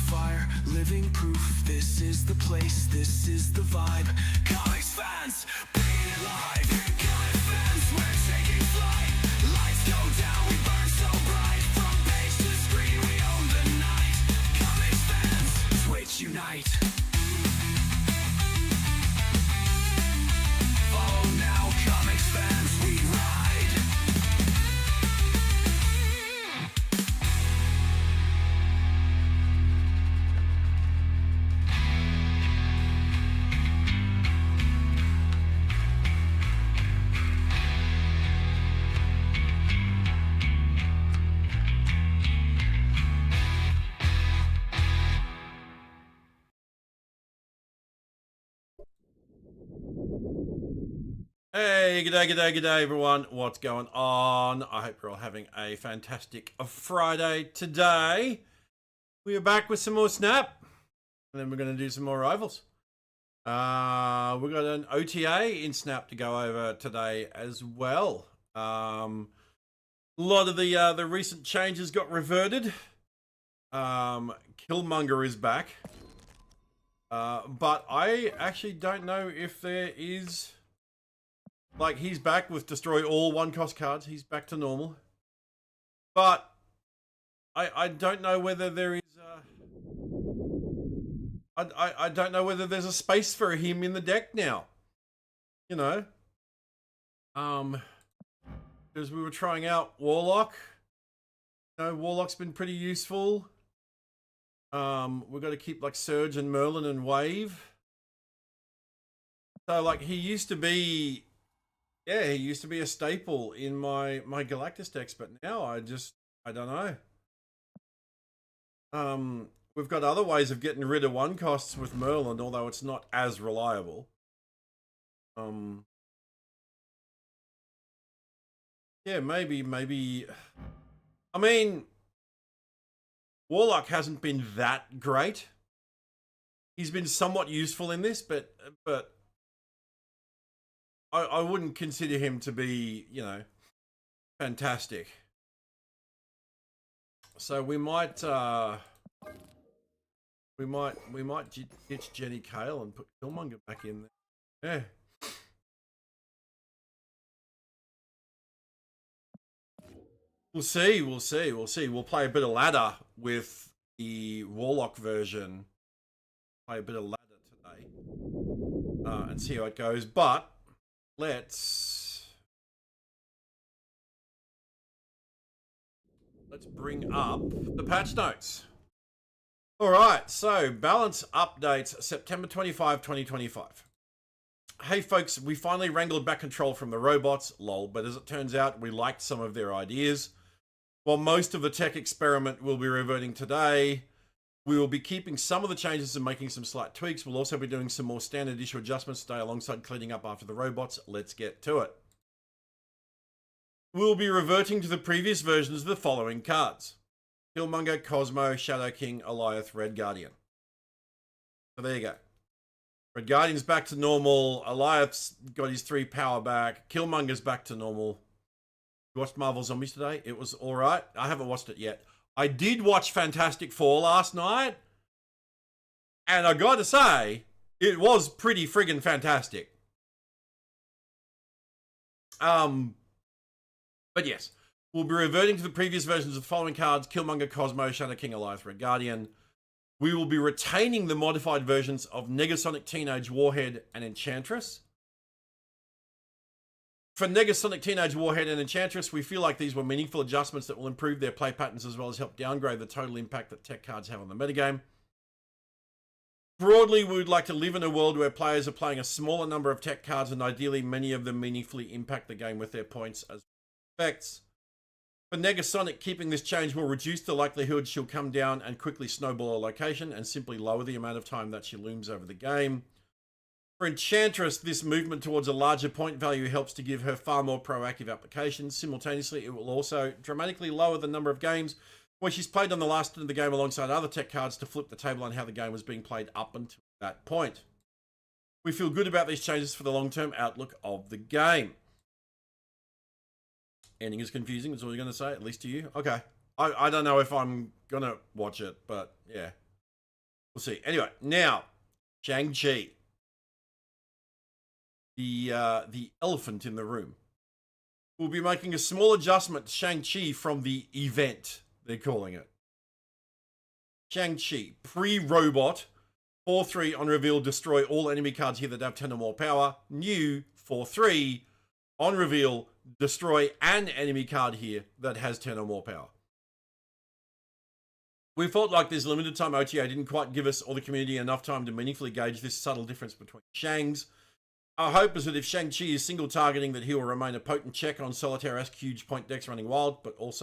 fire, living proof. This is the place, this is the vibe. Comics fans, bring it alive. Comic fans, we're taking flight. Lights go down, we burn so bright. From page to screen, we own the night. Comics fans, Twitch unite. Follow now, comics fans, we ride. Hey, g'day everyone. What's going on? I hope you're all having a fantastic Friday today. We are back with some more Snap, and then we're going to do some more Rivals. We've got an OTA in Snap to go over today as well. A lot of the recent changes got reverted. Killmonger is back. But I actually don't know if there is... Like, he's back with destroy all one-cost cards. He's back to normal. But I don't know whether there is I don't know whether there's a space for him in the deck now. You know? Because we were trying out Warlock. You know, Warlock's been pretty useful. We've got to keep, like, Surge and Merlin and Wave. So, like, he used to be... Yeah, he used to be a staple in my Galactus decks, but now I don't know. We've got other ways of getting rid of one costs with Merlin, although it's not as reliable. Yeah, maybe. I mean, Warlock hasn't been that great. He's been somewhat useful in this, but I wouldn't consider him to be, you know, fantastic. So we might ditch Jenny Kale and put Killmonger back in there. Yeah. We'll see. We'll play a bit of ladder with the Warlock version. Play a bit of ladder today. And see how it goes. But Let's bring up the patch notes. All right, so balance updates September 25, 2025. Hey folks, we finally wrangled back control from the robots, lol, but as it turns out, we liked some of their ideas. While most of the tech experiment will be reverting today, we will be keeping some of the changes and making some slight tweaks. We'll also be doing some more standard issue adjustments today alongside cleaning up after the robots. Let's get to it. We'll be reverting to the previous versions of the following cards: Killmonger, Cosmo, Shadow King, Alioth, Red Guardian. So there you go. Red Guardian's back to normal. Alioth's got his 3 power back. Killmonger's back to normal. You watched Marvel Zombies today? It was alright. I haven't watched it yet. I did watch Fantastic Four last night, and I gotta say, it was pretty friggin' fantastic. But yes, we'll be reverting to the previous versions of the following cards: Killmonger, Cosmo, Shadow King, Alioth, Red Guardian. We will be retaining the modified versions of Negasonic, Teenage Warhead, and Enchantress. For Negasonic, Teenage Warhead, and Enchantress, we feel like these were meaningful adjustments that will improve their play patterns as well as help downgrade the total impact that tech cards have on the metagame. Broadly, we would like to live in a world where players are playing a smaller number of tech cards, and ideally many of them meaningfully impact the game with their points as effects. For Negasonic, keeping this change will reduce the likelihood she'll come down and quickly snowball a location and simply lower the amount of time that she looms over the game. For Enchantress, this movement towards a larger point value helps to give her far more proactive applications. Simultaneously, it will also dramatically lower the number of games where she's played on the last turn of the game alongside other tech cards to flip the table on how the game was being played up until that point. We feel good about these changes for the long-term outlook of the game. Ending is confusing, that's all you're going to say, at least to you? Okay. I don't know if I'm going to watch it, but yeah. We'll see. Anyway, now, Shang-Chi. The elephant in the room. We'll be making a small adjustment to Shang-Chi from the event, they're calling it. Shang-Chi, pre-robot, 4-3 on reveal, destroy all enemy cards here that have 10 or more power. New, 4-3, on reveal, destroy an enemy card here that has 10 or more power. We felt like this limited time OTA didn't quite give us or the community enough time to meaningfully gauge this subtle difference between Shangs. Our hope is that if Shang-Chi is single targeting, that he will remain a potent check on solitaire-esque huge point decks running wild, but will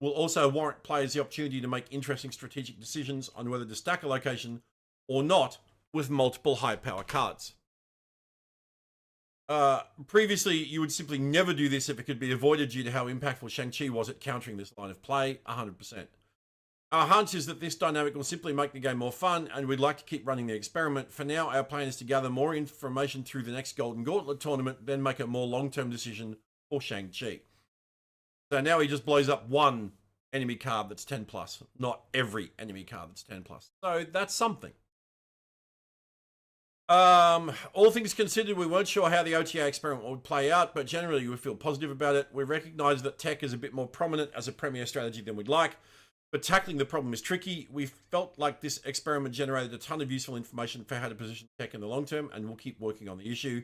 also warrant players the opportunity to make interesting strategic decisions on whether to stack a location or not with multiple high power cards. Previously, you would simply never do this if it could be avoided due to how impactful Shang-Chi was at countering this line of play, 100%. Our hunch is that this dynamic will simply make the game more fun, and we'd like to keep running the experiment. For now, our plan is to gather more information through the next Golden Gauntlet tournament, then make a more long-term decision for Shang-Chi. So now he just blows up one enemy card that's 10 plus, not every enemy card that's 10 plus. So that's something. All things considered, we weren't sure how the OTA experiment would play out, but generally we feel positive about it. We recognize that tech is a bit more prominent as a premier strategy than we'd like, but tackling the problem is tricky. We felt like this experiment generated a ton of useful information for how to position tech in the long term, and we'll keep working on the issue.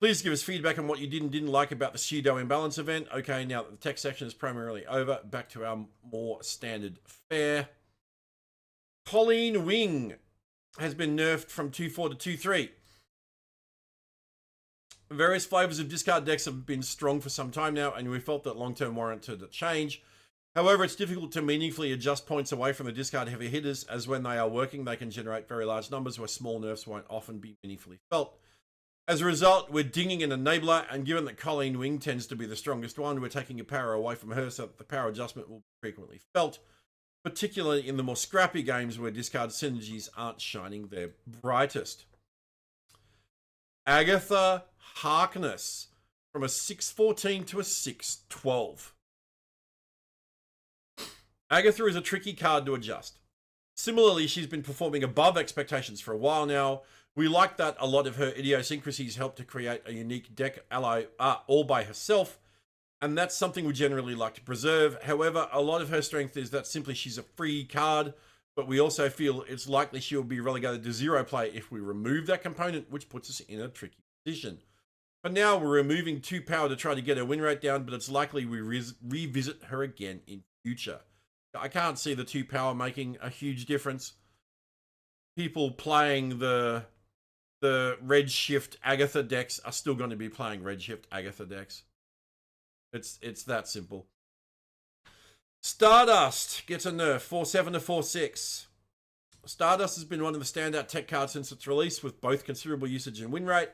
Please give us feedback on what you did and didn't like about the pseudo imbalance event. Okay, now that the tech section is primarily over, back to our more standard fare. Colleen Wing has been nerfed from 2-4 to 2-3. Various flavors of discard decks have been strong for some time now, and we felt that long-term warranted a change. However, it's difficult to meaningfully adjust points away from the discard heavy hitters, as when they are working, they can generate very large numbers where small nerfs won't often be meaningfully felt. As a result, we're dinging an enabler, and given that Colleen Wing tends to be the strongest one, we're taking a power away from her so that the power adjustment will be frequently felt, particularly in the more scrappy games where discard synergies aren't shining their brightest. Agatha Harkness from a 6-14 to a 6-12. Agatha is a tricky card to adjust. Similarly, she's been performing above expectations for a while now. We like that a lot of her idiosyncrasies help to create a unique deck ally all by herself, and that's something we generally like to preserve. However, a lot of her strength is that simply she's a free card, but we also feel it's likely she will be relegated to zero play if we remove that component, which puts us in a tricky position. For now, we're removing 2 power to try to get her win rate down, but it's likely we revisit her again in future. I can't see the 2 power making a huge difference. People playing the Redshift Agatha decks are still going to be playing Redshift Agatha decks. It's that simple. Stardust gets a nerf, 4-7 to 4-6. Stardust has been one of the standout tech cards since its release, with both considerable usage and win rate.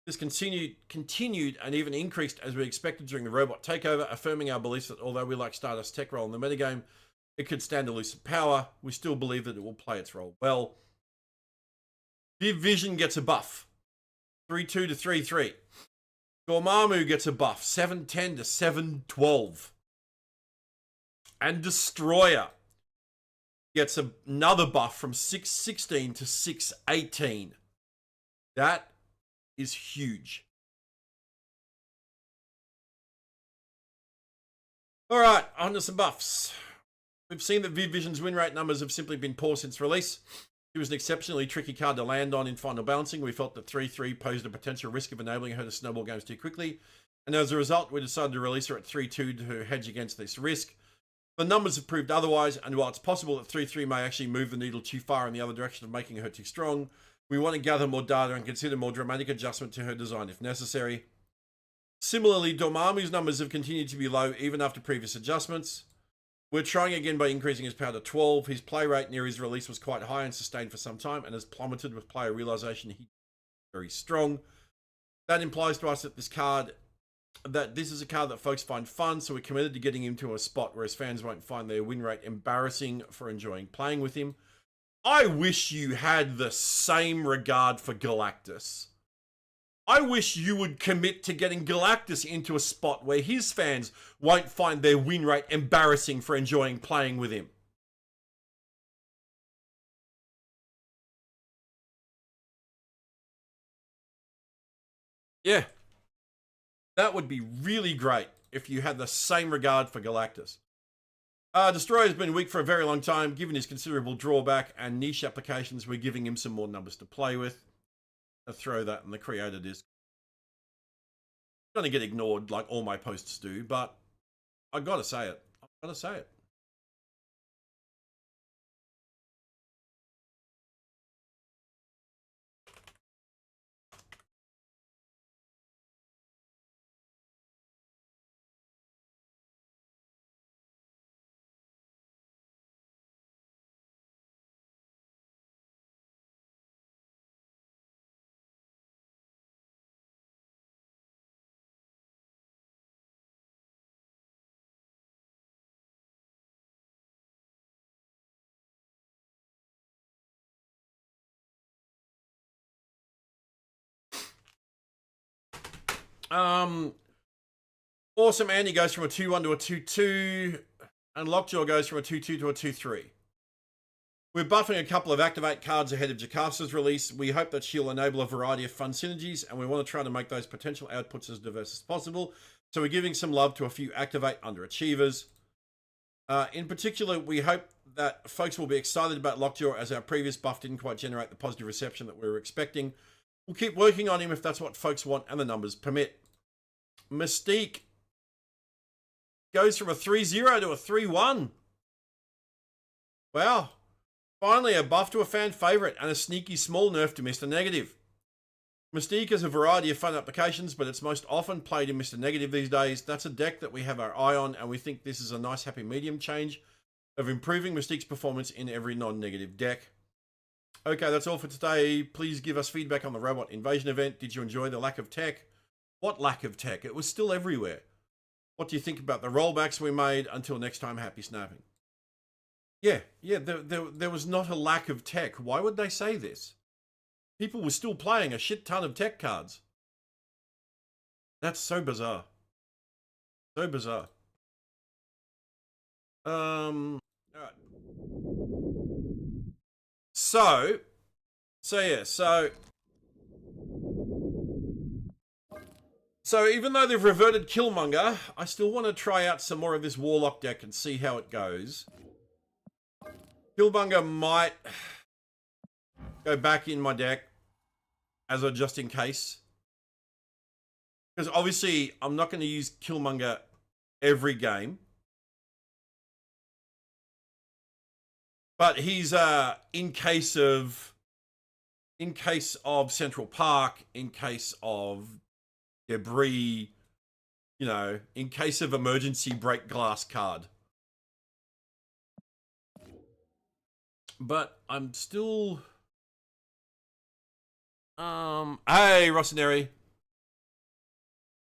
This continued and even increased as we expected during the robot takeover, affirming our beliefs that although we like Stardust's tech role in the metagame, it could stand to lose some power. We still believe that it will play its role well. Viv Vision gets a buff, 3-2 to 3-3. Dormammu gets a buff, 7-10 to 7-12. And Destroyer gets another buff from 6-16 to 6-18. That is huge. All right, on to some buffs. We've seen that Viv Vision's win rate numbers have simply been poor since release. It was an exceptionally tricky card to land on in final balancing. We felt that 3-3 posed a potential risk of enabling her to snowball games too quickly, and as a result, we decided to release her at 3-2 to hedge against this risk. The numbers have proved otherwise, and while it's possible that 3-3 may actually move the needle too far in the other direction of making her too strong, we want to gather more data and consider more dramatic adjustment to her design if necessary. Similarly, Dormammu's numbers have continued to be low even after previous adjustments. We're trying again by increasing his power to 12. His play rate near his release was quite high and sustained for some time, and has plummeted with player realization he's very strong. That implies to us that this is a card that folks find fun, so we're committed to getting him to a spot where his fans won't find their win rate embarrassing for enjoying playing with him. I wish you had the same regard for Galactus. I wish you would commit to getting Galactus into a spot where his fans won't find their win rate embarrassing for enjoying playing with him. Yeah, that would be really great if you had the same regard for Galactus. Destroyer's been weak for a very long time. Given his considerable drawback and niche applications, we're giving him some more numbers to play with. I'll throw that in the creator disc. It's going to get ignored like all my posts do, but I gotta say it. I gotta say it. Awesome Andy goes from a 2-1 to a 2-2, and Lockjaw goes from a 2-2 to a 2-3. We're buffing a couple of Activate cards ahead of Jakarsa's release. We hope that she'll enable a variety of fun synergies, and we want to try to make those potential outputs as diverse as possible. So we're giving some love to a few Activate underachievers. In particular, we hope that folks will be excited about Lockjaw, as our previous buff didn't quite generate the positive reception that we were expecting. We'll keep working on him if that's what folks want and the numbers permit. Mystique goes from a 3-0 to a 3-1. Wow. Finally, a buff to a fan favourite and a sneaky small nerf to Mr. Negative. Mystique has a variety of fun applications, but it's most often played in Mr. Negative these days. That's a deck that we have our eye on, and we think this is a nice happy medium change of improving Mystique's performance in every non-negative deck. Okay, that's all for today. Please give us feedback on the Robot Invasion event. Did you enjoy the lack of tech? What lack of tech? It was still everywhere. What do you think about the rollbacks we made? Until next time, happy snapping. Yeah, there was not a lack of tech. Why would they say this? People were still playing a shit ton of tech cards. That's so bizarre. So bizarre. Alright. So even though they've reverted Killmonger, I still want to try out some more of this Warlock deck and see how it goes. Killmonger might go back in my deck as a just in case. Because obviously I'm not going to use Killmonger every game. But he's in case of Central Park, in case of debris, you know, in case of emergency break glass card. But I'm still hey Rossoneri.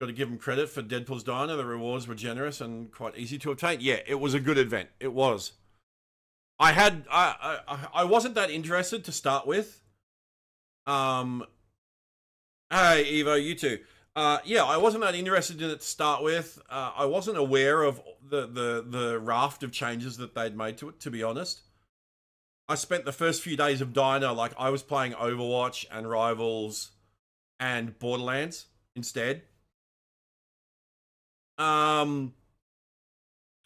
Got to give him credit for Deadpool's Diner. The rewards were generous and quite easy to obtain. Yeah, it was a good event. It was. I wasn't that interested to start with. Hey Evo, you too. Yeah, I wasn't that interested in it to start with. I wasn't aware of the raft of changes that they'd made to it, to be honest. I spent the first few days of Diner like I was playing Overwatch and Rivals and Borderlands instead.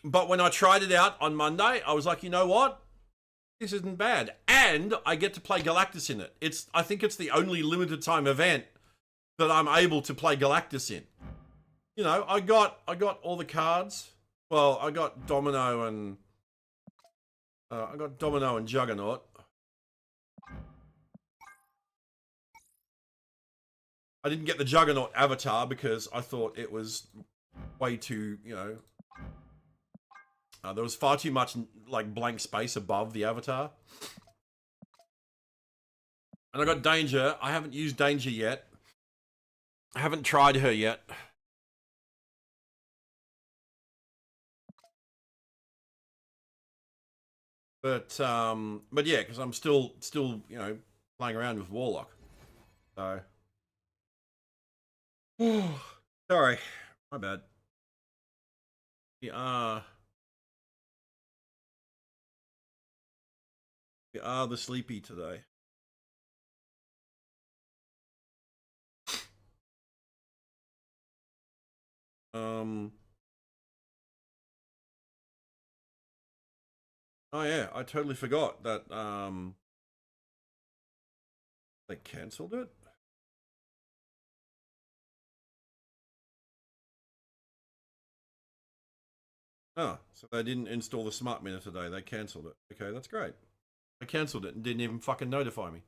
But when I tried it out on Monday, I was like, you know what? This isn't bad. And I get to play Galactus in it. I think it's the only limited time event that I'm able to play Galactus in. You know, I got all the cards. Well, I got Domino and Juggernaut. I didn't get the Juggernaut avatar because I thought it was way too, you know, there was far too much like blank space above the avatar. And I got Danger. I haven't used Danger yet. I haven't tried her yet. But yeah, because I'm still, you know, playing around with Warlock. So sorry. My bad. We are the sleepy today. Oh yeah, I totally forgot that they cancelled it. Oh, so they didn't install the smart meter today. They cancelled it. Okay, that's great. They cancelled it and didn't even fucking notify me.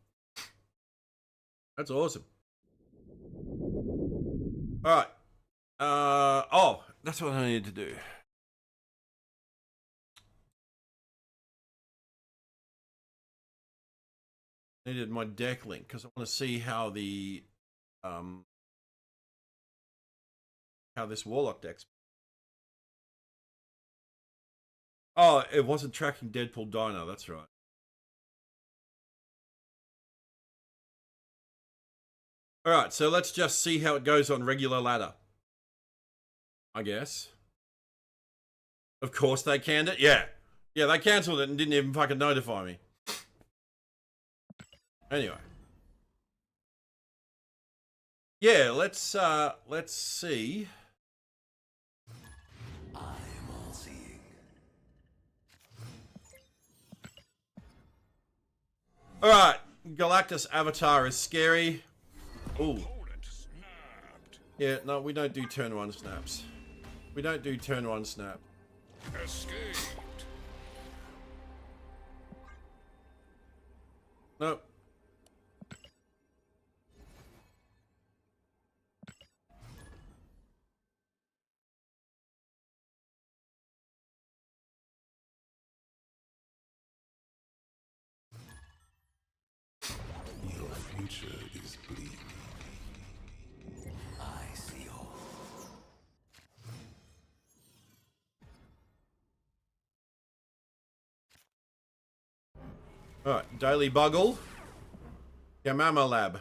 That's awesome. All right. Oh, that's what I need to do. Needed my deck link because I want to see how the how this Warlock deck's. Oh, it wasn't tracking Deadpool Dino. That's right. All right, so let's just see how it goes on regular ladder. I guess. Of course they canned it. Yeah, yeah, they cancelled it and didn't even fucking notify me. Anyway. Yeah, let's see. I am all seeing. All right, Galactus Avatar is scary. Ooh. Yeah, no, we don't do turn one snaps. We don't do turn one snap. Escaped. Nope. Your future is bleak. I see all. All right, Daily Buggle. Yamama Lab.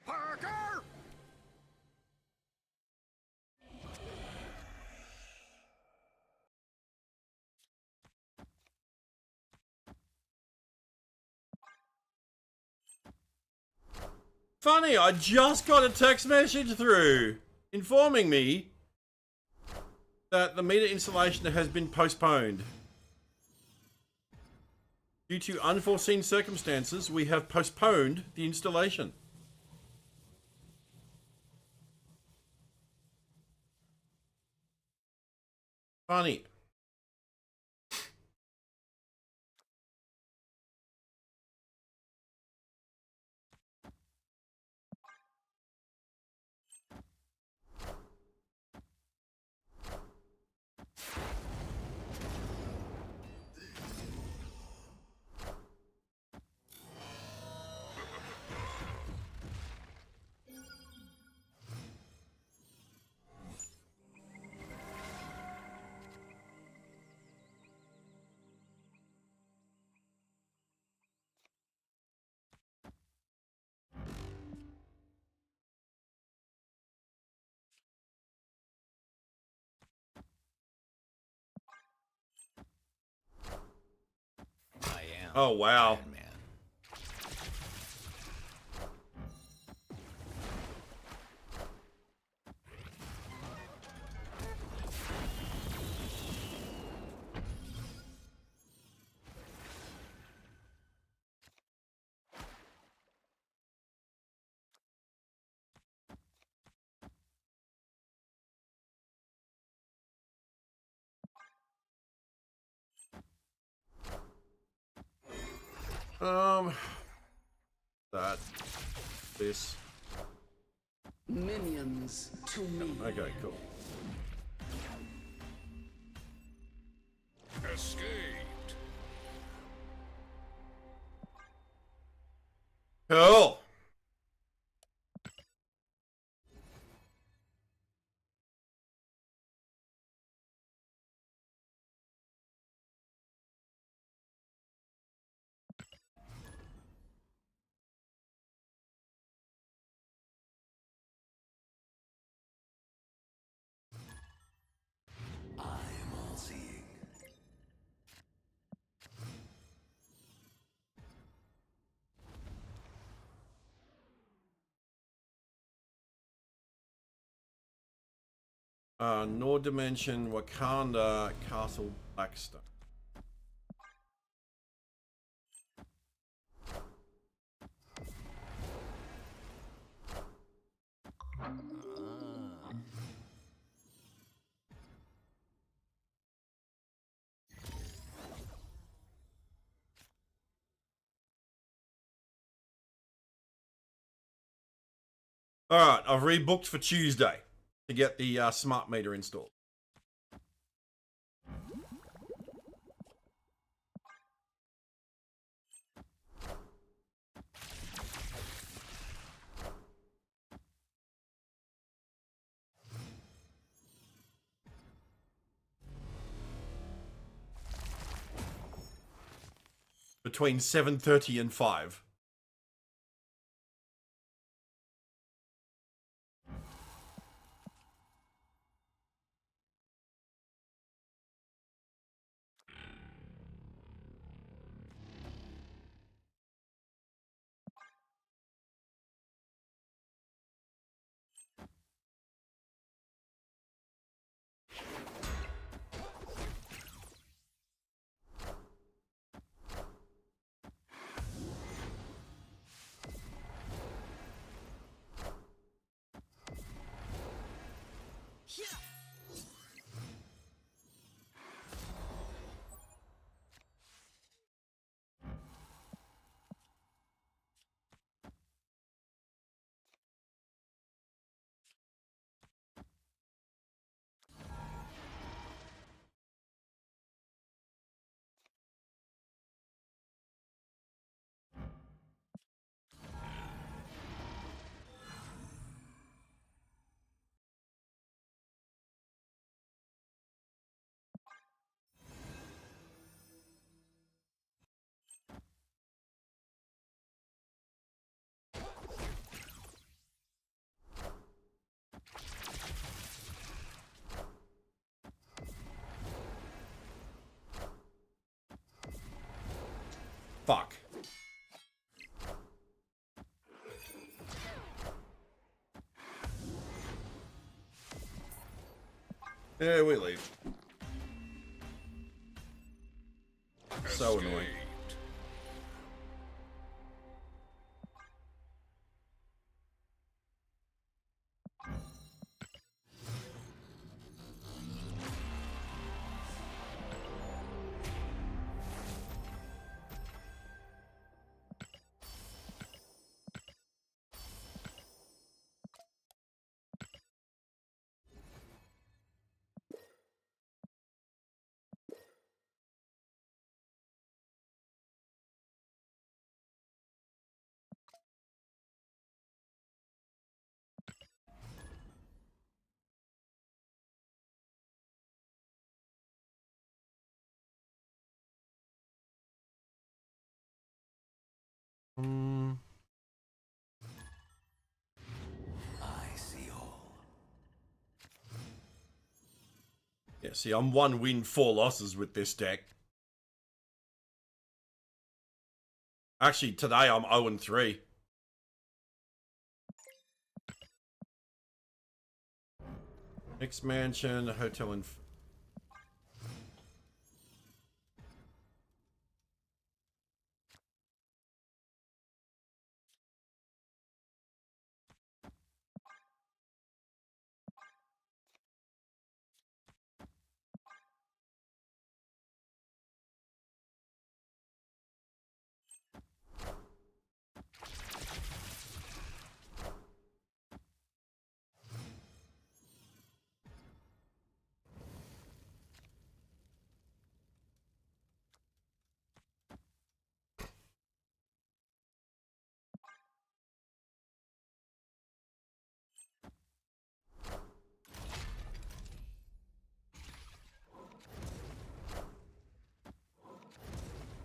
Parker! Funny, I just got a text message through informing me that the meter installation has been postponed. Due to unforeseen circumstances, we have postponed the installation. Funny. I am. Oh, wow. Iron Man. That. This. Minions to me. Okay, cool. Escaped. Cool. I am all seeing. Nord Dimension, Wakanda, Castle Blackstone. Alright, I've rebooked for Tuesday to get the smart meter installed. Between 7:30 and 5. Fuck. Yeah, we leave. So annoying. I see all. Yeah, see, I'm 1 win, 4 losses with this deck. Actually, today I'm 0-3. Next mansion, hotel in...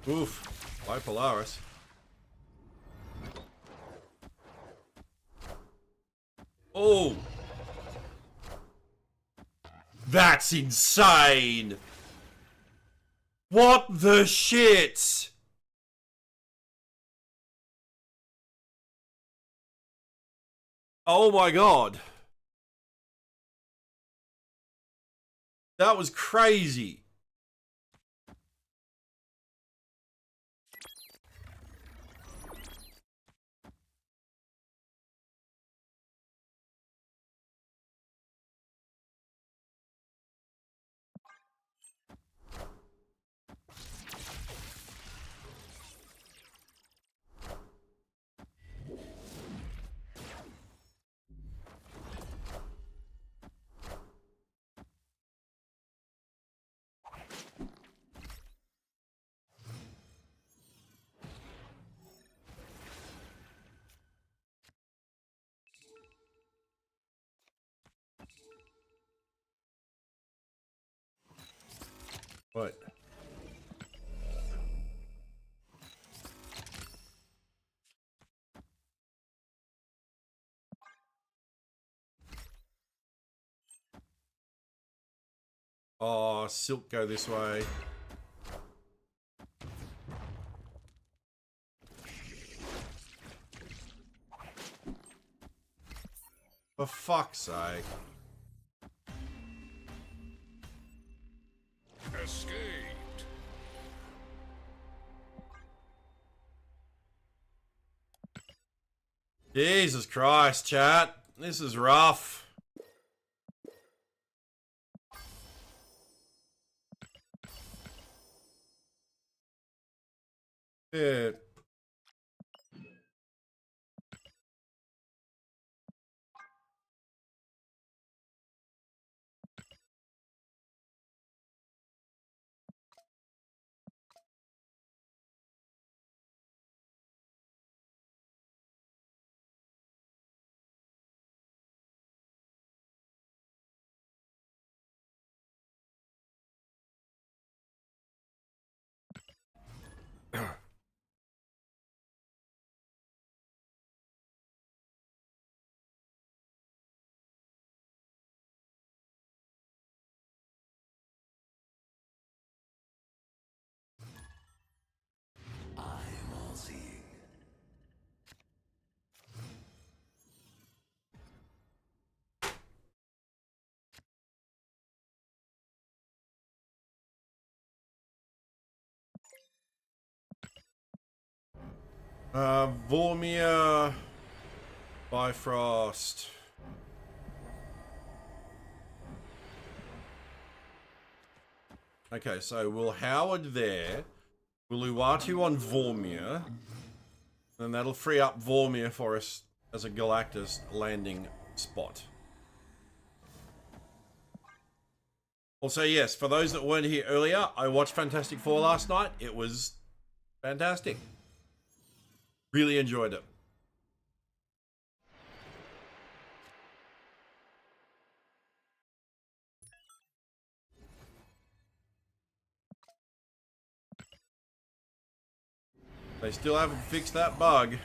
Oof. Bye, Polaris. Oh! That's insane! What the shit? Oh my god. That was crazy. What? Oh, Silk, go this way. For fuck's sake. Escaped. Jesus Christ, chat. This is rough. Yeah. I'm all seeing. Vormir, Bifrost. Okay, so we'll Howard there. We'll Uatu on Vormir. And that'll free up Vormir for us as a Galactus landing spot. Also, yes, for those that weren't here earlier, I watched Fantastic Four last night. It was fantastic. Really enjoyed it. They still haven't fixed that bug.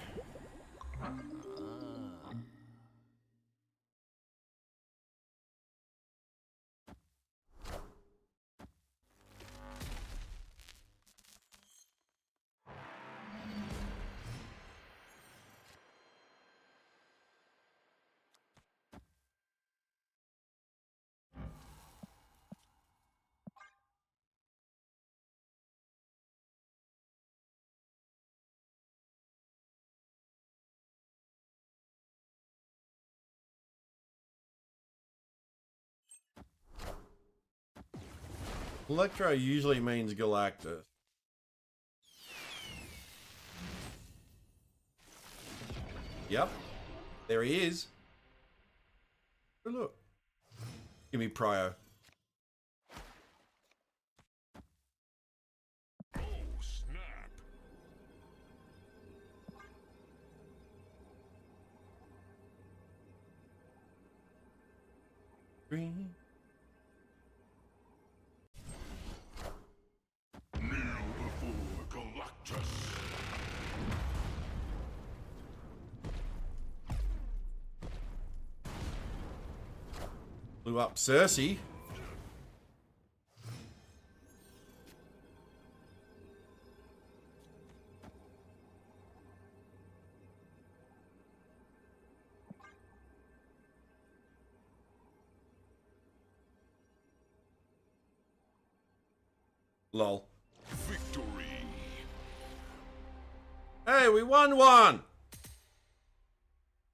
Electro usually means Galactus. Yep. There he is. Oh, look. Give me Prio. Oh, snap. Green. Kneel before Galactus. Blew up Cersei. Lol. Victory. Hey, we won one!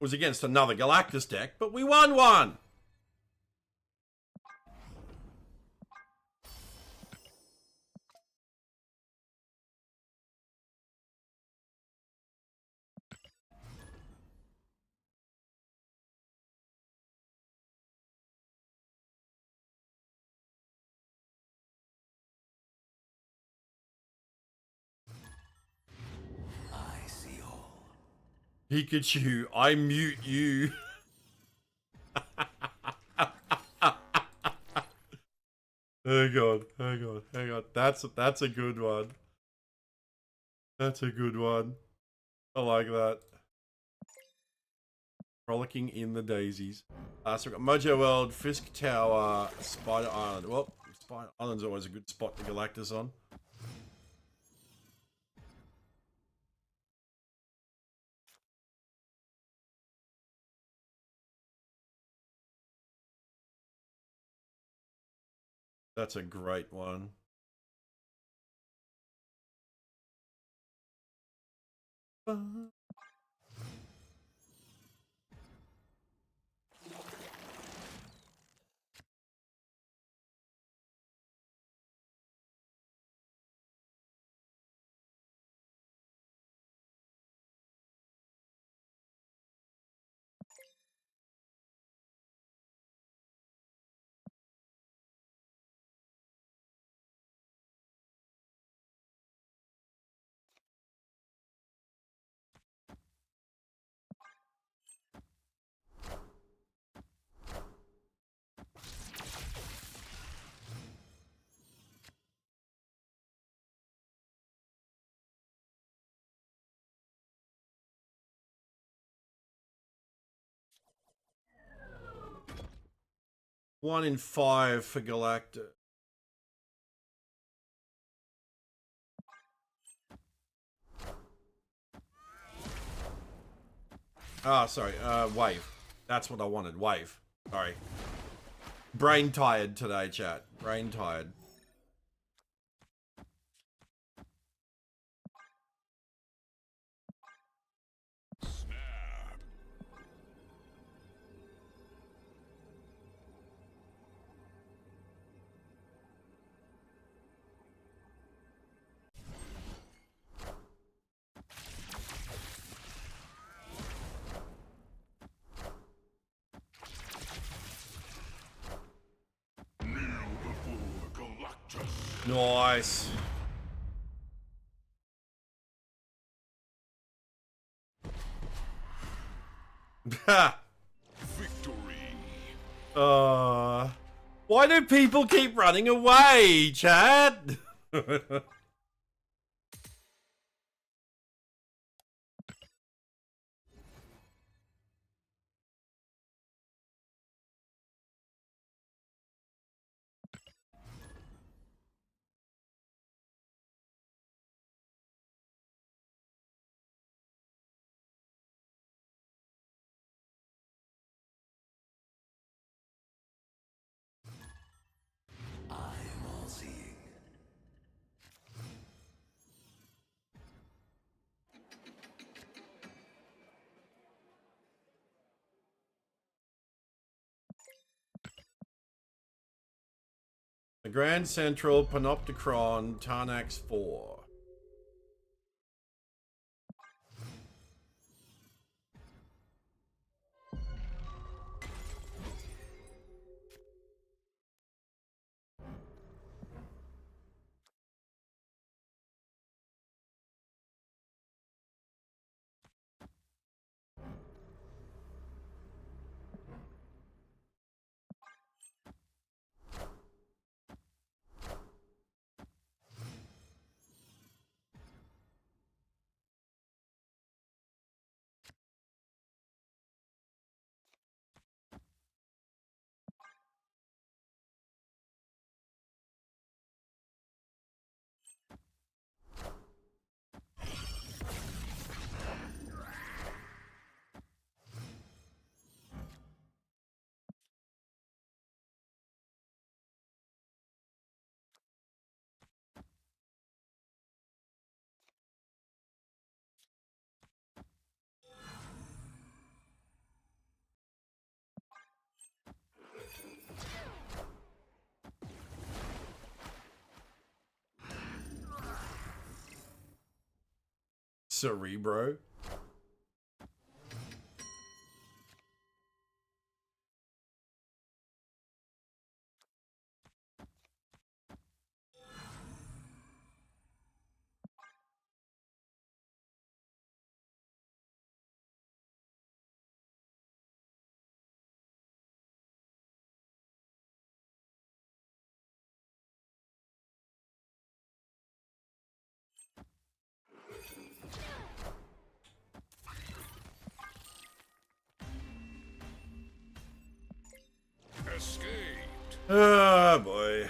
It was against another Galactus deck, but we won one! I see all. Pikachu, I mute you. Hang on, hang on, hang on. That's a good one. That's a good one. I like that. Frolicking in the daisies. So we've got Mojo World, Fisk Tower, Spider Island. Well, Spider Island's always a good spot to Galactus on. That's a great one. One in 5 for Galactus. Ah, sorry. Wave. That's what I wanted. Wave. Sorry. Brain tired today, chat. Brain tired. Snap. Kneel before Galactus. Nice. Ha! Victory. Why do people keep running away, chat? I am all seeing. The Grand Central Panopticon Tarnax 4. Cerebro. Escaped. Oh boy.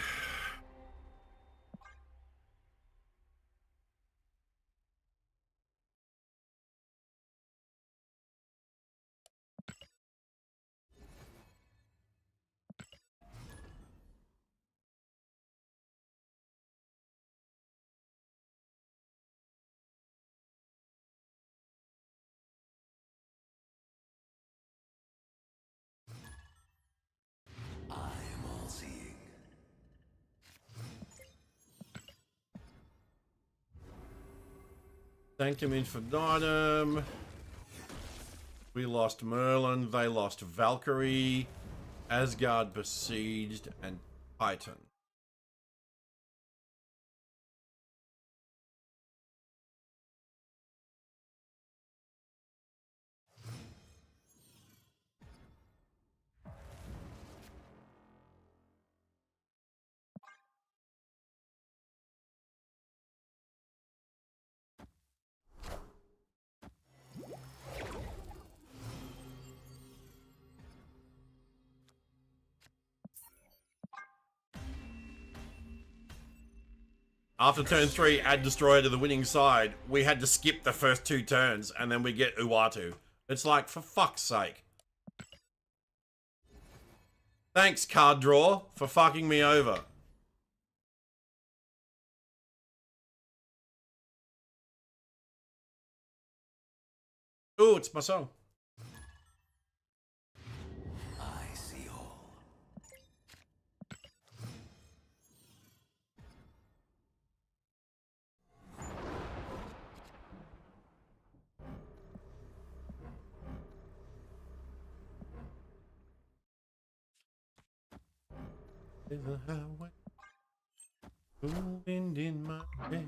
I am all seeing. Sanctum Infinitum. We lost Merlin. They lost Valkyrie. Asgard besieged and Titan. After turn 3, add Destroyer to the winning side. We had to skip the first 2 turns, and then we get Uatu. It's like, for fuck's sake. Thanks, card draw, for fucking me over. Ooh, it's my song. I see all. There's a highway, cool wind in my hair.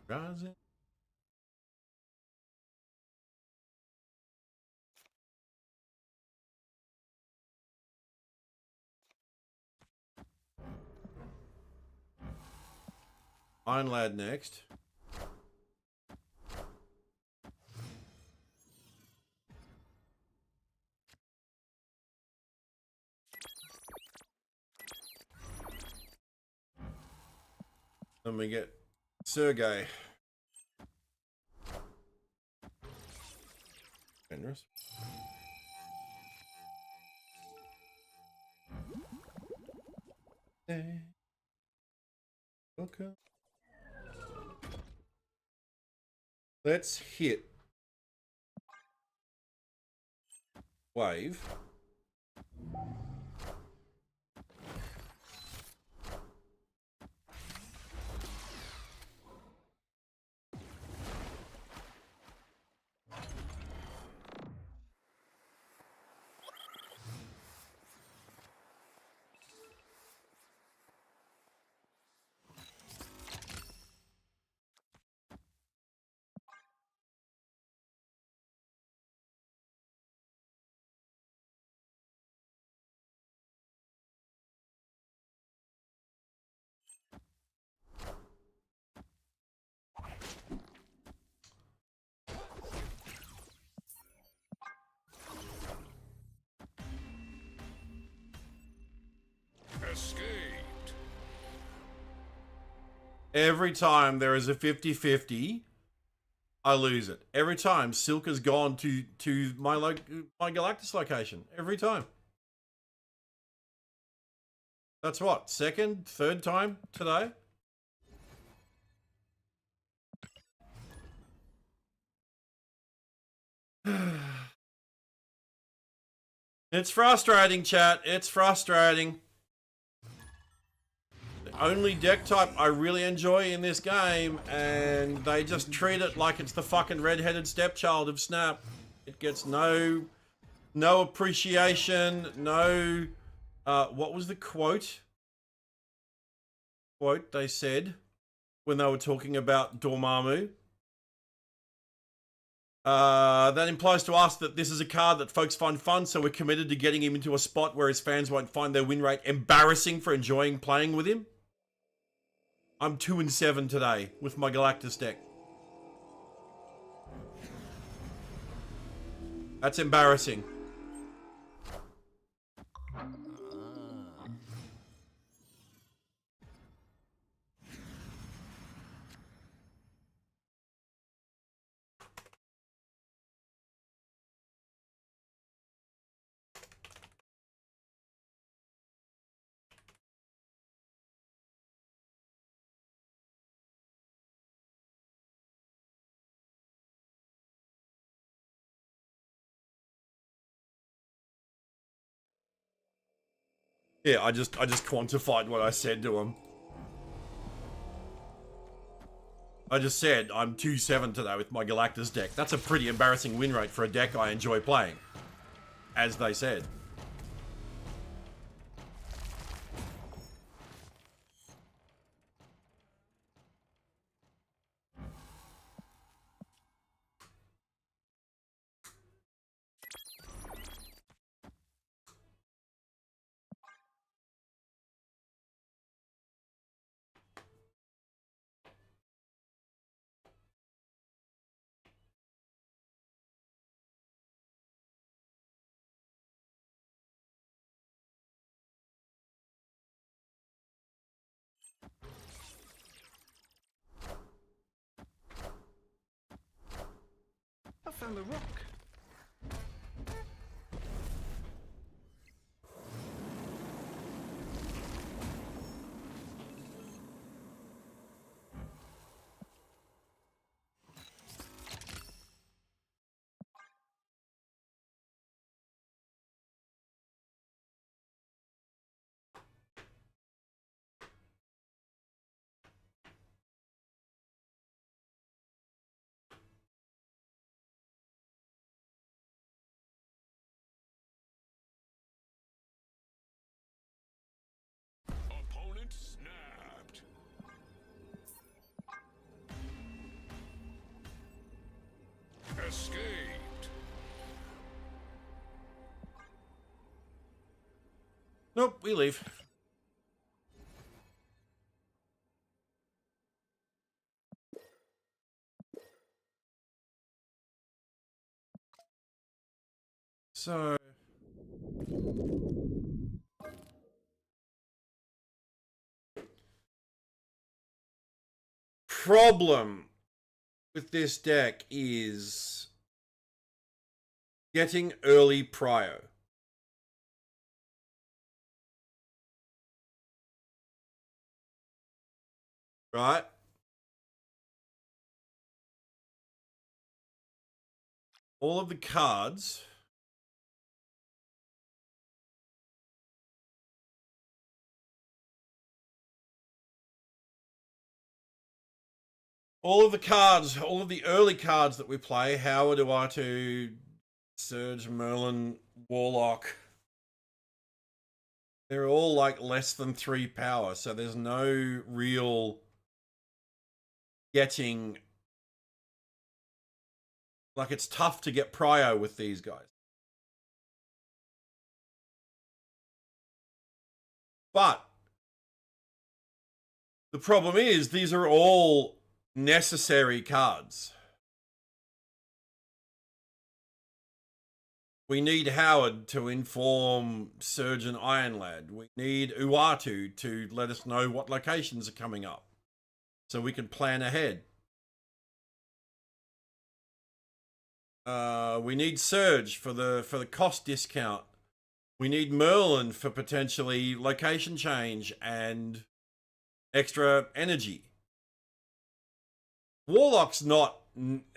Rising. Iron Lad next. Then we get Sergei. Generous. Hey. Okay. Let's hit wave. Escaped. Every time there is a 50-50, I lose it. Every time Silk has gone to my my Galactus location. Every time. That's what, second, third time today? It's frustrating, chat. It's frustrating. only deck type I really enjoy in this game, and they just treat it like it's the fucking red-headed stepchild of Snap. It gets no appreciation, no... what was the quote? They said when they were talking about Dormammu. That implies to us that this is a card that folks find fun, so we're committed to getting him into a spot where his fans won't find their win rate embarrassing for enjoying playing with him. I'm 2-7 today with my Galactus deck. That's embarrassing. Yeah, I just quantified what I said to him. I just said I'm 2-7 today with my Galactus deck. That's a pretty embarrassing win rate for a deck I enjoy playing, as they said. I found the rock. Opponent snapped. Escaped. Nope, we leave. So... problem with this deck is getting early prio. Right? All of the cards all of the early cards that we play, Howard, Uatu, Surge, Merlin, Warlock, they're all like less than 3 power, so there's no real getting... Like, it's tough to get prio with these guys. But the problem is, these are all necessary cards. We need Howard to inform Surgeon Ironlad. We need Uatu to let us know what locations are coming up, so we can plan ahead. We need Surge for the cost discount. We need Merlin for potentially location change and extra energy. Warlock's not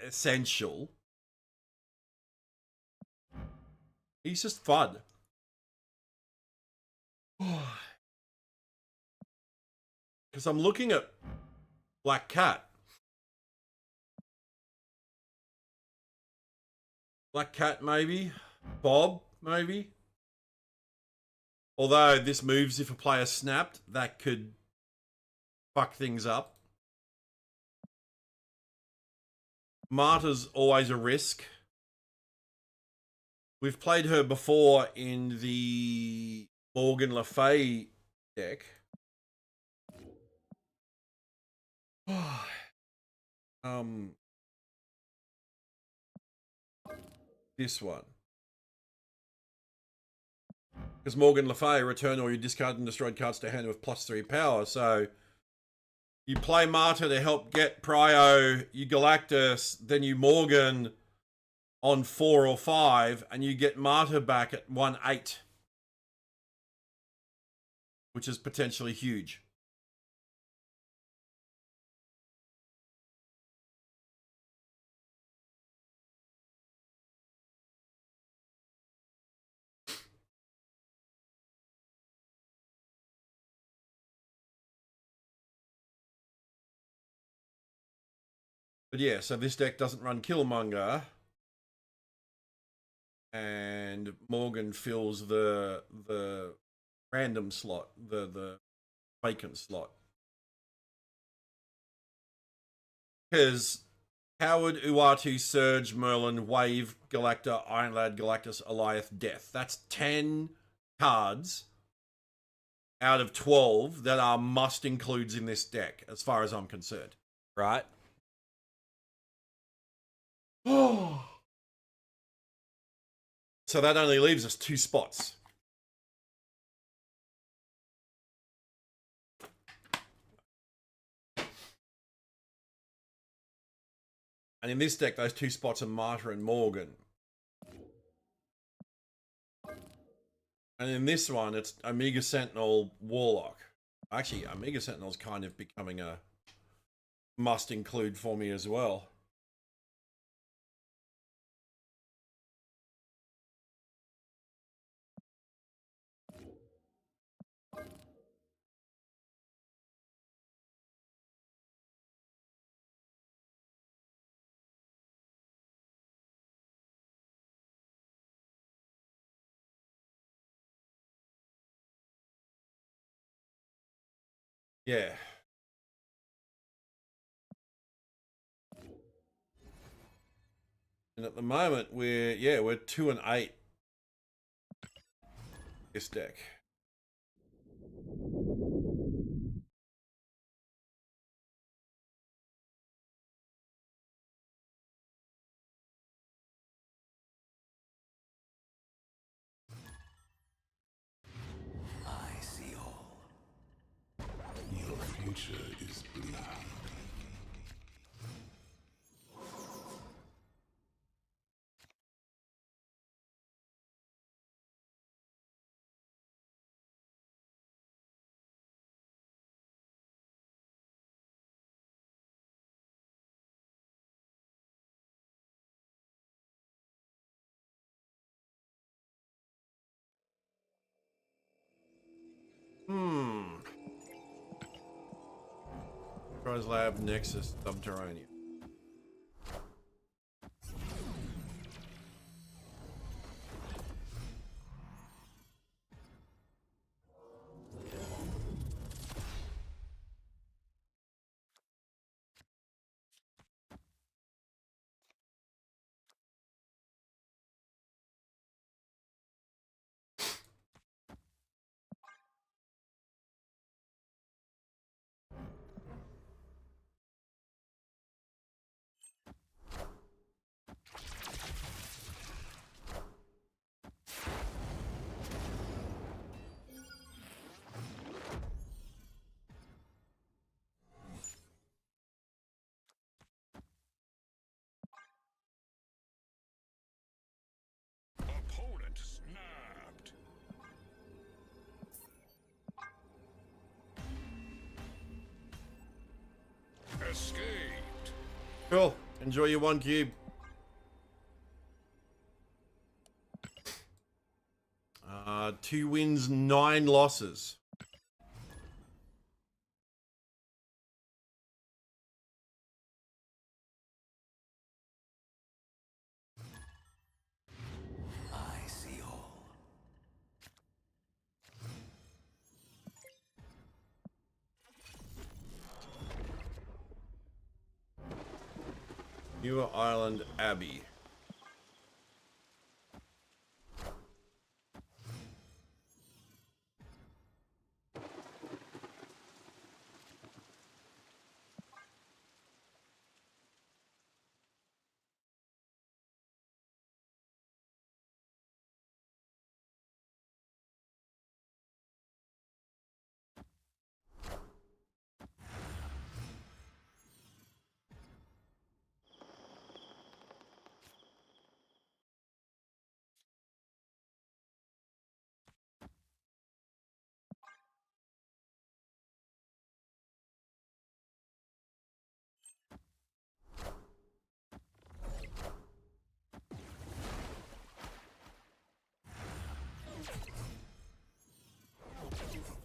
essential. He's just fun. Because I'm looking at Black Cat. Black Cat, maybe. Bob, maybe. Although this moves if a player snapped, that could fuck things up. Marta's always a risk. We've played her before in the Morgan Le Fay deck. This one. Because Morgan Le Fay, return all your discarded and destroyed cards to hand with +3 power. So you play Marta to help get Prio, you Galactus, then you Morgan on 4 or 5, and you get Marta back at 1/8. Which is potentially huge. But yeah, so this deck doesn't run Killmonger. And Morgan fills the random slot, the vacant slot. Because Howard, Uatu, Surge, Merlin, Wave, Galacta, Iron Lad, Galactus, Eliath, Death. That's 10 cards out of 12 that are must includes in this deck, as far as I'm concerned. Right? Oh. So that only leaves us 2 spots. And in this deck, those 2 spots are Marta and Morgan. And in this one, it's Omega Sentinel, Warlock. Actually, Omega Sentinel's kind of becoming a must include for me as well. Yeah. And at the moment, we're 2 and 8. This deck. I see all. Your future is bleak. Prize Lab, Nexus, Subterranean. Opponent snapped. Escaped. Cool. Enjoy your 1 cube. 2 wins, 9 losses. Newer Island Abbey.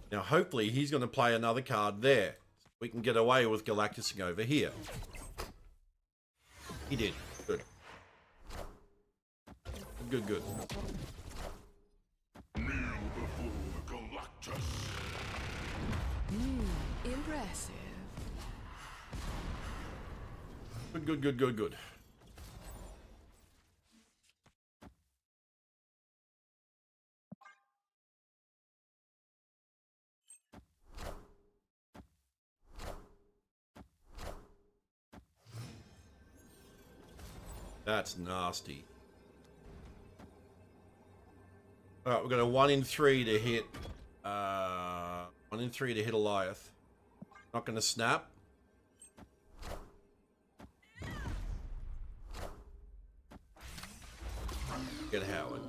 Now, hopefully, he's going to play another card there. We can get away with Galactusing over here. He did. Good. Good, good. Kneel before Galactus. Impressive. Good, good, good, good, good. That's nasty. Alright, we've got a 1 in 3 to hit. 1 in 3 to hit Eliath. Not going to snap. Get Howard.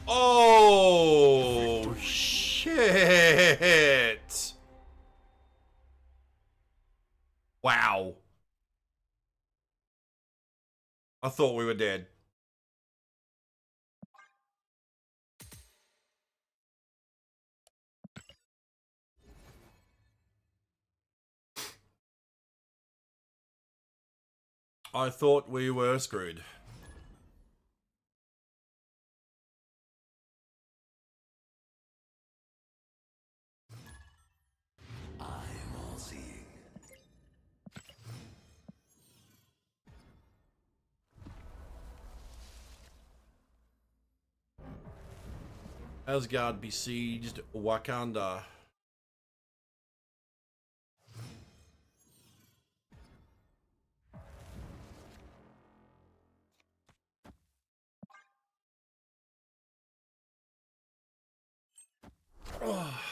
Oh, shit. Wow. I thought we were dead. I thought we were screwed. I am all seeing. Asgard besieged Wakanda. Oh.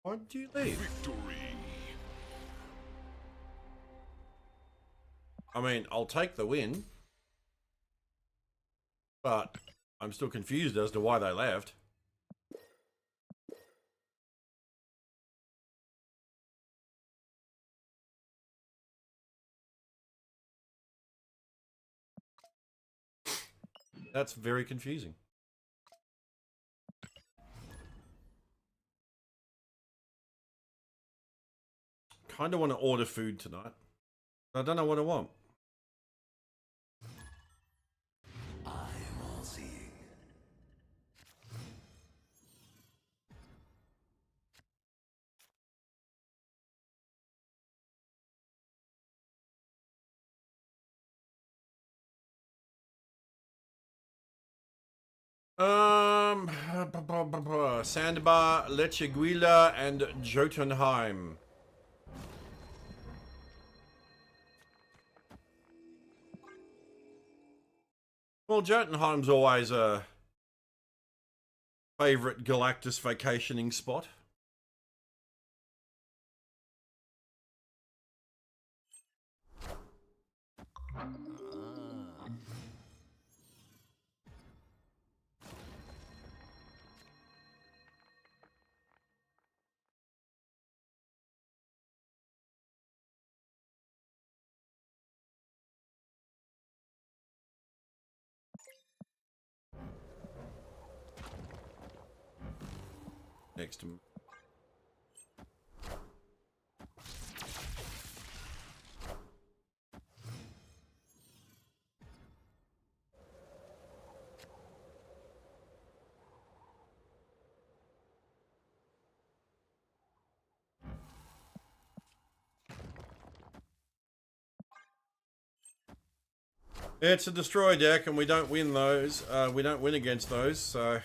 Why did you leave? Victory. I mean, I'll take the win. But I'm still confused as to why they left. That's very confusing. Kind of want to order food tonight. I don't know what I want. I am all seeing. Sandbar, Lecheguila, and Jotunheim. Well, Jotunheim's always a favorite Galactus vacationing spot. next to him. It's a destroy deck, and we don't win those. We don't win against those, so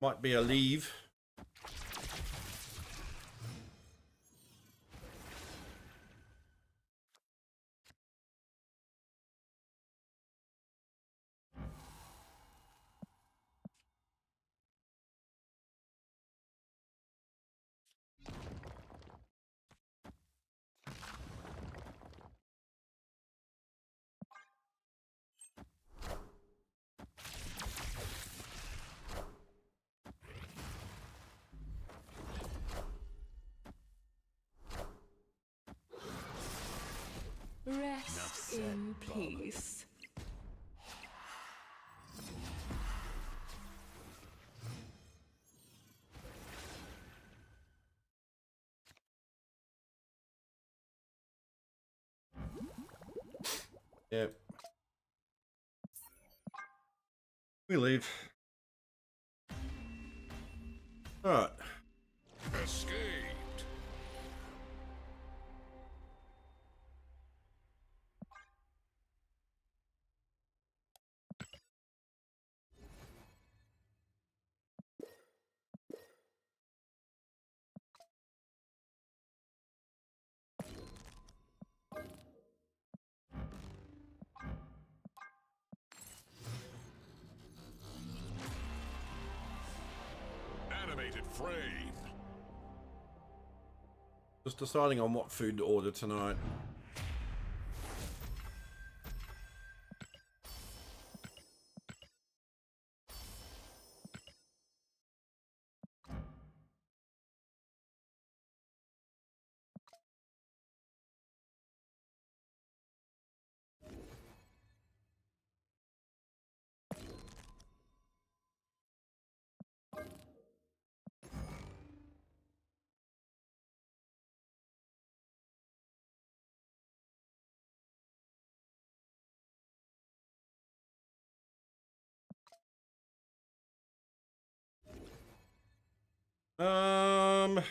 might be a leave. Rest in peace. Yep. We leave. All right. Escaped. Animated frame. Just deciding on what food to order tonight. Um,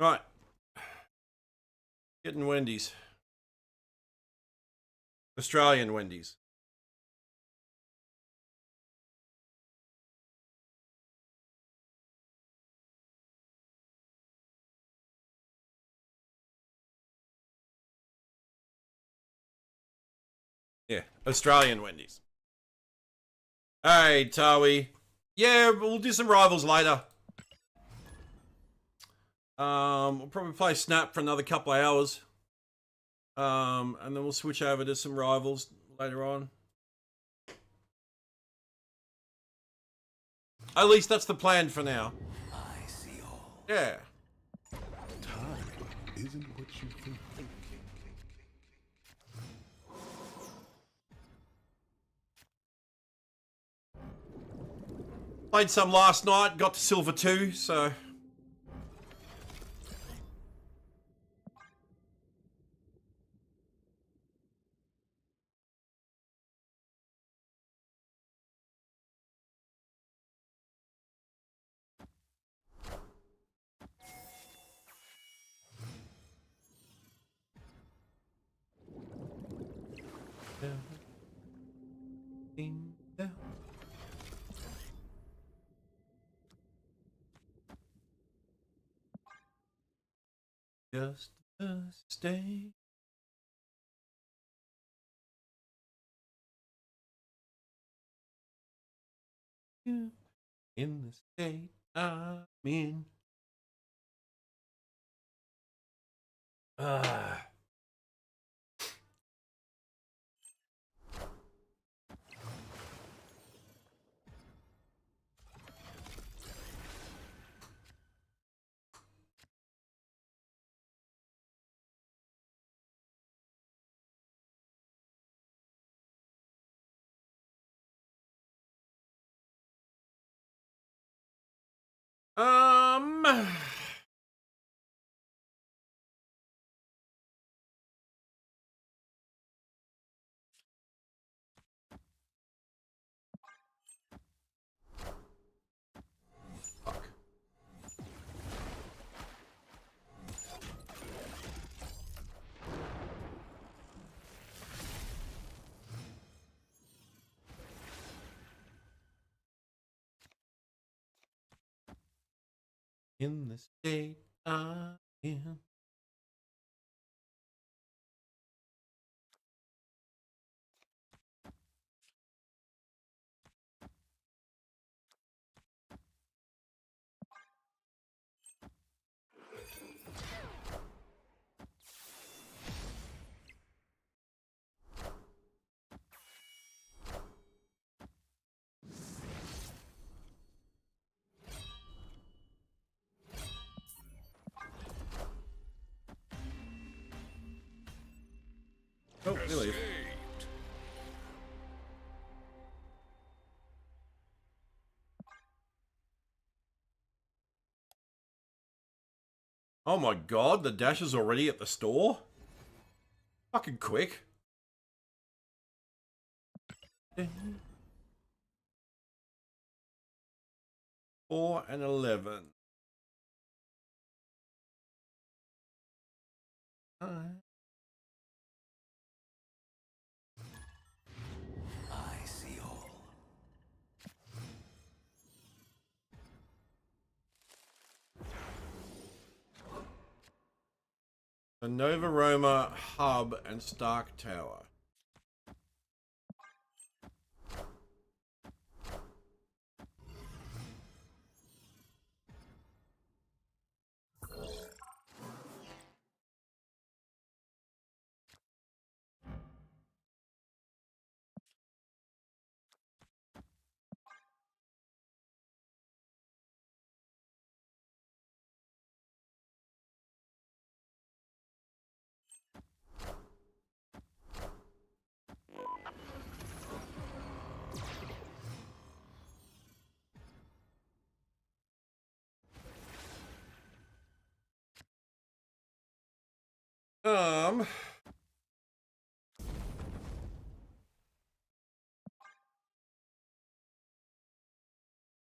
Right. Getting Wendy's. Australian Wendy's. Yeah, Australian Wendy's. Hey, Tawi. Yeah, we'll do some rivals later. We'll probably play Snap for another couple of hours. And then we'll switch over to some rivals later on. At least that's the plan for now. I see all. Yeah. Time isn't what you think. Played some last night, got to Silver 2, so... Just stay. In the state I'm in. Ah. Um. Fuck. In the state I'm in. Oh, really? Oh my god, the dash is already at the store? Fucking quick. 4 and 11. I see all. The Nova Roma Hub and Stark Tower.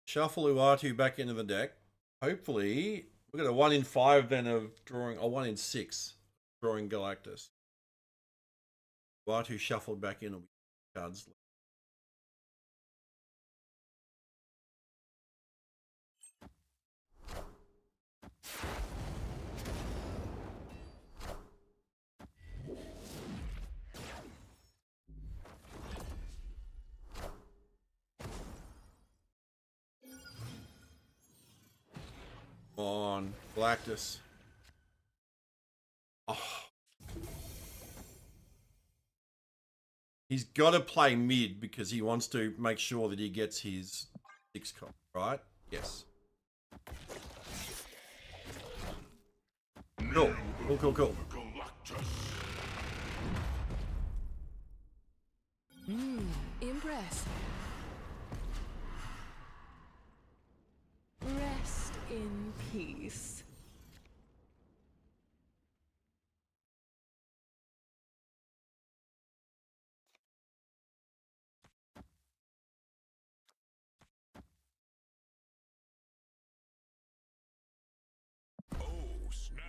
Shuffle Uatu back into the deck. Hopefully, We've got a 1 in 5 then of drawing, a 1 in 6 drawing Galactus. Watu shuffled back in will be cards. Come on, Galactus. Oh. He's got to play mid because he wants to make sure that he gets his 6 cop, right? Yes. Cool. Cool. Impressive. Rest in peace. Oh, snap.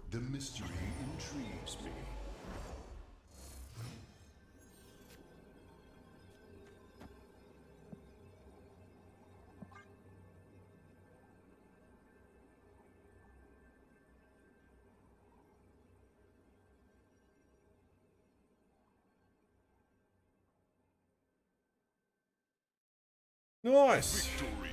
The mystery intrigues me. Nice. Victory.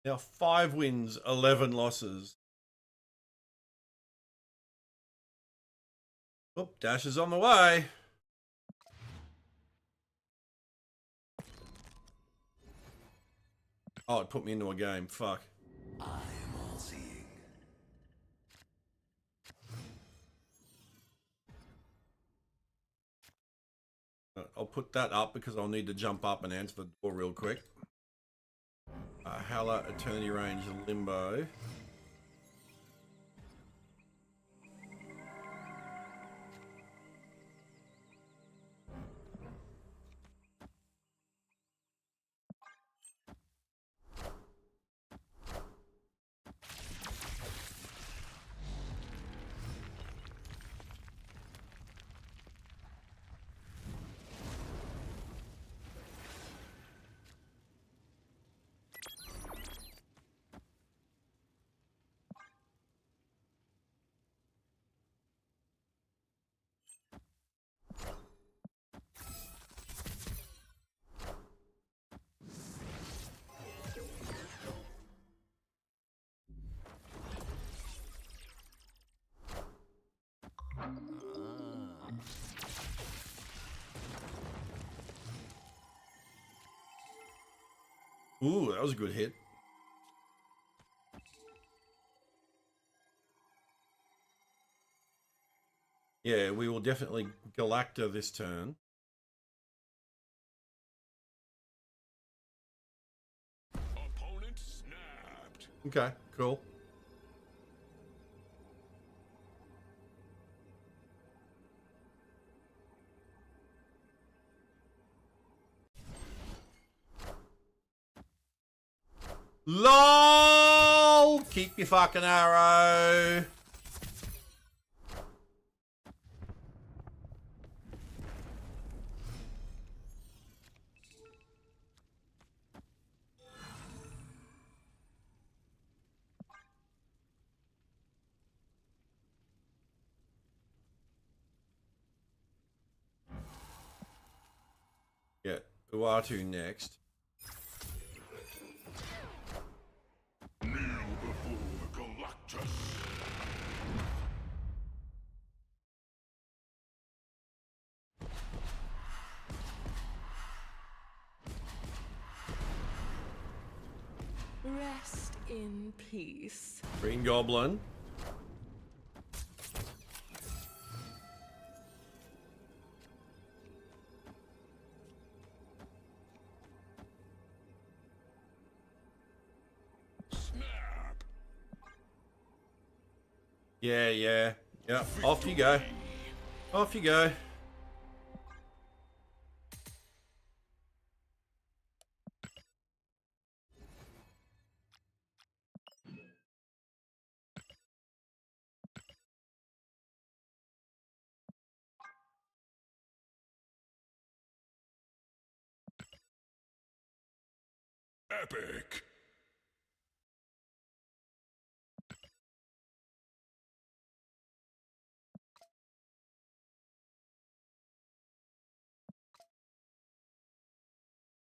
Now 5 wins, 11 losses. Oh, Dash is on the way. Oh, it put me into a game. Fuck. I am all seeing. I'll put that up because I'll need to jump up and answer the door real quick. Howler, Eternity Range, Limbo. Ooh, that was a good hit. Yeah, we will definitely Galacta this turn. Opponent snapped. Okay, cool. LOL! Keep your fucking arrow. Yeah, Uatu next. Kneel before the Galactus. Rest in peace. Green Goblin. Snap. Yeah. Off you go. Off you go. Epic.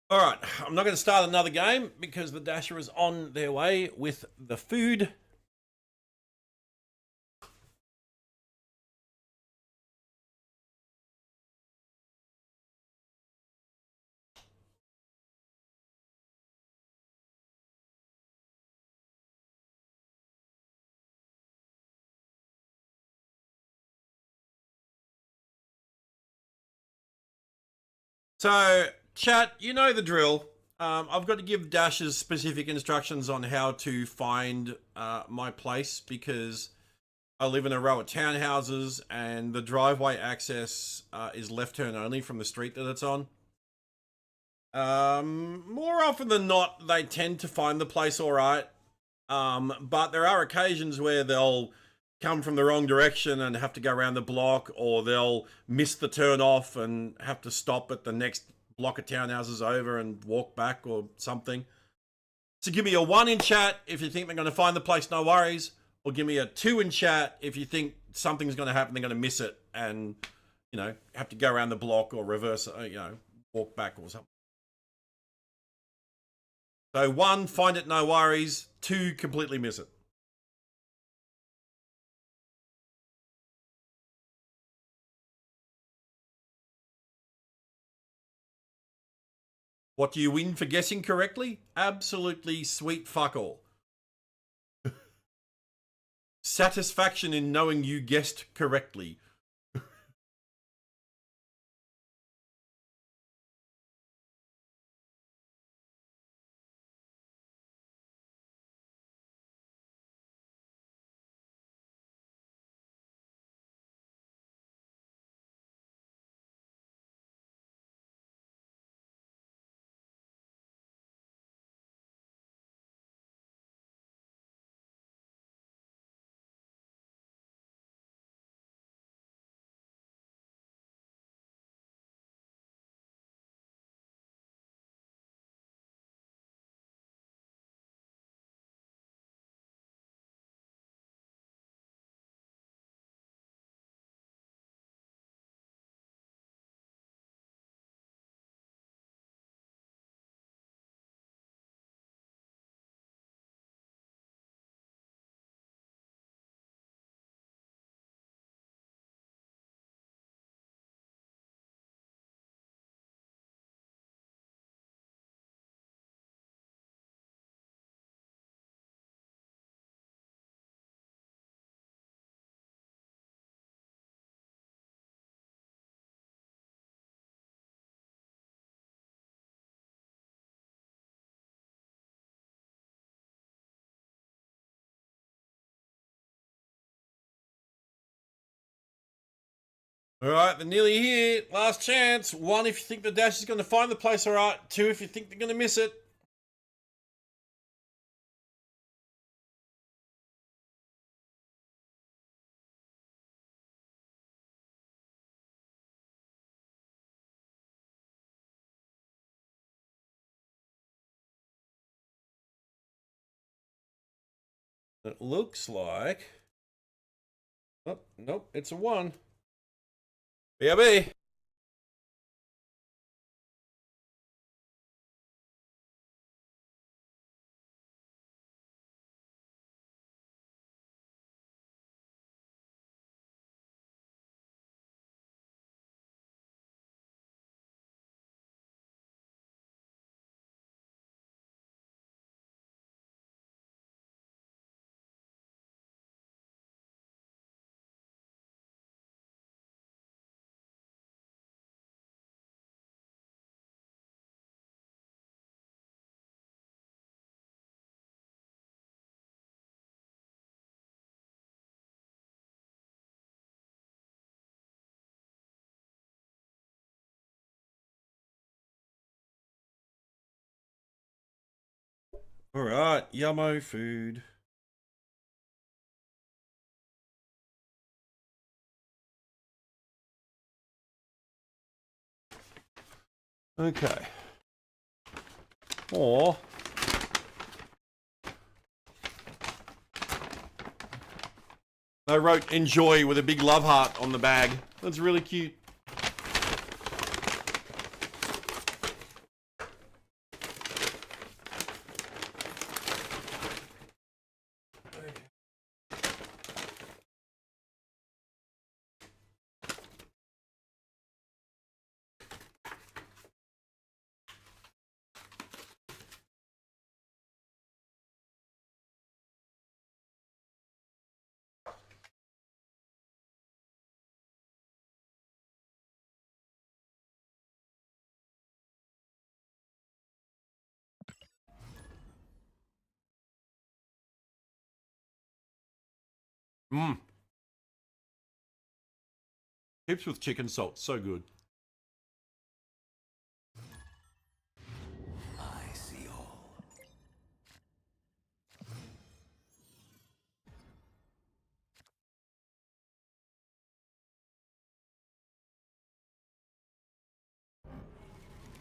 All right, I'm not going to start another game because the Dasher is on their way with the food. So, chat, you know the drill. I've got to give Dashes specific instructions on how to find my place because I live in a row of townhouses and the driveway access is left turn only from the street that it's on. More often than not, they tend to find the place all right. But there are occasions where they'll come from the wrong direction and have to go around the block, or they'll miss the turn off and have to stop at the next block of townhouses over and walk back or something. So give me a 1 in chat if you think they're going to find the place, no worries. Or give me a 2 in chat if you think something's going to happen, they're going to miss it and, you know, have to go around the block or reverse, walk back or something. So 1, find it, no worries. 2, completely miss it. What do you win for guessing correctly? Absolutely sweet fuck all. Satisfaction in knowing you guessed correctly. All right, they're nearly here. Last chance. 1 if you think the dash is going to find the place all right. 2 if you think they're going to miss it. It looks like... Oh, nope, it's a 1. BRB. All right, yummo food. Okay. Or I wrote enjoy with a big love heart on the bag. That's really cute. Mmm. Chips with chicken salt, so good. I see all.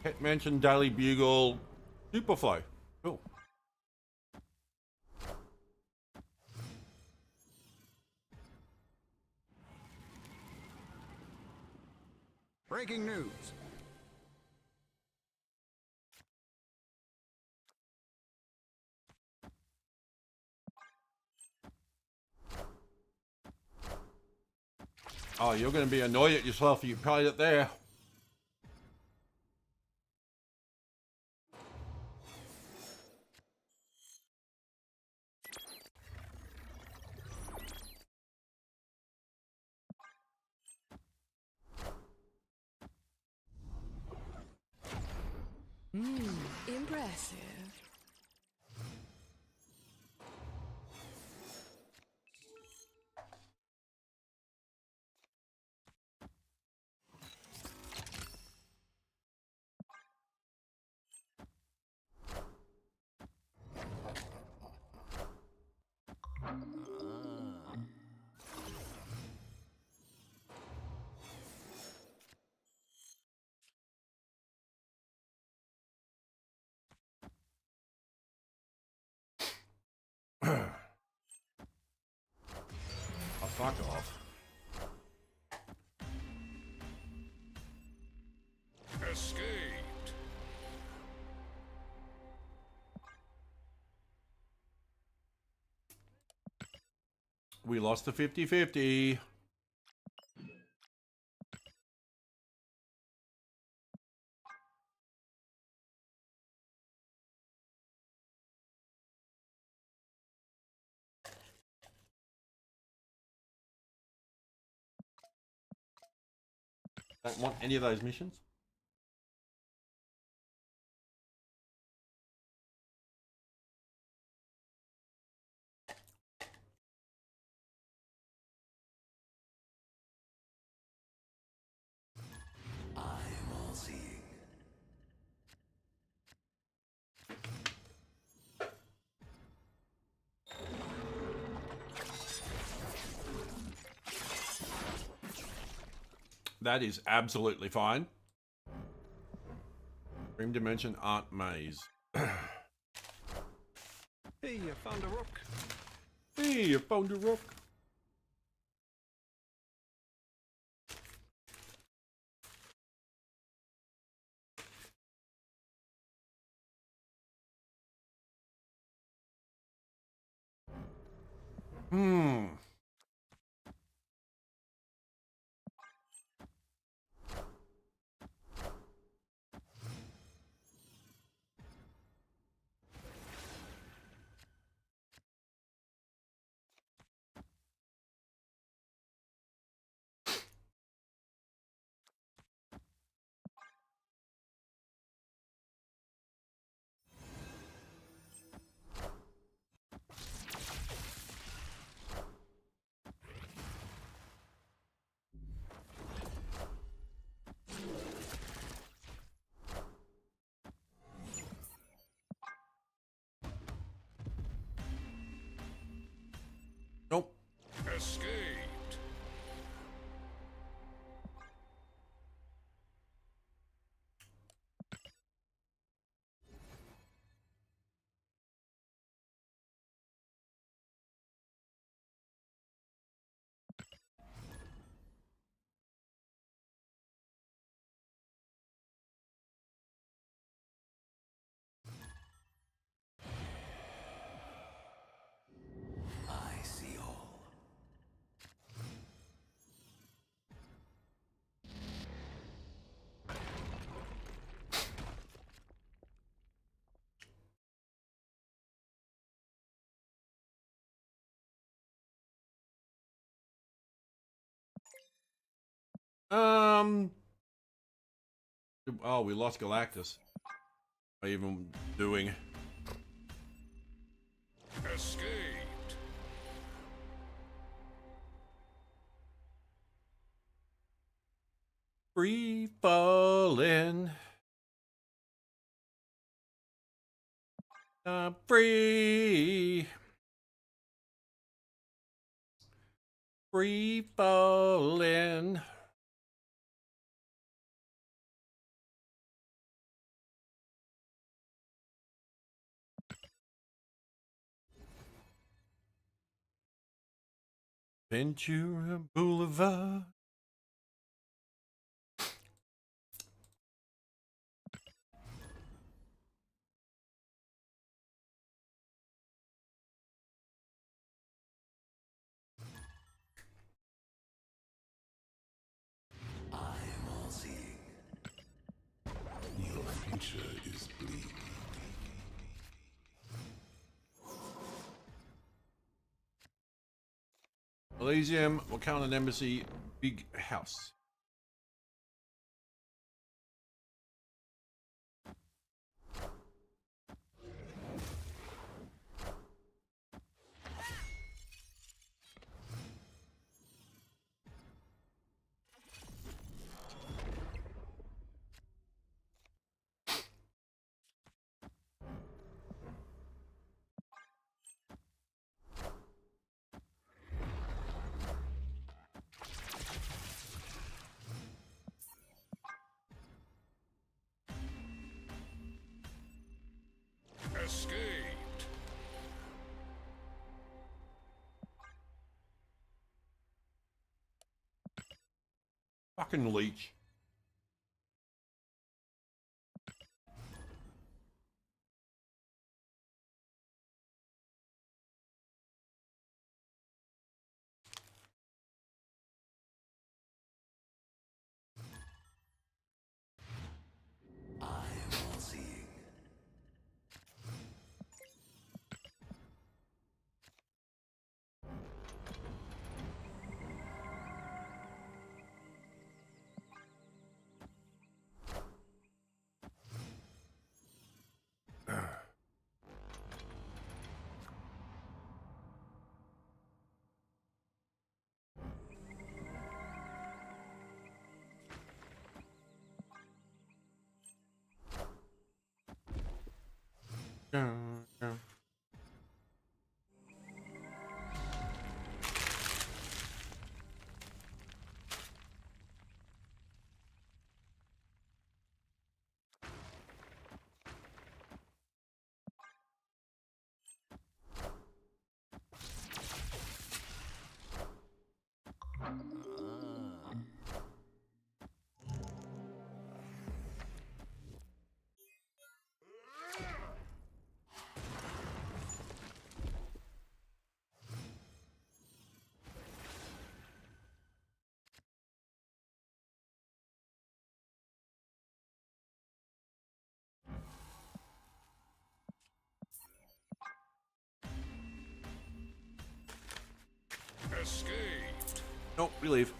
Pet Mansion Daily Bugle Superflow. Cool. Breaking news. Oh, you're going to be annoyed at yourself if you played it there. Impressive. Oh, fuck off. Escaped. We lost the 50-50. Don't want any of those missions. I am all seeing. That is absolutely fine. Dream Dimension Art Maze. Hey, I found a rook. Hey, I found a rock. Hmm. Nope. Escaped. I see all. Um. Oh, we lost Galactus. What are you even doing? Escaped. Free falling. I'm free. Free falling. Ventura Boulevard. I am all seeing. Your future is bleak. Elysium, Wakandan Embassy, Big House. Escaped. Fucking leech. I am all seeing. Nope, we leave.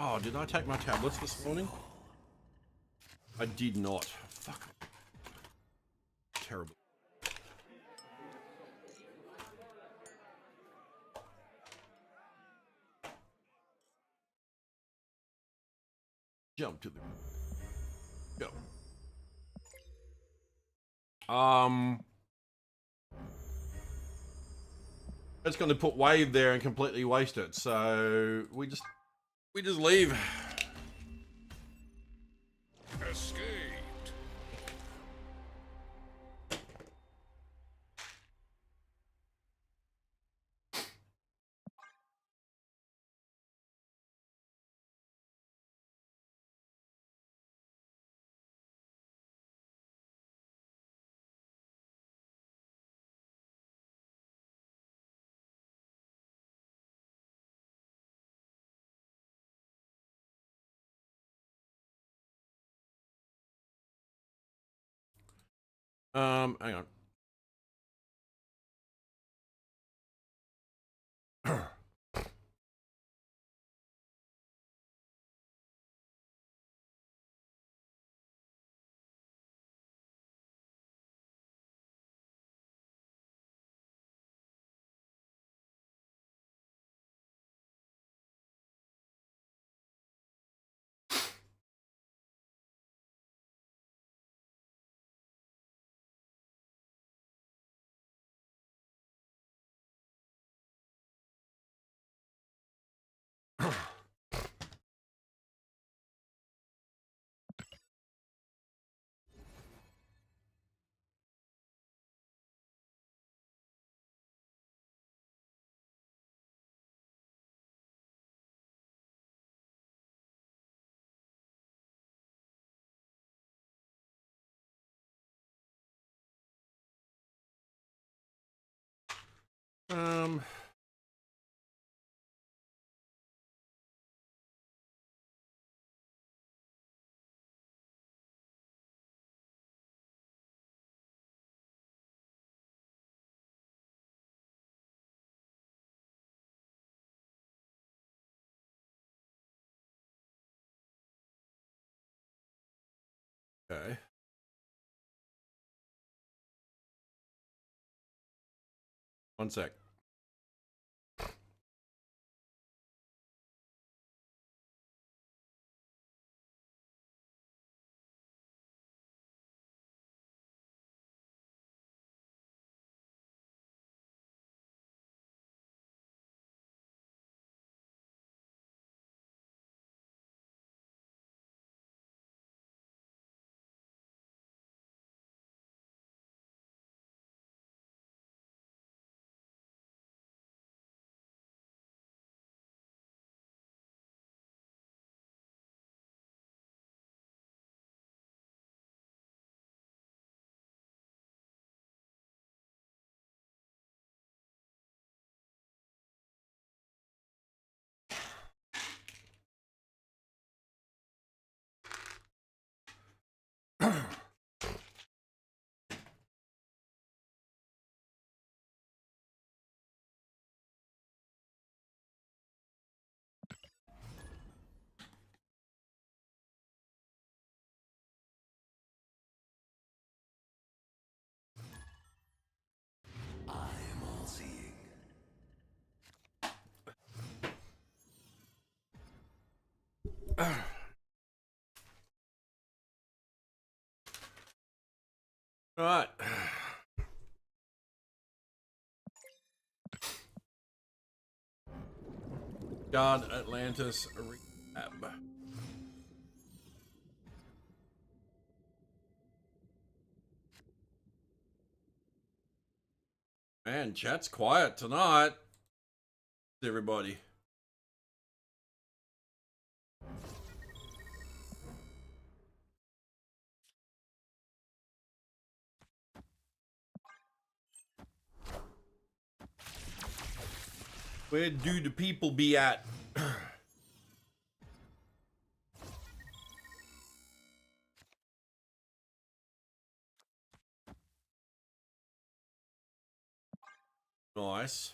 Oh, did I take my tablets this morning? I did not. Fuck. Terrible. Jump to the... Go. It's going to put wave there and completely waste it. So we just leave. Escaped. Hang on. Um, okay. One sec. I am all seeing. All right. God, Atlantis recap. Man, chat's quiet tonight. Everybody. Where do the people be at? Nice.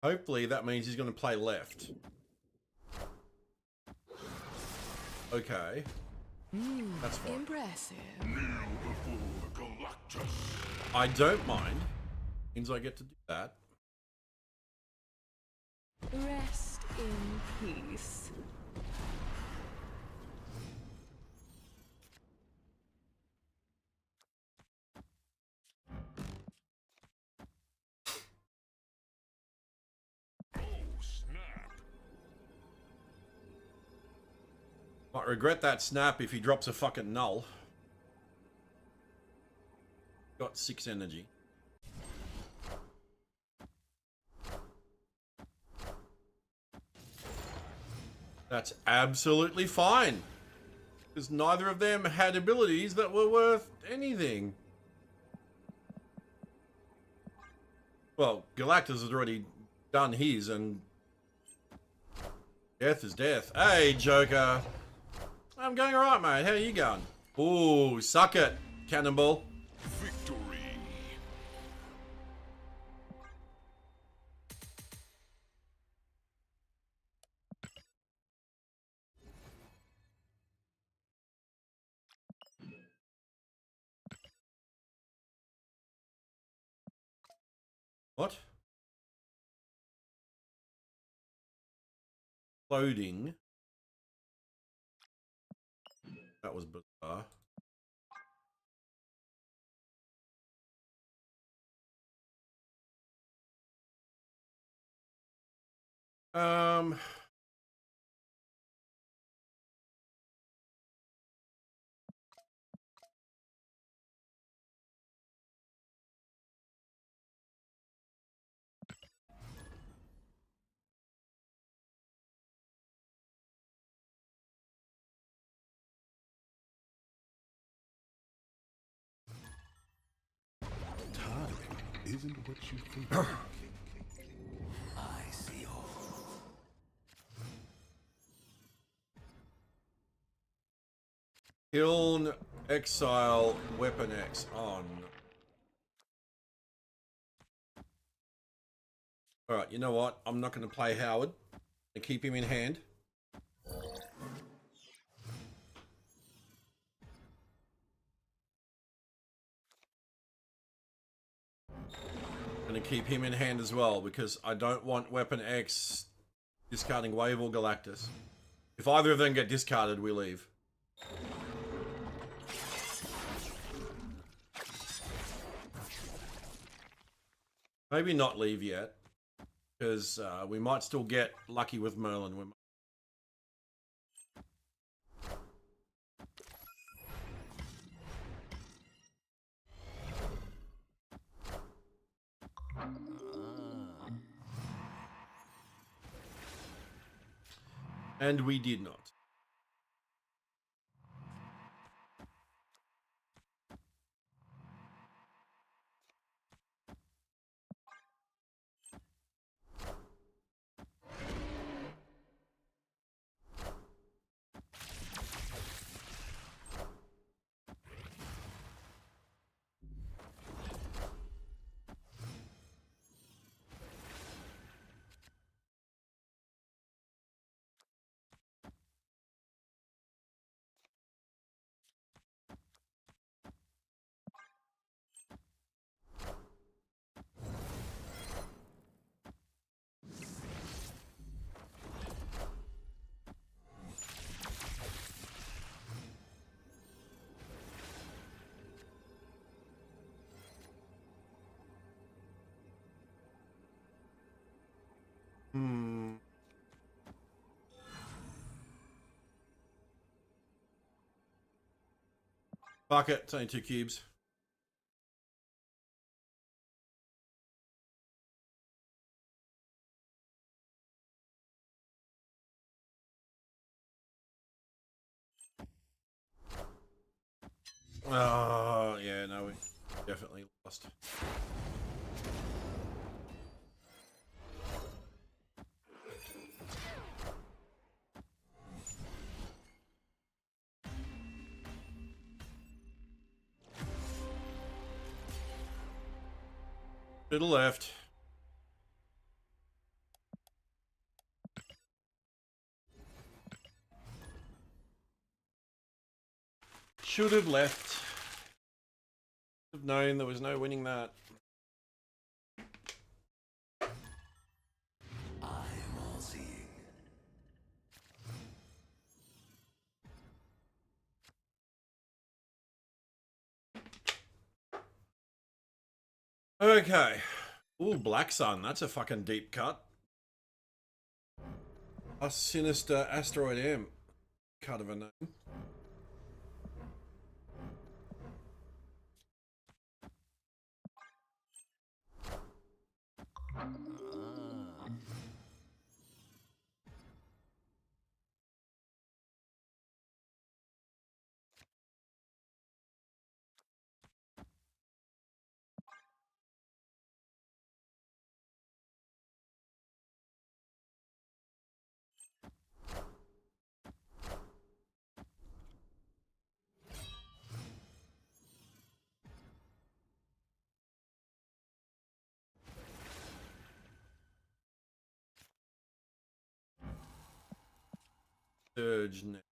Hopefully that means he's going to play left. Okay. That's fine. Impressive. I don't mind. Means I get to do that. Rest in peace. Might regret that snap if he drops a fucking null. Got 6 energy. That's absolutely fine. Because neither of them had abilities that were worth anything. Well, Galactus has already done his, and death is death. Hey, Joker. I'm going alright, mate. How are you going? Ooh, suck it, Cannonball. Victory. What? Loading. That was bizarre. Um... Time isn't what you think. I see all. Kiln, exile, weapon X on. Alright, you know what? I'm not going to play Howard and keep him in hand. Going to keep him in hand as well because I don't want weapon X discarding Wave or Galactus. If either of them get discarded, we leave. Maybe not leave yet, because we might still get lucky with Merlin. And we did not. Fuck it, it's only 2 cubes. Oh, yeah, no, we definitely lost. To the left. Should have left. Should have known there was no winning that. I am all seeing. Okay. Ooh, Black Sun. That's a fucking deep cut. A Sinister Asteroid M. Cut of a name. Surge next.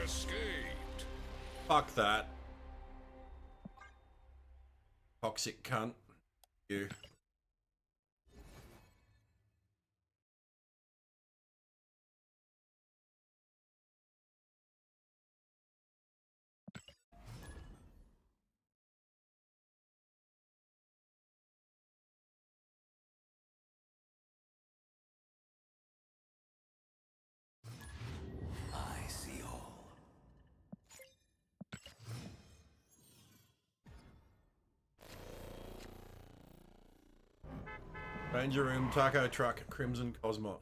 Escaped. Fuck that. Toxic cunt. You. I see all. Ranger Room, Taco Truck, Crimson Cosmos.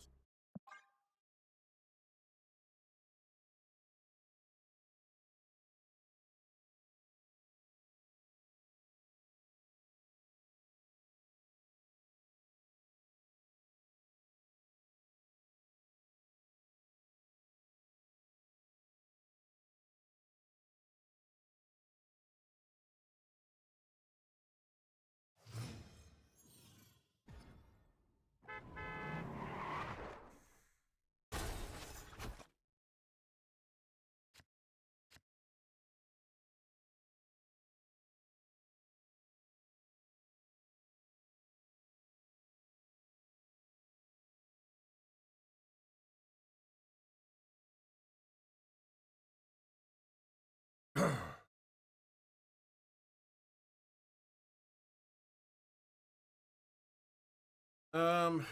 Um,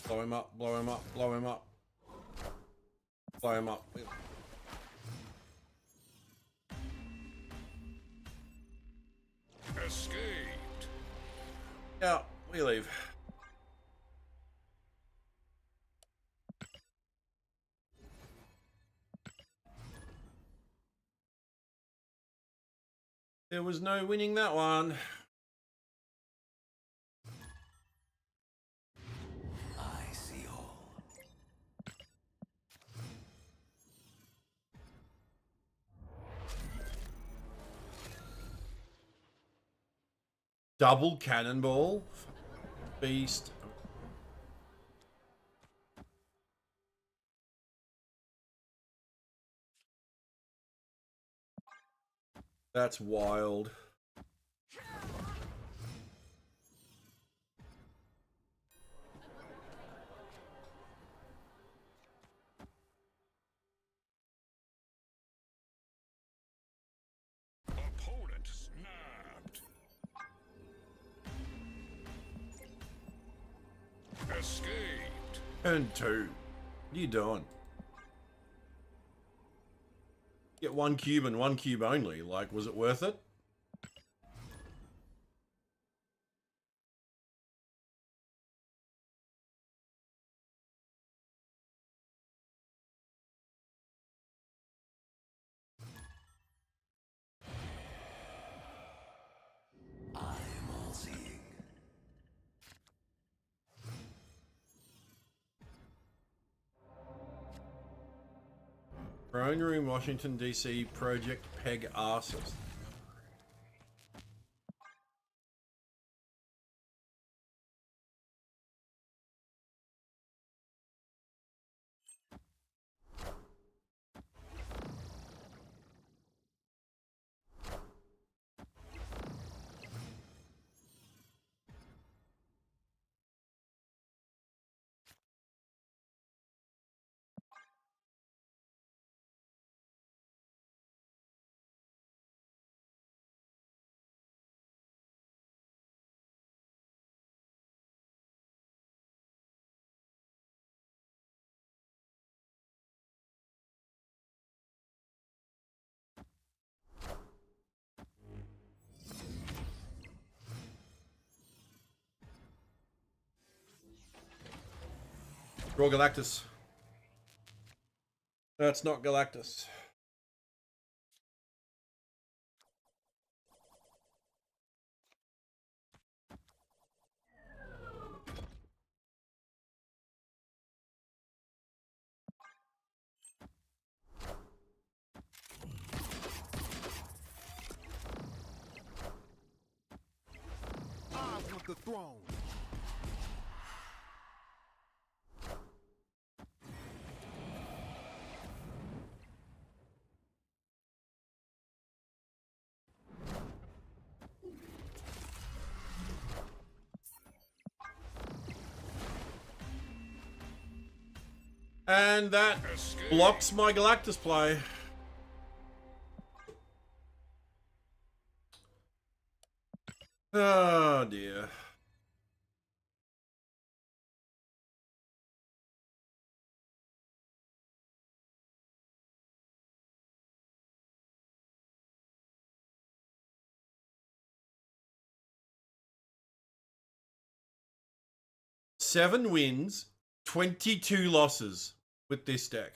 blow him up, blow him up, blow him up. Blow him up. Escaped. Yeah, we leave. There was no winning that one. I see all. Double cannonball. Beast. That's wild. Opponent snapped. Escaped. And 2. What are you doing? Get 1 cube and 1 cube only. Like, was it worth it? Throne Room, Washington, D.C. Project Pegasus. Draw Galactus. That's not Galactus. I want the throne. And that blocks my Galactus play. Oh dear. Seven wins, 22 losses with this deck.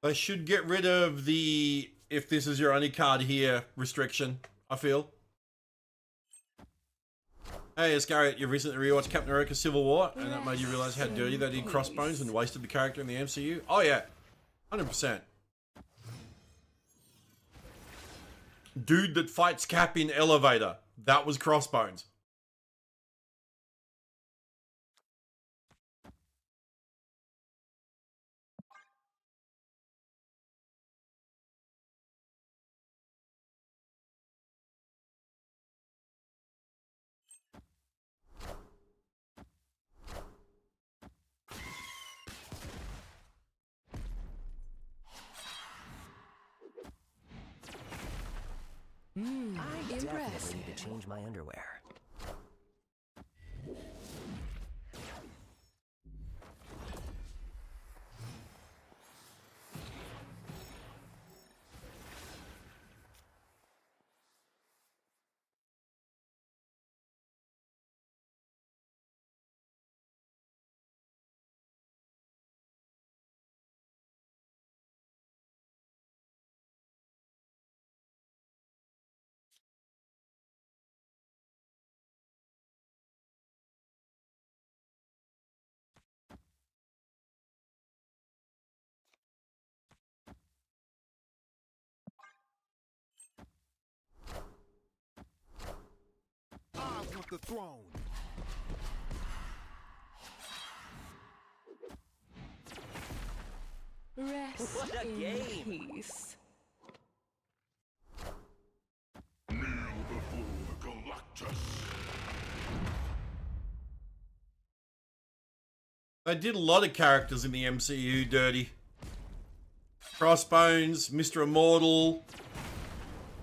They should get rid of the if this is your only card here restriction, I feel. Hey, Iscariot, you've recently rewatched Captain America Civil War, and that made you realize how dirty they did Crossbones and wasted the character in the MCU? Oh yeah, 100%. Dude that fights Cap in Elevator. That was Crossbones. I definitely Impressive. need to change my underwear. I want the throne. Rest What a in game. peace. Kneel before Galactus. They did a lot of characters in the MCU dirty. Crossbones, Mr. Immortal,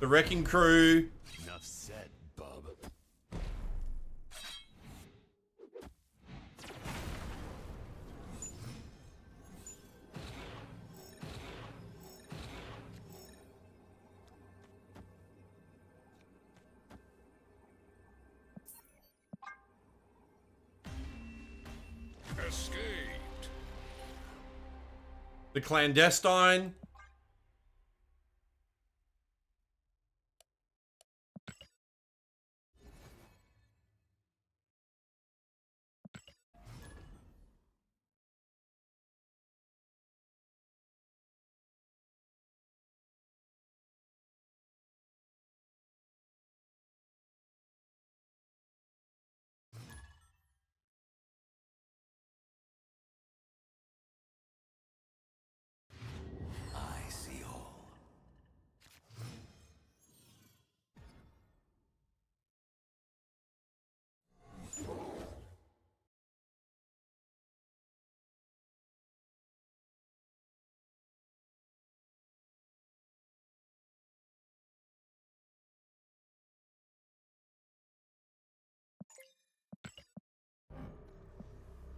the Wrecking Crew. Enough said, bub. Escaped. The Clandestine. I see all.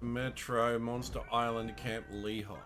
Metro, Monster Island, Camp Lehigh.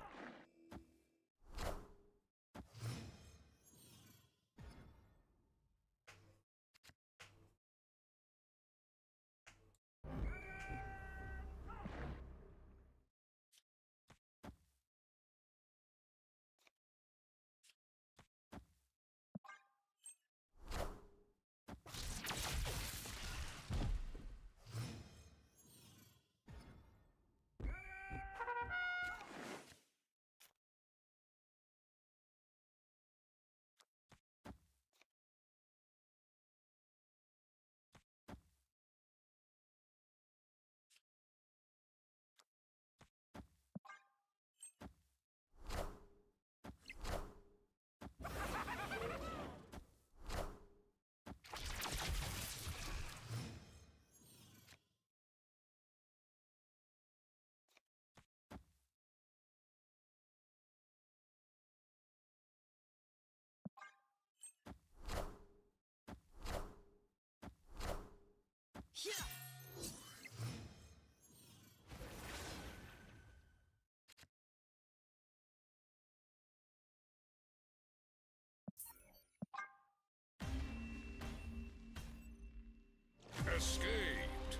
Escaped.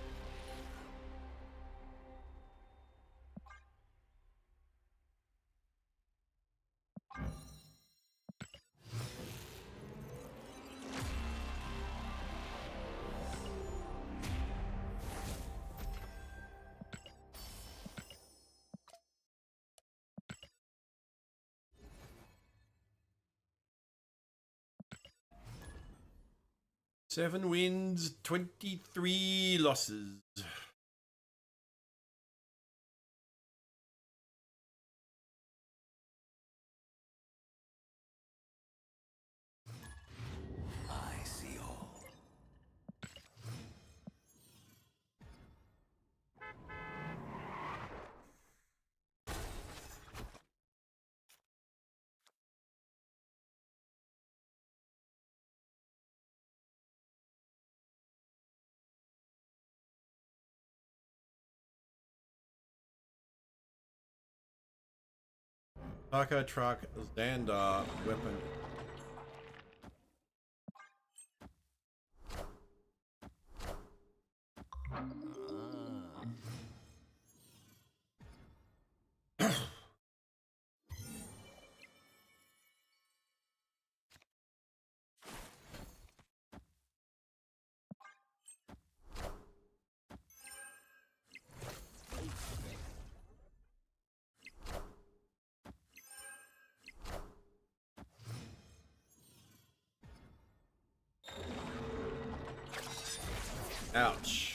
7 wins, 23 losses. I see all. Taco truck, Xandar, weapon. Ouch.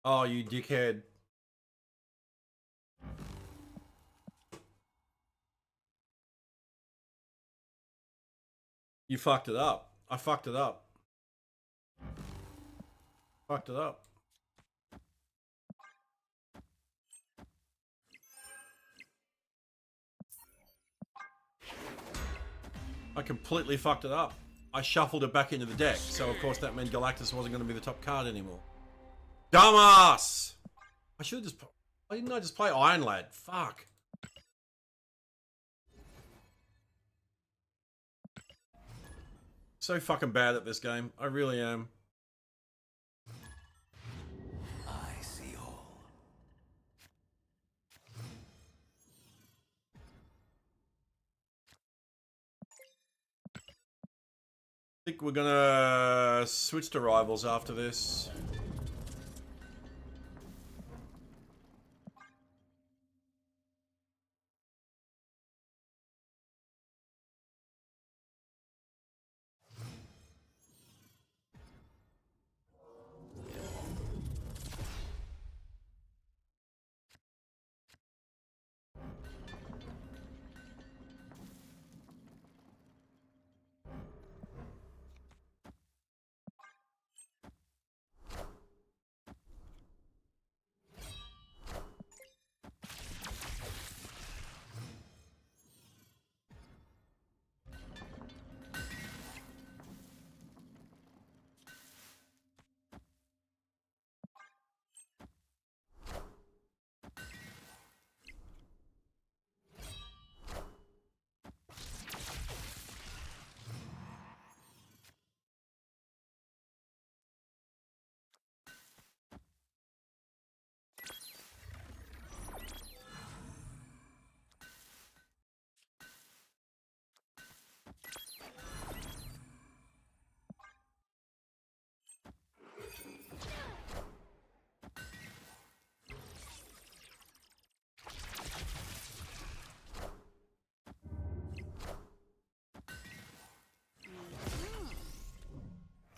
Oh, you dickhead. You fucked it up. I fucked it up. Fucked it up. I completely fucked it up. I shuffled it back into the deck, so of course that meant Galactus wasn't going to be the top card anymore. Dumbass! I should have just... Why didn't I just play Iron Lad? Fuck. So fucking bad at this game. I really am. I see all. I think we're gonna switch to rivals after this.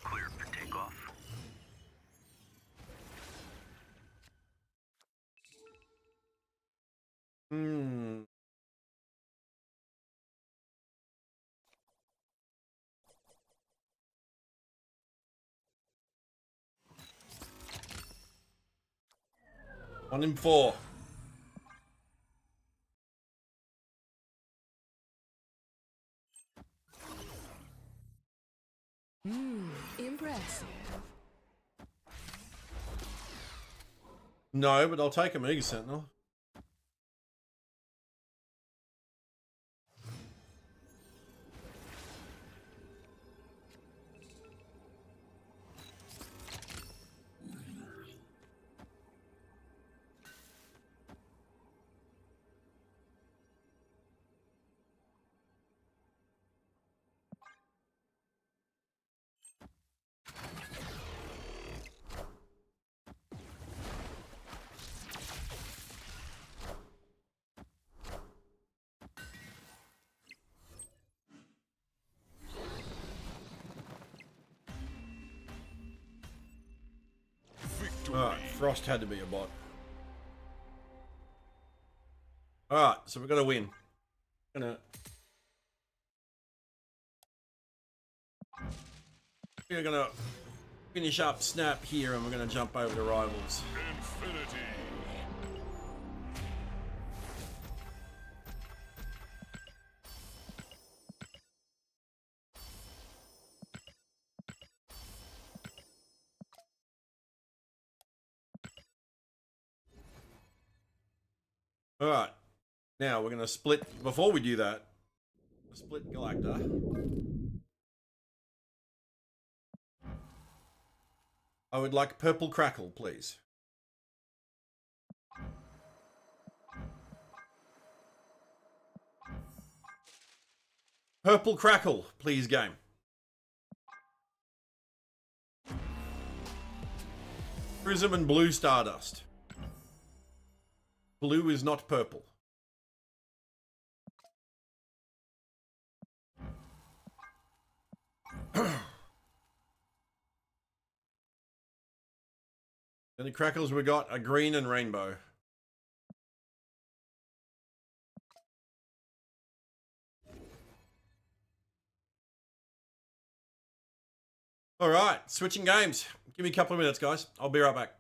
Clear for takeoff. Hmm. One in 4. Impressive. No, but I'll take a Mega Sentinel. Alright, Frost had to be a bot. Alright, so we're gonna win. We're gonna finish up Snap here and we're gonna jump over to Rivals. Infinity. Alright, now we're gonna split, before we do that, split Galacta. I would like Purple Crackle, please. Purple Crackle, please, game. Prism and Blue Stardust. Blue is not purple. And the crackles we got are green and rainbow. All right, switching games. Give me a couple of minutes, guys. I'll be right back.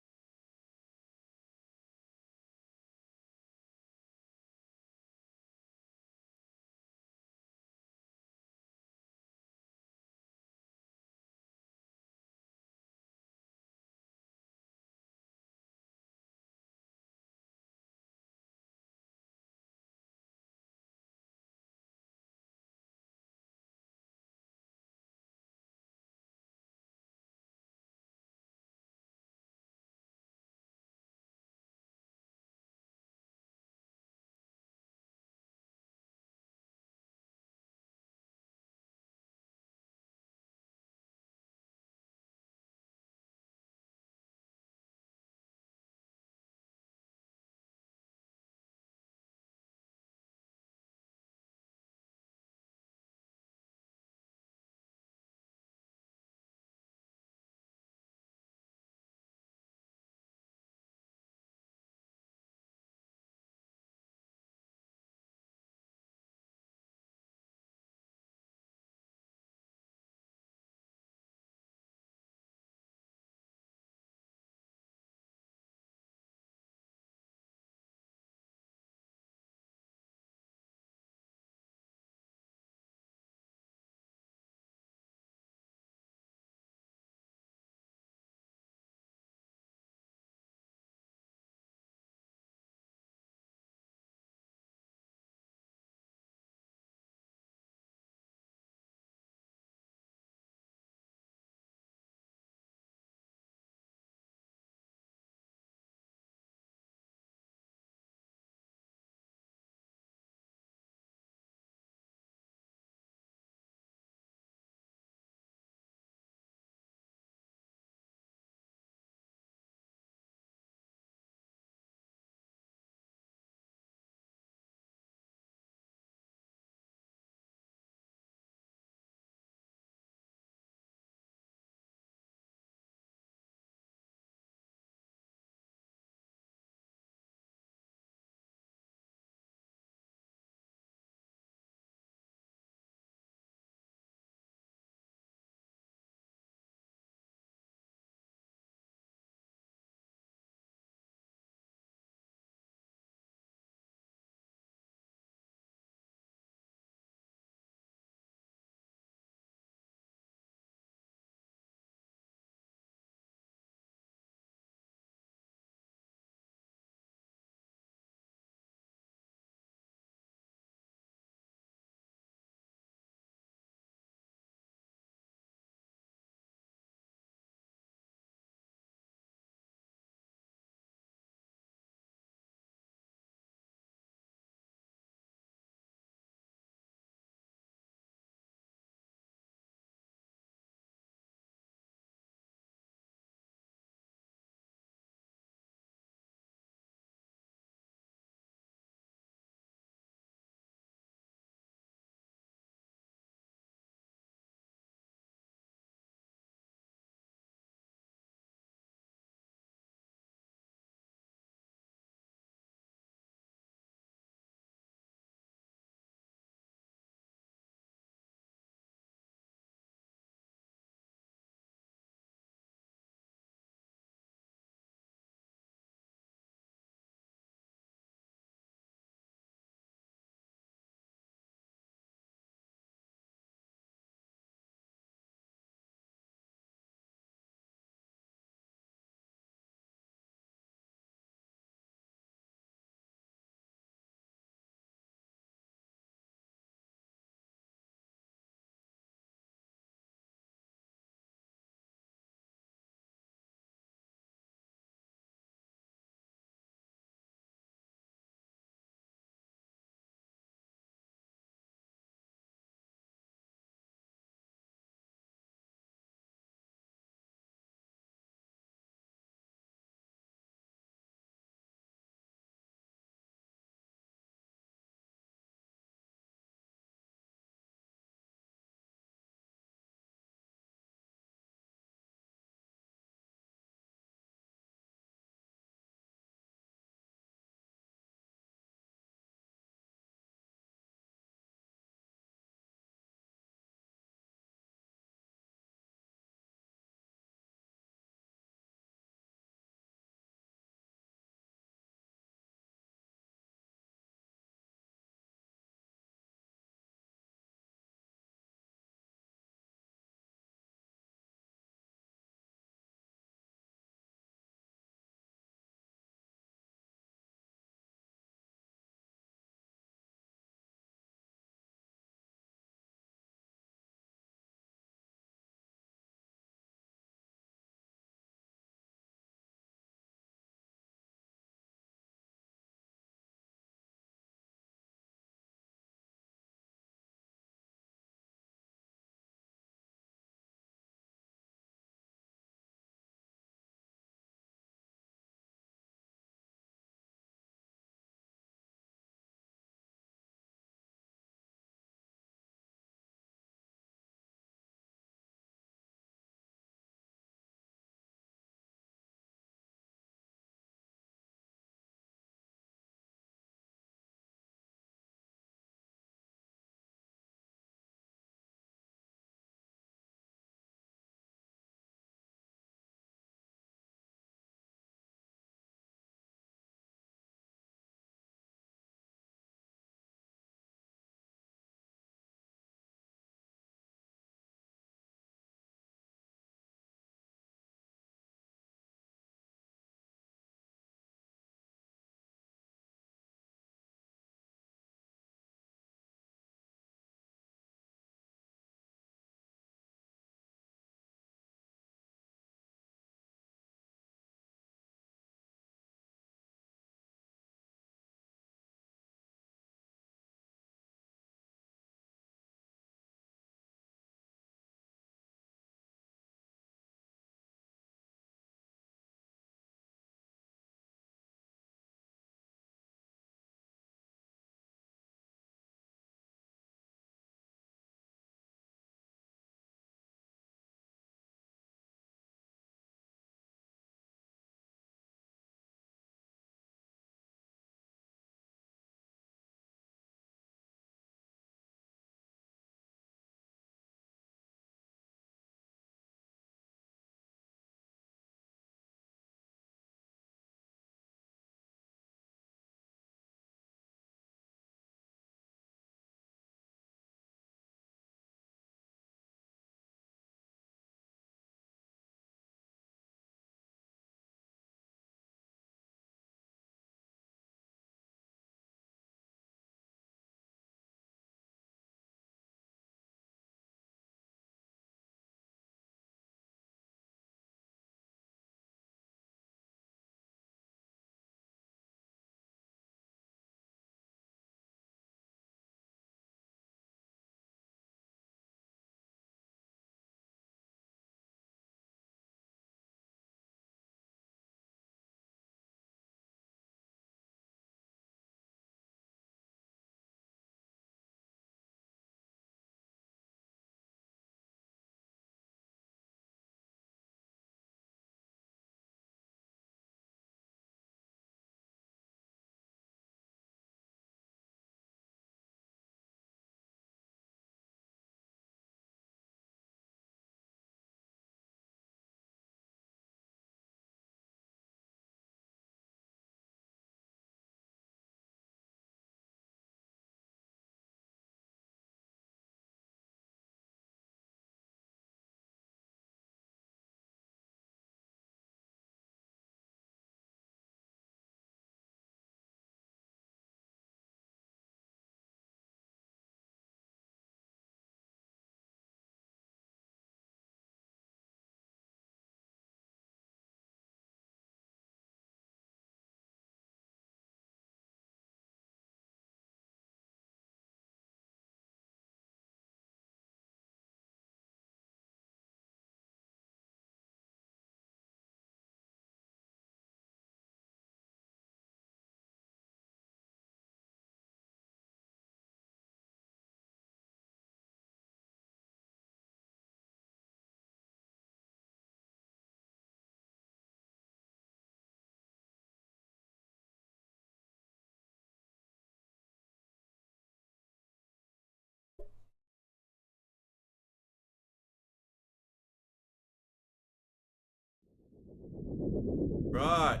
Right.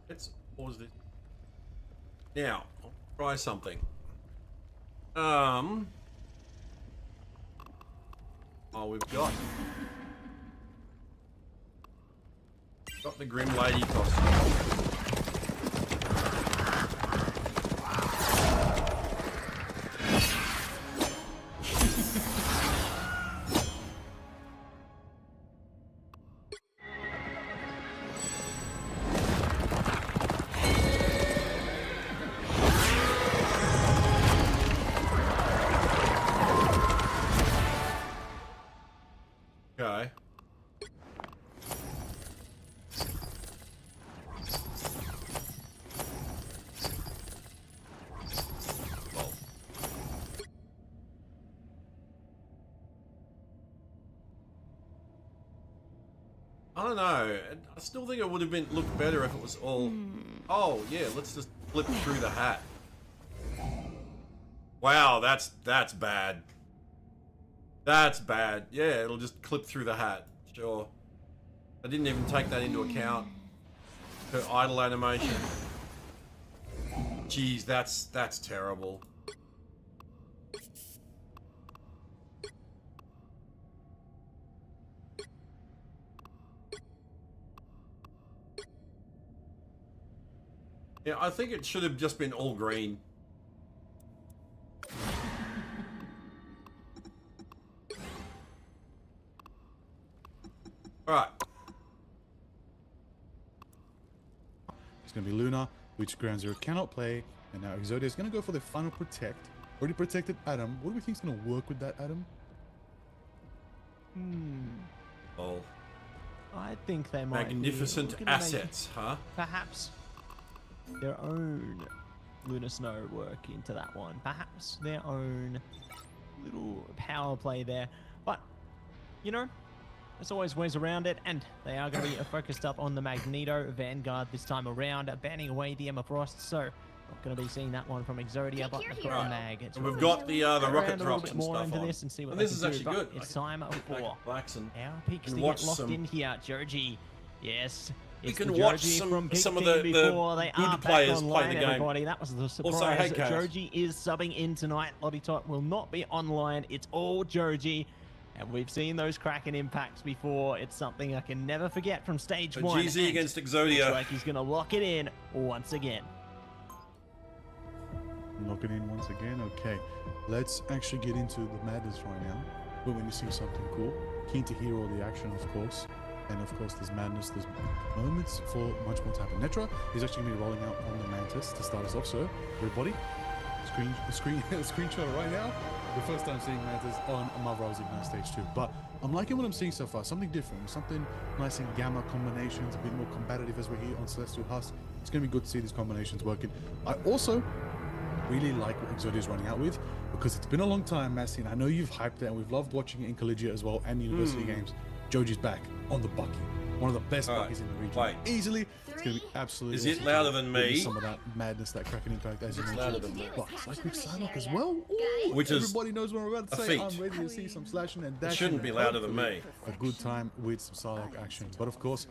Let's pause this. Now, I'll try something. Oh, we've got the Grim Lady costume. Okay. Well. I don't know. I still think it would have been looked better if it was all. Oh yeah, let's just flip through the hat. Wow, that's bad. That's bad. Yeah, it'll just clip through the hat. Sure. I didn't even take that into account. Her idle animation. Jeez, that's terrible. Yeah, I think it should have just been all green. Alright. It's going to be Luna, which Ground Zero cannot play. And now Exodia is going to go for the final protect. Already protected Adam. What do we think is going to work with that, Adam? Oh. I think they might Magnificent be gonna assets, huh? make perhaps their own Lunar Snow work into that one. Perhaps their own little power play there. But, you know, there's always ways around it, and they are going to be focused up on the Magneto Vanguard this time around, banning away the Emma Frost, so not going to be seeing that one from Exodia, but they've got the Mag. And we've got the rocket a little drops bit and more stuff into on. this and see what And they this is can do, actually but good. it's time for Blacks and our picks to watch get locked some- in here. Joji, yes. You It's can the watch Joji from some of Pink Team the before they good are players back play online, the game. everybody. That was the surprise. Also, hey, Kaz. Joji is subbing in tonight. Lottie Tot will not be online. It's all Joji. And we've seen those Kraken impacts before. It's something I can never forget from stage So one. GZ And against looks Exodia. like he's going to lock it in once again. Lock it in once again. Okay, let's actually get into the madness right now. But when you see something cool, keen to hear all the action, of course. And of course, there's madness. There's moments for much more to happen. Netra is actually going to be rolling out on the Mantis to start us off. So, everybody, screenshot right now. The first time seeing Mantis on Marvel Ignite Stage 2. But I'm liking what I'm seeing so far. Something different. Something nice in gamma combinations. A bit more combative as we're here on Celestial Husk. It's going to be good to see these combinations working. I also really like what Exodia is running out with, because it's been a long time, Massey, and I know you've hyped it, and we've loved watching it in Collegiate as well, and University games. Joji's back on the Bucky. One of the best Alright, Buckies in the region. wait. Easily. It's going to be absolutely Is it awesome louder to than witness me? Some of that madness, that Kraken impact, as you louder mentioned. than me. But it's like with Psylocke as well. Ooh, Which is everybody knows what I'm about to a say. feat. I'm ready to see some slashing and It dashing. shouldn't be and louder than hopefully me. A good time with some Psylocke action. But of course,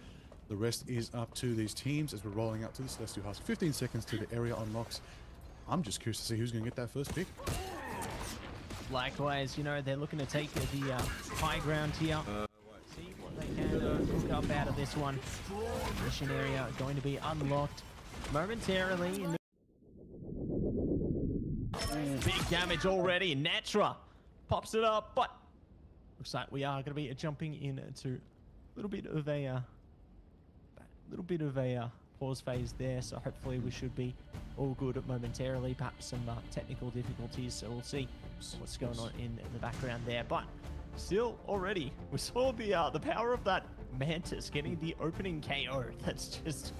the rest is up to these teams as we're rolling out to the Celestial Husk. 15 seconds to the area unlocks. I'm just curious to see who's going to get that first pick. Likewise, you know, they're looking to take the high ground here. See what they can hook up out of this one. Mission area going to be unlocked momentarily. In the big damage already. Natra pops it up, but looks like we are going to be jumping into a little bit of a pause phase there. So hopefully we should be all good momentarily. Perhaps some technical difficulties. So we'll see what's going on in the background there. But still, already we saw the power of that Mantis getting the opening KO. That's just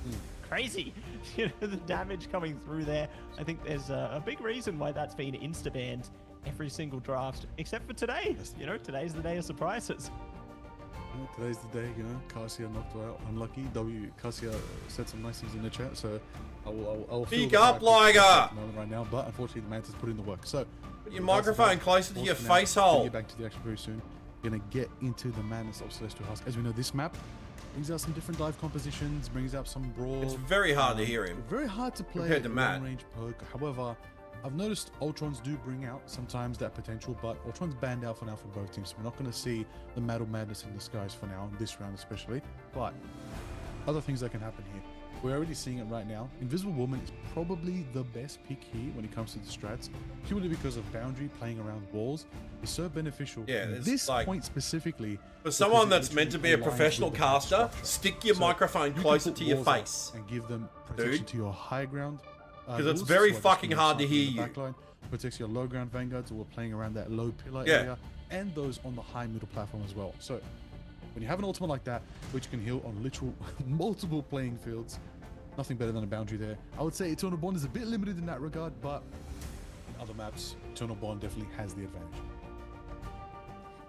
crazy. You know, the damage coming through there. I think there's a big reason why that's been insta-banned every single draft, except for today. You know, today's the day of surprises. Today's the day, you know. Cassia knocked out unlucky. Cassia said some nice things in the chat, so I'll Speak feel up, the vibe Liger! right now. But unfortunately, the Mantis put in the work. So Put your microphone closer to your for now. face We'll hole. get back to the action very soon. Gonna get into the madness of Celestial Husk. As we know, this map brings out some different dive compositions, brings out some brawl. It's very hard to hear him. Very hard to play compared to Matt. long-range poke. However, I've noticed Ultrons do bring out sometimes that potential, but Ultron's banned out for now for both teams. So we're not going to see the Metal Madness in the skies for now, in this round especially. But other things that can happen here. We're already seeing it right now. Invisible Woman is probably the best pick here when it comes to the strats, purely because of boundary playing around walls is so beneficial. Yeah, at it's this like- point specifically. For someone because it that's meant to be a literally aligns professional with the caster, structure. stick your So microphone you can closer put to your walls up face. and give them protection Dude. to your high ground. 'Cause it's rules, very so I just fucking gonna hard to start in hear the you. backline, protects your low ground vanguards who are playing around that low pillar Yeah. area, and those on the high middle platform as well. So when you have an ultimate like that, which can heal on literal multiple playing fields, nothing better than a boundary there. I would say Eternal Bond is a bit limited in that regard, but in other maps, Eternal Bond definitely has the advantage.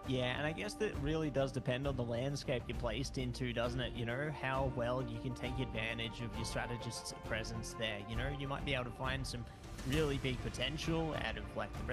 Yeah, and I guess that really does depend on the landscape you're placed into, doesn't it? You know, how well you can take advantage of your strategist's presence there. You know, you might be able to find some really big potential out of like the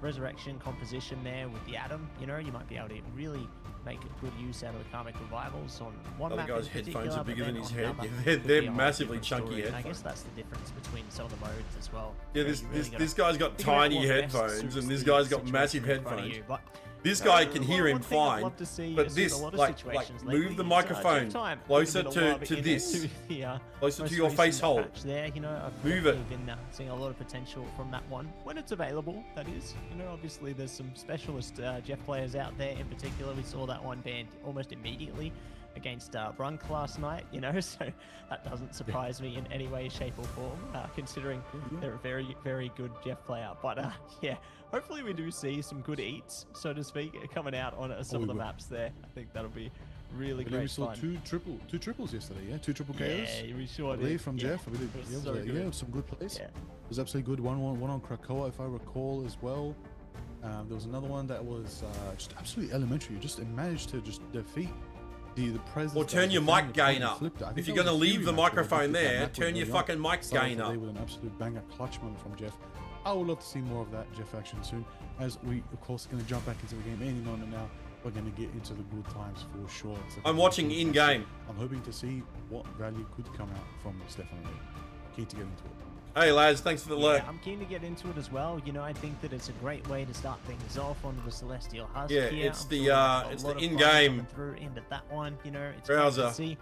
resurrection composition there with the Atom. You know, you might be able to really make a good use out of the karmic revivals on one Other map. guy's in headphones particular, are bigger but than then his on head. another Yeah, could they're be a whole massively different chunky story. And I guess headphones. that's the difference between some of the modes as well. Yeah, You know, this you really gotta this guy's got figure out tiny what best headphones, suits and this the guy's got situation massive in front of headphones. you, but This guy can hear him one thing I'd fine, love to see but is in this, a lot of like situations move lately the is, microphone Jeff Time closer put a bit of love to this, into the, closer most to your face recent hole. patch there. You know, I've Move definitely been seeing a lot of potential from that one when it's available. That is, you know, obviously there's some specialist Jeff players out there. In particular, we saw that one banned almost immediately against Brunk last night, you know, so that doesn't surprise me in any way, shape, or form, considering they're a very, very good Jeff player. But yeah, hopefully we do see some good eats, so to speak, coming out on some of the maps there. I think that'll be really I believe great we saw fun. two triples yesterday, yeah? Two triple KOs. Yeah, we sure I did. believe from Yeah, Jeff. I believe it was yeah, it so was, good. yeah, some good plays. Yeah. It was absolutely good. One on Krakoa, if I recall, as well. There was another one that was just absolutely elementary. You just managed to just defeat the presence. Or that turn was your behind mic the point gain and up. flipped it. I think If that you're was going a to leave Fury the match where they microphone did that there, map turn early your on. fucking mic Started gain the up. day with an absolute banger clutch moment from Jeff. I would love to see more of that Jeff action soon, as we of course are going to jump back into the game any moment now. We're going to get into the good times for sure. I'm watching in game. I'm hoping to see what value could come out from Stefan. Keen to get into it. Hey lads, thanks for the lurk. Yeah, I'm keen to get into it as well. You know, I think that it's a great way to start things off onto the Celestial Husk. Yeah, here. it's I'm the, sure we've got a it's lot the of fun in-game coming through into that one. You know, it's great browser. to see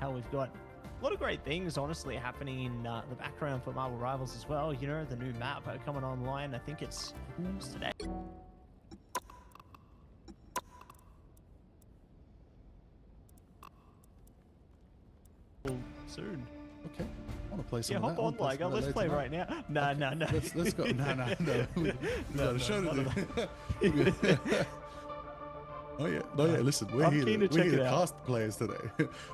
how we've got a lot of great things, honestly, happening in the background for Marvel Rivals as well. You know, the new map coming online. I think it's today. Soon. Okay, I want to play some Yeah, of hop that. on, Ligo. Let's play right now. No. Let's go. No. We got a show to do. Oh yeah, listen, we're I'm here. keen to We're check here it to out. cast players today.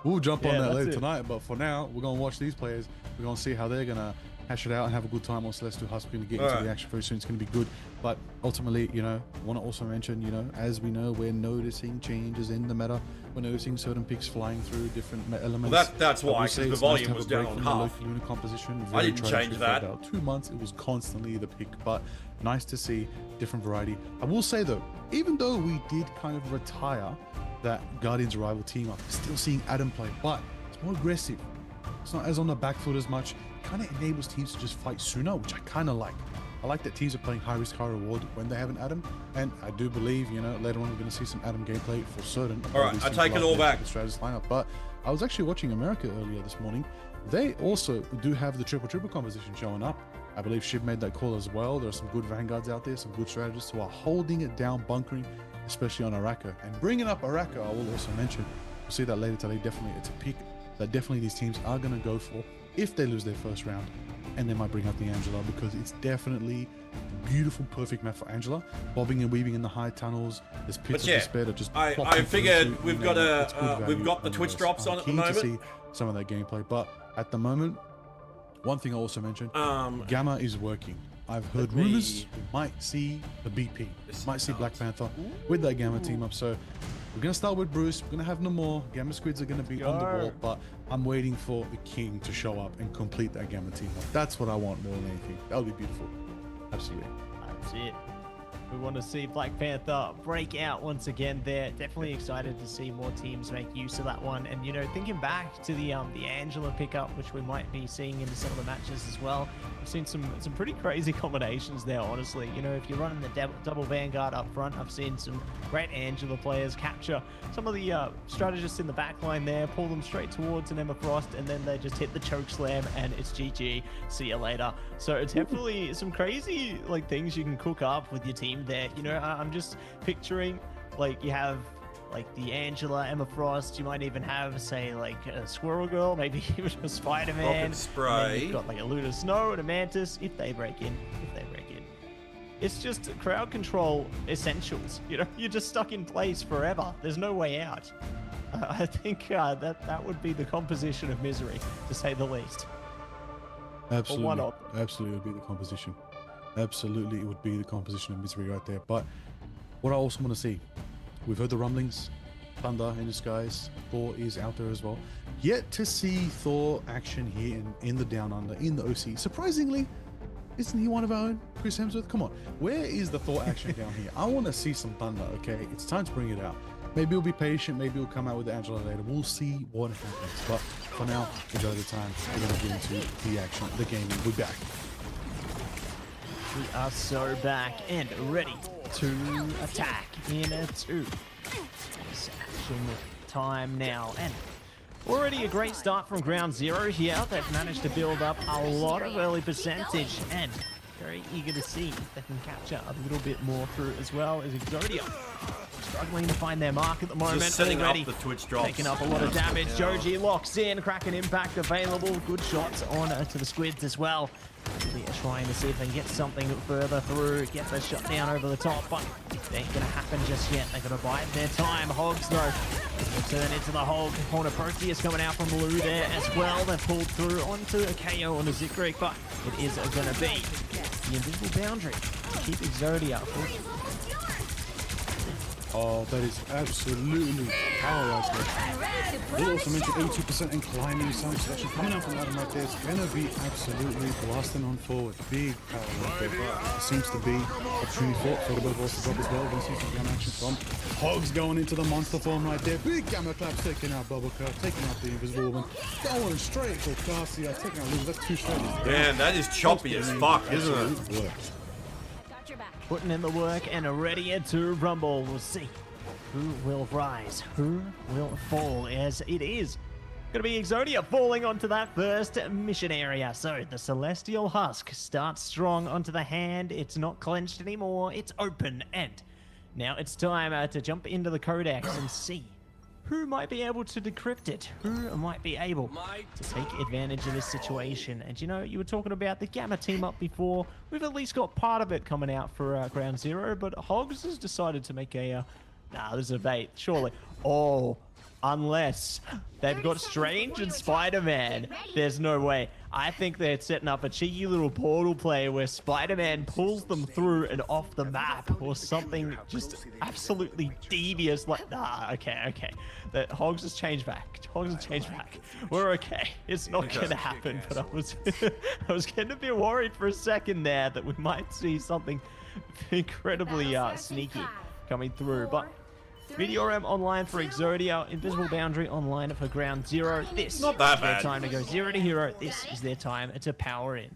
We'll jump on Yeah, that that's later it. tonight. But for now, we're gonna watch these players. We're gonna see how they're gonna hash it out and have a good time on Celestial Husk. We're gonna get into Alright. the action very soon. It's gonna be good. But ultimately, you know, I want to also mention, you know, as we know, we're noticing changes in the meta. We're noticing certain picks flying through different elements. That's I will why, say 'cause the it's nice volume to have was a break down on from the half. local unit composition. I didn't tried change to that. For about 2 months, it was constantly the pick, but nice to see different variety. I will say though, even though we did kind of retire that Guardians rival team up, still seeing Adam play, but it's more aggressive. It's not as on the back foot as much. It kind of enables teams to just fight sooner, which I kind of like. I like that teams are playing high risk, high reward when they have an Adam, and I do believe, you know, later on we're going to see some Adam gameplay for certain. All right, I take it all back. The strategist lineup, but I was actually watching America earlier this morning. They also do have the triple composition showing up. I believe Shib made that call as well. There are some good vanguards out there, some good strategists who are holding it down, bunkering, especially on Araka. And bringing up Araka, I will also mention, we'll see that later today. Definitely, it's a pick that definitely these teams are going to go for if they lose their first round. And they might bring out the Angela because it's definitely a beautiful, perfect map for Angela. Bobbing and weaving in the high tunnels. There's pits of yeah, despair that just I plop you through figured to, we've you got know, a it's good we've value got the Twitch nonetheless. drops I'm on at the keen to see moment. some of that gameplay, but at the moment, one thing I also mentioned, Gamma is working. I've heard me- rumors we might see the BP, might see Black Panther with that Gamma team up. So we're gonna start with Bruce. We're gonna have no more Gamma Squids are gonna be on the ball, but I'm waiting for the King to show up and complete that Gamma team up. That's what I want more than anything. That would be beautiful. Absolutely. That's it. We want to see Black Panther break out once again there. Definitely excited to see more teams make use of that one. And, you know, thinking back to the Angela pickup, which we might be seeing in some of the matches as well, I've seen some pretty crazy combinations there, honestly. You know, if you're running the double Vanguard up front, I've seen some great Angela players capture some of the strategists in the back line there, pull them straight towards an Emma Frost, and then they just hit the choke slam, and it's GG. See you later. So it's definitely some crazy, like, things you can cook up with your team there. You know, I'm just picturing, like, you have like the Angela, Emma Frost, you might even have, say, like a Squirrel Girl, maybe even a Spider-Man. Rocket Spray. You've got like a Luna Snow and a Mantis, if they break in. It's just crowd control essentials. You know, you're just stuck in place forever. There's no way out. I think that would be the composition of misery, to say the least. Absolutely. Absolutely, it would be the composition. Absolutely, it would be the composition of misery right there. But what I also want to see, we've heard the rumblings, thunder in the skies, Thor is out there as well. Yet to see Thor action here in the Down Under, in the OC. Surprisingly, isn't he one of our own? Chris Hemsworth? Come on. Where is the Thor action down here? I want to see some thunder, okay? It's time to bring it out. Maybe we'll be patient. Maybe we'll come out with Angela later. We'll see what happens. But for now, enjoy the time. We're going to get into the action, the game. We'll be back. We are so back and ready to attack in a 2. It's action time now, and already a great start from ground zero here. They've managed to build up a lot of early percentage, and very eager to see if they can capture a little bit more through as well as Exodia. Struggling to find their mark at the moment. Just setting already up the Twitch drops. taking up a lot of damage. Joji locks in, Kraken impact available. Good shots on to the squids as well. They are trying to see if they can get something further through, get the shut down over the top, but it ain't gonna happen just yet. They're gonna bide their time. Hogs though, will turn into the Hog. Corner Proteus coming out from Blue there as well. They've pulled through onto a KO on a Zikrik, but it is gonna be the invisible boundary to keep Exodia. Oh, that is absolutely power right there. They also mentioned 82% and climbing, so it's actually coming out from Adam right there. It's going to be absolutely blasting on forward. Big power right there. It seems to be opportunity for the both also drop as well. We're going to see some gamma action from Hogs going into the monster form right there. Big gamma claps taking out Bubble Cup, taking out the Invisible Woman, going straight for Garcia, taking out Luz. That's 2 straight. Man, that is choppy as fuck, isn't it? Putting in the work and ready to rumble. We'll see who will rise, who will fall, as it is going to be Exodia falling onto that first mission area. So the Celestial Husk starts strong onto the hand. It's not clenched anymore. It's open, and now it's time to jump into the Codex and see who might be able to decrypt it, who might be able to take advantage of this situation. And you know, you were talking about the Gamma team up before. We've at least got part of it coming out for Ground Zero, but Hogs has decided to make a, nah, this is a bait, surely. Oh, unless they've got Strange and Spider-Man. There's no way. I think they're setting up a cheeky little portal play where Spider-Man pulls them through and off the map, or something just absolutely devious like, nah, okay. That Hogs has changed back. We're okay. It's not going to happen, but I was getting a bit worried for a second there that we might see something incredibly sneaky coming through, but Meteorem online for Exodia, Invisible Boundary online for Ground Zero. This not that is their bad. time to go 0 to hero. This is their time to power in.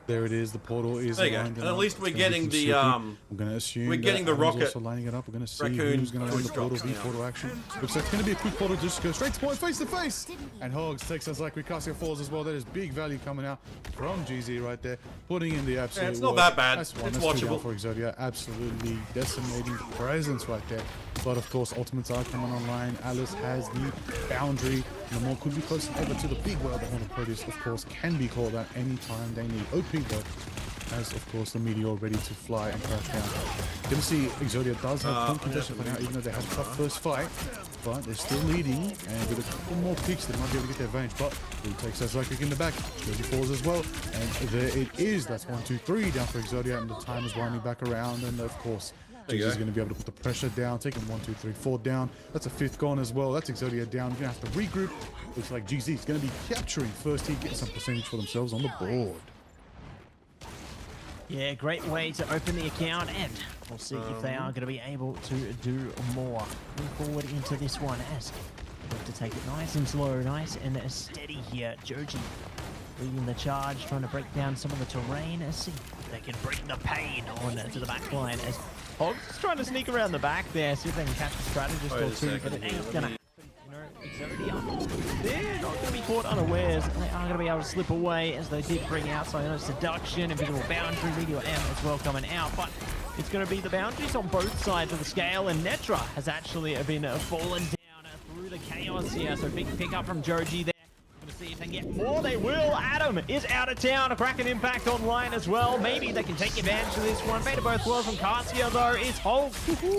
There it is. The portal is There you go. aligned And up. at least It's we're gonna getting be the I'm going to assume we're getting the Adam's rocket also lining it up. We're going to see raccoon who's going to run the portal drops, V yeah. portal action. Looks like it's going to be a quick portal. Just go straight to point, face to face. And Hogs takes us like Ricasio falls as well. That is big value coming out from GZ right there, putting in the absolute. it's not work. that bad. That's one. It's That's 3 watchable. down for Exodia. Absolutely decimating presence right there. But of course, ultimates are coming online. Alice has the boundary. Namor could be close ever to the big world. The Horn of Proteus, of course, can be called at any time they need. OP though, as of course the Meteor ready to fly and crash down. Gonna see Exodia does have point congestion for now, even though they had a tough first fight. But they're still leading, and with a couple more picks, they might be able to get their advantage. But he takes us like in the back. Joji falls as well, and there it is. That's 1, 2, 3 down for Exodia, and the time is winding back around. And of course, Joji's going to be able to put the pressure down, taking 1, 2, 3, 4 down. That's a 5th gone as well. That's Exodia down. Gonna have to regroup. Looks like GZ is going to be capturing first. He gets some percentage for themselves on the board. Yeah, great way to open the account, and we'll see if they are going to be able to do more. Moving forward into this one, as we have to take it nice and slow, nice and steady here. Joji leading the charge, trying to break down some of the terrain. As see if they can bring the pain on to the back line. As Hogs is trying to sneak around the back there, see if they can catch the strategist or two, but it ain't gonna happen. You know, Exodia, they're not gonna be caught unawares. They are gonna be able to slip away, as they did bring out some seduction, invisible boundary, radio M as well coming out, but it's gonna be the boundaries on both sides of the scale, and Netra has actually been fallen down through the chaos here. So big pickup from Joji there. Gonna see if they can get more. They will. Adam is out of town. A cracking impact online as well. Maybe they can take advantage of this one. Beta both worlds from Cassia though. Is Hulk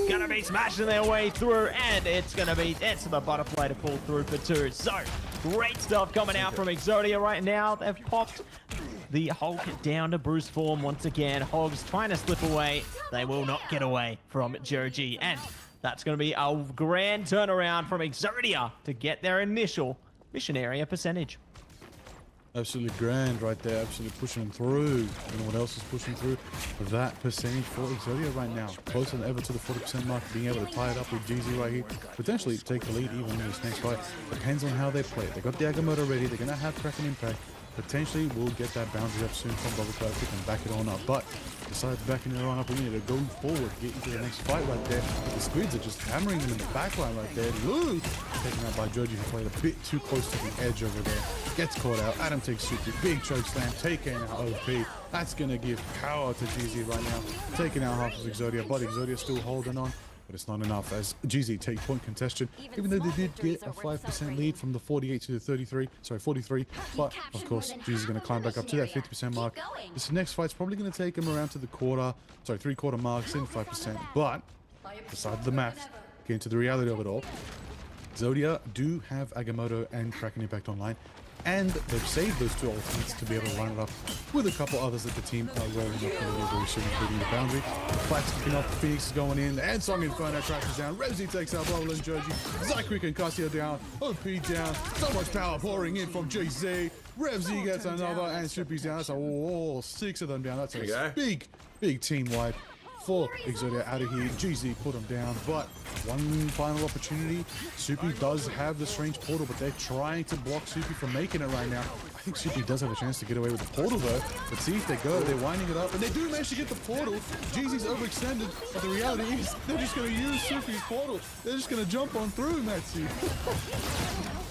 gonna be smashing their way through, and it's the butterfly to pull through for two. So great stuff coming out from Exodia right now. They've popped the Hulk down to Bruce form once again. Hogs trying to slip away. They will not get away from Joji, and that's going to be a grand turnaround from Exodia to get their initial mission area percentage. Absolutely grand right there, absolutely pushing through. You know what else is pushing through? That percentage for Exodia right now. Closer than ever to the 40% mark, being able to tie it up with GZ right here. Potentially take the lead even in this next fight. Depends on how they play it. They got the Agamotto ready, they're going to have cracking impact. Potentially we'll get that boundary up soon from Bubble Cloud if we can back it on up. But besides backing it on up, we need to go forward, get into the next fight right there. The Squids are just hammering them in the backline right there. Lou taken out by Joji, who played a bit too close to the edge over there. Gets caught out. Adam takes super big choke slam, taking out OP. That's gonna give power to GZ right now. Taking out half of Exodia, but Exodia still holding on. But it's not enough as GZ take point contestation, even though they did get a 5% lead from the 48 to the 43, sorry, 43. But of course, GZ is going to climb back up to that 50% mark. This next fight's probably going to take him around to the three-quarter marks in 5%. But besides the math, getting to the reality of it all, Exodia do have Agamotto and Kraken Impact online, and they've saved those two ultimates to be able to line it up with a couple others that the team are rolling up very soon, including the boundary. The fight's kicking off, Phoenix is going in, and Song Inferno crashes down. Revsy takes out Bubble and Joji. Zycrick and Cassia down, OP down. So much power pouring in from GZ. Revsy gets another, and Soupy's down. That's all 6 of them down. That's a big team wipe for Exodia out of here. GZ put him down, but one final opportunity. Soupy does have the strange portal, but they're trying to block Soupy from making it right now. I think Soupy does have a chance to get away with the portal though. Let's see if they go. They're winding it up, and they do manage to get the portal. GZ's overextended, but the reality is they're just going to use Soupy's portal. They're just going to jump on through, Matsu.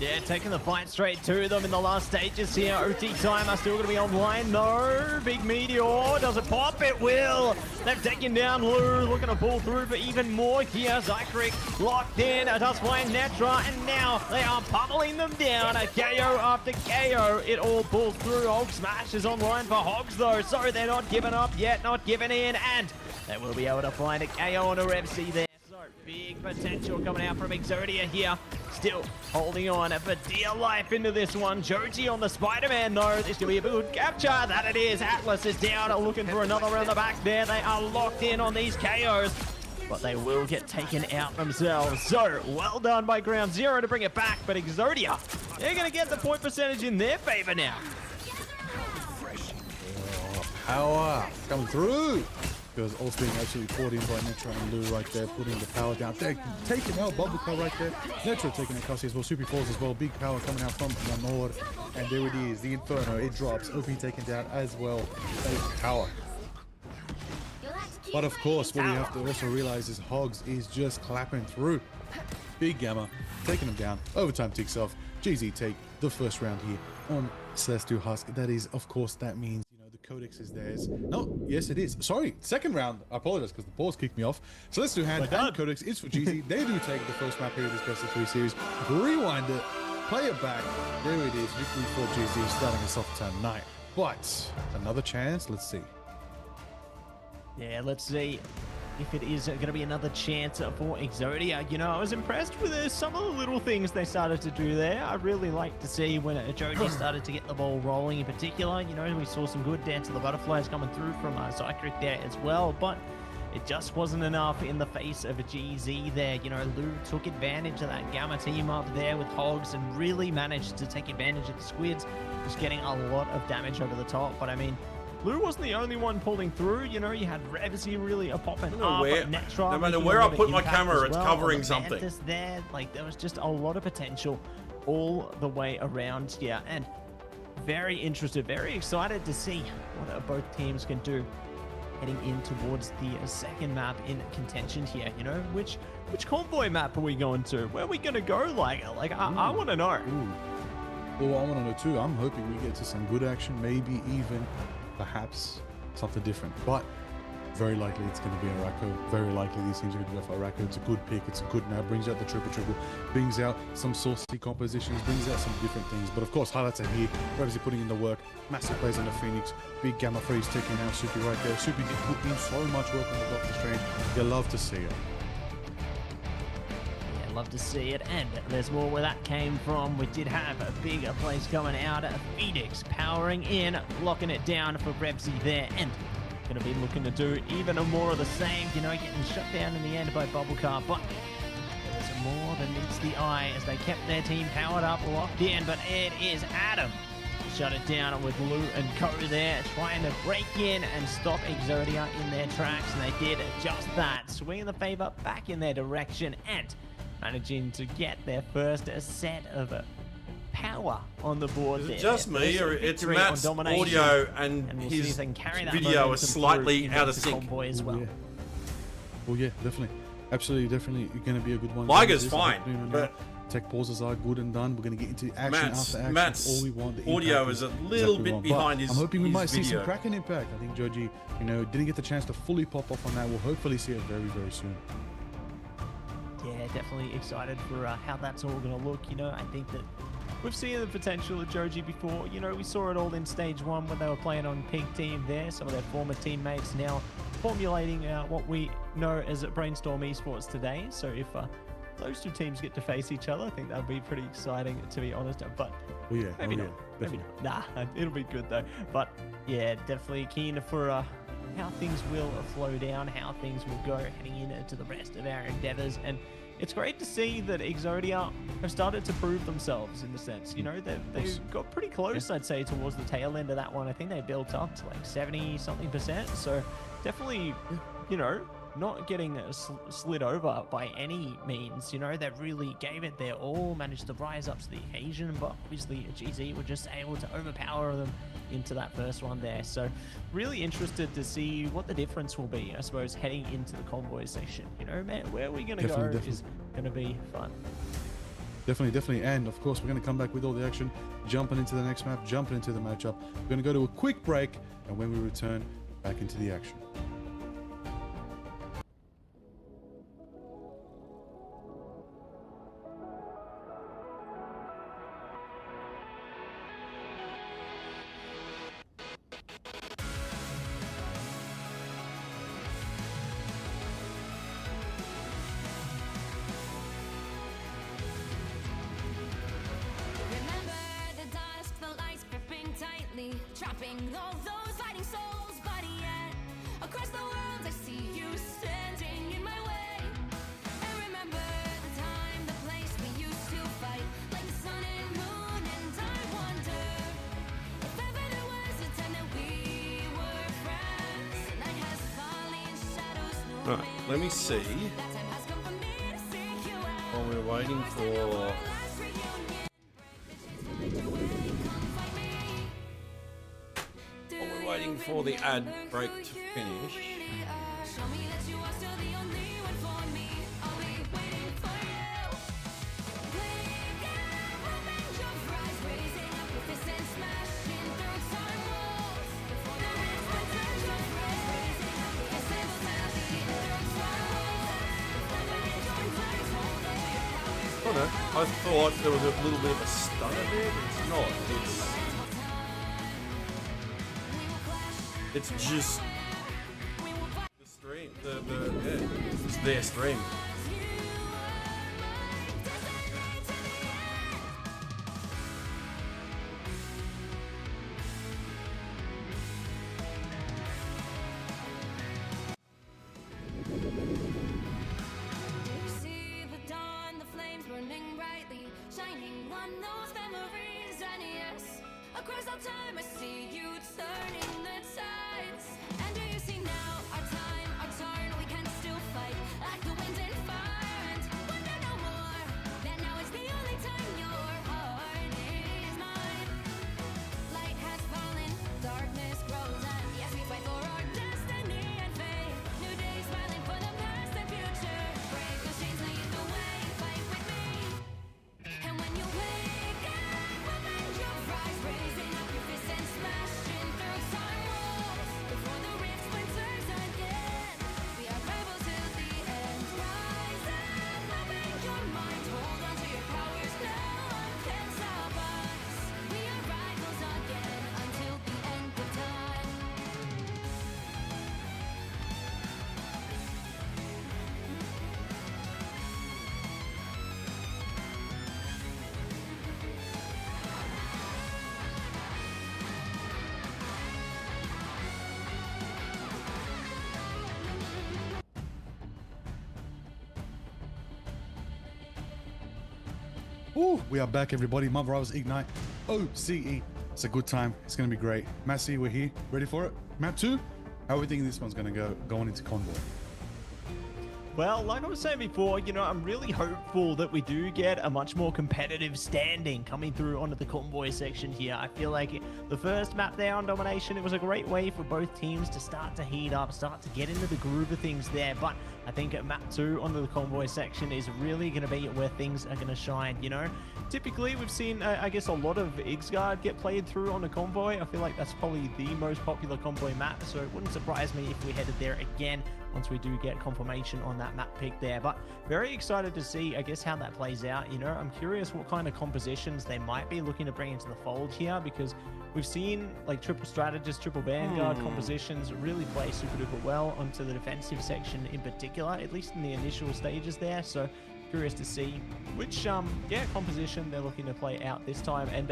Yeah, taking the fight straight to them in the last stages here. OT time are still going to be online. No, big meteor. Does it pop? It will. They've taken down Lou. Looking to pull through for even more here. Zycrick locked in. Does find Netra. And now they are pummeling them down. A KO after KO. It all pulls through. Hog Smash is online for Hogs though. So they're not giving up yet. Not giving in. And they will be able to find a KO on a RevC there. Big potential coming out from Exodia here. Still holding on for dear life into this one. Joji on the Spider-Man though. This could be a good capture. That it is. Atlas is down, looking for another around the back there. They are locked in on these KOs, but they will get taken out themselves. So well done by Ground Zero to bring it back. But Exodia, they're going to get the point percentage in their favor now. Power coming through. Because also being absolutely poured in by Netra and Lou right there, putting the power down. They're taking out Bubbleclaw right there. Netra taking out Cassie as well. Super falls as well. Big power coming out from Nord. And there it is. The Inferno. It drops. OP taken down as well. That is power. But of course, what we have to also realize is Hogs is just clapping through. Big Gamma taking him down. Overtime ticks off. GZ take the first round here on Celestial Husk. That is, of course, that means Codex is theirs. No, yes it is. Sorry, second round. I apologize because the pause kicked me off. So let's do hand and Codex is for GZ. They do take the first map here of this best of 3 series. Rewind it, play it back. There it is. Victory for GZ starting us off turn 9. But another chance. Let's see. Yeah, let's see if it is going to be another chance for Exodia. You know, I was impressed with some of the little things they started to do there. I really like to see when Joji started to get the ball rolling in particular. You know, we saw some good Dance of the Butterflies coming through from Zycrick there as well, but it just wasn't enough in the face of a GZ there. You know, Lou took advantage of that Gamma team up there with Hogs and really managed to take advantage of the Squids, just getting a lot of damage over the top. But I mean, Lou wasn't the only one pulling through. You know, you had Revsy really popping up. No matter where I put my camera, it's covering something. There, like there was just a lot of potential all the way around here, and very interested, very excited to see what both teams can do heading in towards the second map in contention here. You know, which convoy map are we going to? Where are we going to go? Like I want to know. Well, I want to know too. I'm hoping we get to some good action, maybe even perhaps something different, but very likely it's going to be Araco. Very likely these teams are going to go for Araco. It's a good pick. It's a good now. Brings out the triple, brings out some saucy compositions, brings out some different things. But of course, highlights are here. Revsy putting in the work. Massive plays on the Phoenix. Big Gamma Freeze taking out Soupy right there. Soupy did put in so much work on the Doctor Strange. You love to see it. Yeah, love to see it. And there's more where that came from. We did have a bigger place coming out. Phoenix powering in, locking it down for Revsy there. And going to be looking to do even more of the same, you know, getting shut down in the end by Bubblecar, but there's more than meets the eye as they kept their team powered up, locked in, but it is Adam. Shut it down with Lou and Co there, trying to break in and stop Exodia in their tracks, and they did just that, swinging the favor back in their direction and managing to get their first set of power on the board. Is there. it just me, or it's Matt's audio and we'll his carry that video is slightly out of sync? As well. Yeah. Well, yeah, definitely. Absolutely, definitely going to be a good one. Liger's fine, but tech pauses are good and done. We're going to get into action Matt's, after action. Matt's all we want. The audio is a little exactly bit wrong. behind But his I'm hoping we his might see video. some cracking impact. I think Joji, you know, didn't get the chance to fully pop off on that. We'll hopefully see it very, very soon. Yeah, definitely excited for how that's all going to look. You know, I think that we've seen the potential of Joji before. You know, we saw it all in stage 1 when they were playing on Pink Team there. Some of their former teammates now formulating what we know as Brainstorm Esports today. So if those two teams get to face each other, I think that would be pretty exciting, to be honest. But yeah, maybe not. Maybe not. Nah, it'll be good though. But yeah, definitely keen for how things will flow down, how things will go heading into the rest of our endeavors. And it's great to see that Exodia have started to prove themselves in the sense, you know, they've got pretty close, I'd say, towards the tail end of that one. I think they built up to like 70-something%. So definitely, you know, not getting slid over by any means. You know, they really gave it their all, managed to rise up to the occasion, but obviously GZ were just able to overpower them into that first one there. So really interested to see what the difference will be, I suppose, heading into the convoy section. You know, man, where are we going to go is going to be fun. Definitely. And of course, we're going to come back with all the action, jumping into the next map, jumping into the matchup. We're going to go to a quick break, and when we return, back into the action. Trapping all those fighting souls, but yet across the world I see you standing in my way. And remember the time, the place we used to fight, like the sun and moon. And I wonder if ever there was a time that we were friends. The night has fallen, shadows no Right, let me see. that time has come for me to seek you out. While we're waiting for waiting for the ad break to finish. Show me that you are still the only one for me. I'll be waiting for you. Wake up, open your eyes, raising up your fists and smashing through time walls. Before the rest of your eyes, raising up your fists and smashing through time walls. Before the rest of your eyes, hold all your powers. Oh no, I thought there was a little bit of a stutter there, but it's not. It's just the stream. Yeah, it's their stream. See the dawn, the flames burning brightly, shining on those memories. And yes, across all time I see you turning the tide. Ooh, we are back, everybody. Marvel Rivals Ignite OCE. It's a good time. It's going to be great. Massey, we're here. Ready for it? Map 2? How are we thinking this one's going to go going into Convoy? Well, like I was saying before, you know, I'm really hopeful that we do get a much more competitive standing coming through onto the convoy section here. I feel like the first map there on Domination, it was a great way for both teams to start to heat up, start to get into the groove of things there. But I think at map 2 onto the convoy section is really going to be where things are going to shine, you know. Typically, we've seen, I guess, a lot of Ixgard get played through on the convoy. I feel like that's probably the most popular convoy map, so it wouldn't surprise me if we headed there again once we do get confirmation on that map pick there. But very excited to see, I guess, how that plays out. You know, I'm curious what kind of compositions they might be looking to bring into the fold here, because we've seen like triple strategist, triple vanguard compositions really play super duper well onto the defensive section in particular, at least in the initial stages there. So curious to see which composition they're looking to play out this time. And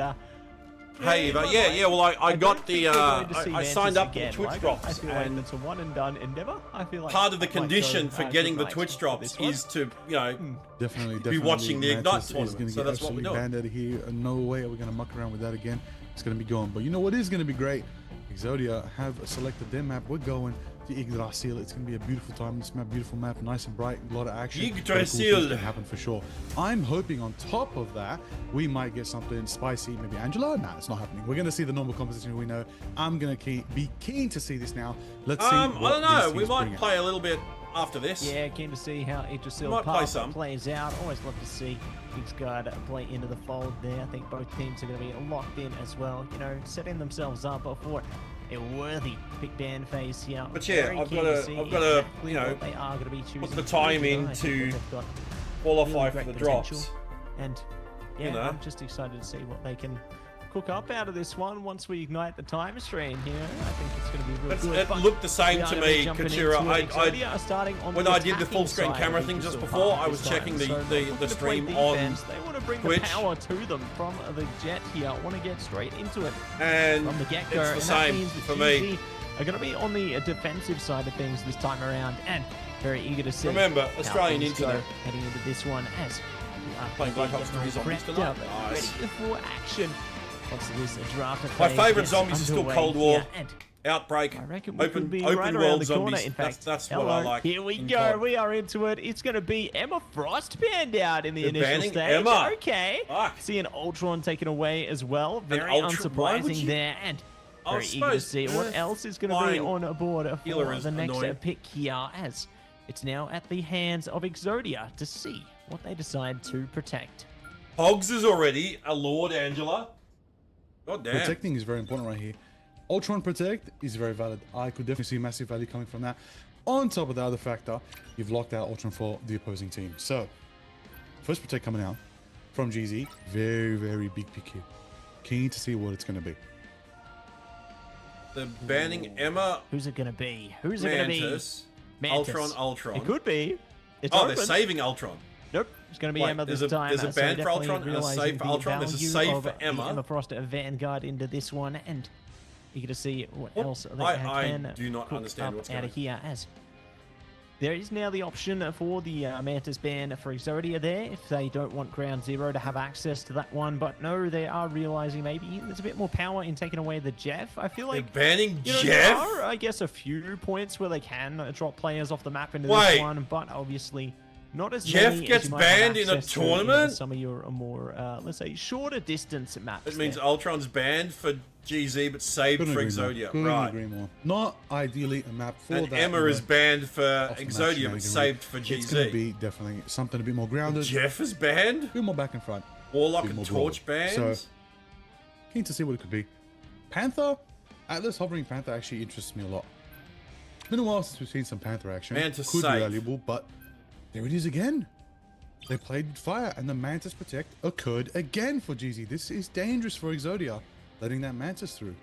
Hey, but yeah, well, I got the, I signed up for the Twitch I drops, feel like and it's a one and done endeavor. I feel like part of the I might condition go, for getting the Ignite Twitch for drops this one. is to, you know, Definitely. watching the Ignite Mantis is tournament, gonna so get that's what we're absolutely doing. banned out of here. No way are we going to muck around with that again. It's going to be gone. But you know what is going to be great? Exodia have selected their map. We're going to Yggdrasil. It's going to be a beautiful time. This map, beautiful map, nice and bright, a lot of action. Yggdrasil. Cool happen for sure. I'm hoping on top of that, we might get something spicy. Maybe Angela? Nah, it's not happening. We're going to see the normal composition we know. I'm going to be keen to see this now. Let's see. I what don't know. these We teams might bring out. play a little bit after this. Yeah, keen to see how Yggdrasil Might play path some. plays out. Always love to see Ixgard play into the fold there. I think both teams are going to be locked in as well, you know, setting themselves up for a worthy big band phase here. But yeah, Very I've keen gotta- see I've gotta, exactly you know, what they are going to be choosing. put the to time do. in I think to they've got qualify really for great the potential. drops. And yeah, You know. I'm just excited to see what they can cook up out of this one once we ignite the time stream here. I think it's going to be real good. It but looked the same we are to gonna be me, jumping Kachira. into it. I Exodia are starting on when the I did the attacking full screen side camera of thing just Yggdrasil before, Park I was this checking time. So the looking to play stream on defense. They want to bring Twitch. the power to them from the jet here. Want to get straight into it and from the get-go. it's the and that same means that for me. GZ are going to be on the defensive side of things this time around, and very eager to see. Remember, how Australian things go internet. heading into this one as we are Playing Black Ops getting 3 Zombies prepped tonight. up, Nice. ready for action. Once this draft My phase favourite gets zombies are still underway Cold War. here, and Outbreak, I reckon we could be open right around world the corner. zombies. In fact, That's what I like. Here we in go. COD. We are into it. It's going to be Emma Frost banned out in the They're initial banning stage. Emma. Okay. Fuck. See an Ultron taken away as well. Very Ultron- why would unsurprising you- there. And I very was eager to supposed- see what else is going to be flying on board healer for is the next annoying. pick here, as it's now at the hands of Exodia to see what they decide to protect. Hogs is already a Lord, Angela. God damn. Protecting is very important right here. Ultron Protect is very valid. I could definitely see massive value coming from that. On top of the other factor, you've locked out Ultron for the opposing team. So, first Protect coming out from GZ. Very, very big pick here. Keen to see what it's going to be. The banning Emma, Who's it going to be? Who's it going to be? Mantis, Mantis. Ultron. It could be. It's Oh, open. they're saving Ultron. Nope, it's going to be Wait, Emma this there's a- time. there's a so ban for definitely Ultron and a realizing save for the Ultron. There's a value save of for the Emma. Emma Frost Vanguard into this one, and you get to see what What? else they I can do not cook understand up what's out going of here. As there is now the option for the Mantis ban for Exodia there, if they don't want Ground Zero to have access to that one. But no, they are realizing maybe there's a bit more power in taking away the Jeff. I feel like They're banning you know, Jeff? there are, I guess, a few points where they can drop players off the map into Wait. this one, but obviously not as Jeff many gets as you might have banned in a access to tournament? some of your more, let's say, shorter distance maps. It means there. Ultron's banned for GZ but saved Couldn't for agree more. Exodia. Couldn't Right. agree more. Not ideally a map for And that. Emma you is know, banned for off the map Exodia but shenanigan saved for route. It's going to GZ. be definitely something a bit more grounded. Jeff is banned? A bit more back and front. Warlock bit and more Torch broad. bans? So, keen to see what it could be. Panther? Atlas hovering Panther actually interests me a lot. It's been a while since we've seen some Panther action. Mantis could safe. be valuable, but there it is again. They played with fire, and the Mantis Protect occurred again for GZ. This is dangerous for Exodia, letting that Mantis through.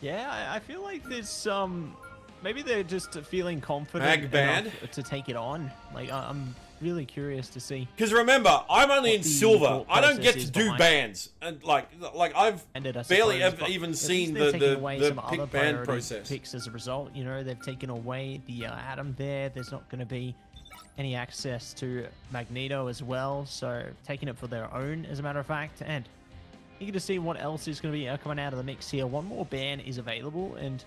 Yeah, I feel like there's some. Maybe they're just feeling confident Mag ban? enough to take it on. Like, I'm really curious to see. Because remember, I'm only What in the silver. thought I don't get process to is do behind- bans. And like I've Ended, I barely suppose, ever but even at least seen they're taking the away the some other pick ban priority process. picks as a result. You know, they've taken away the Atom there. There's not going to be any access to Magneto as well, so taking it for their own, as a matter of fact. And eager to see what else is going to be coming out of the mix here. One more ban is available, and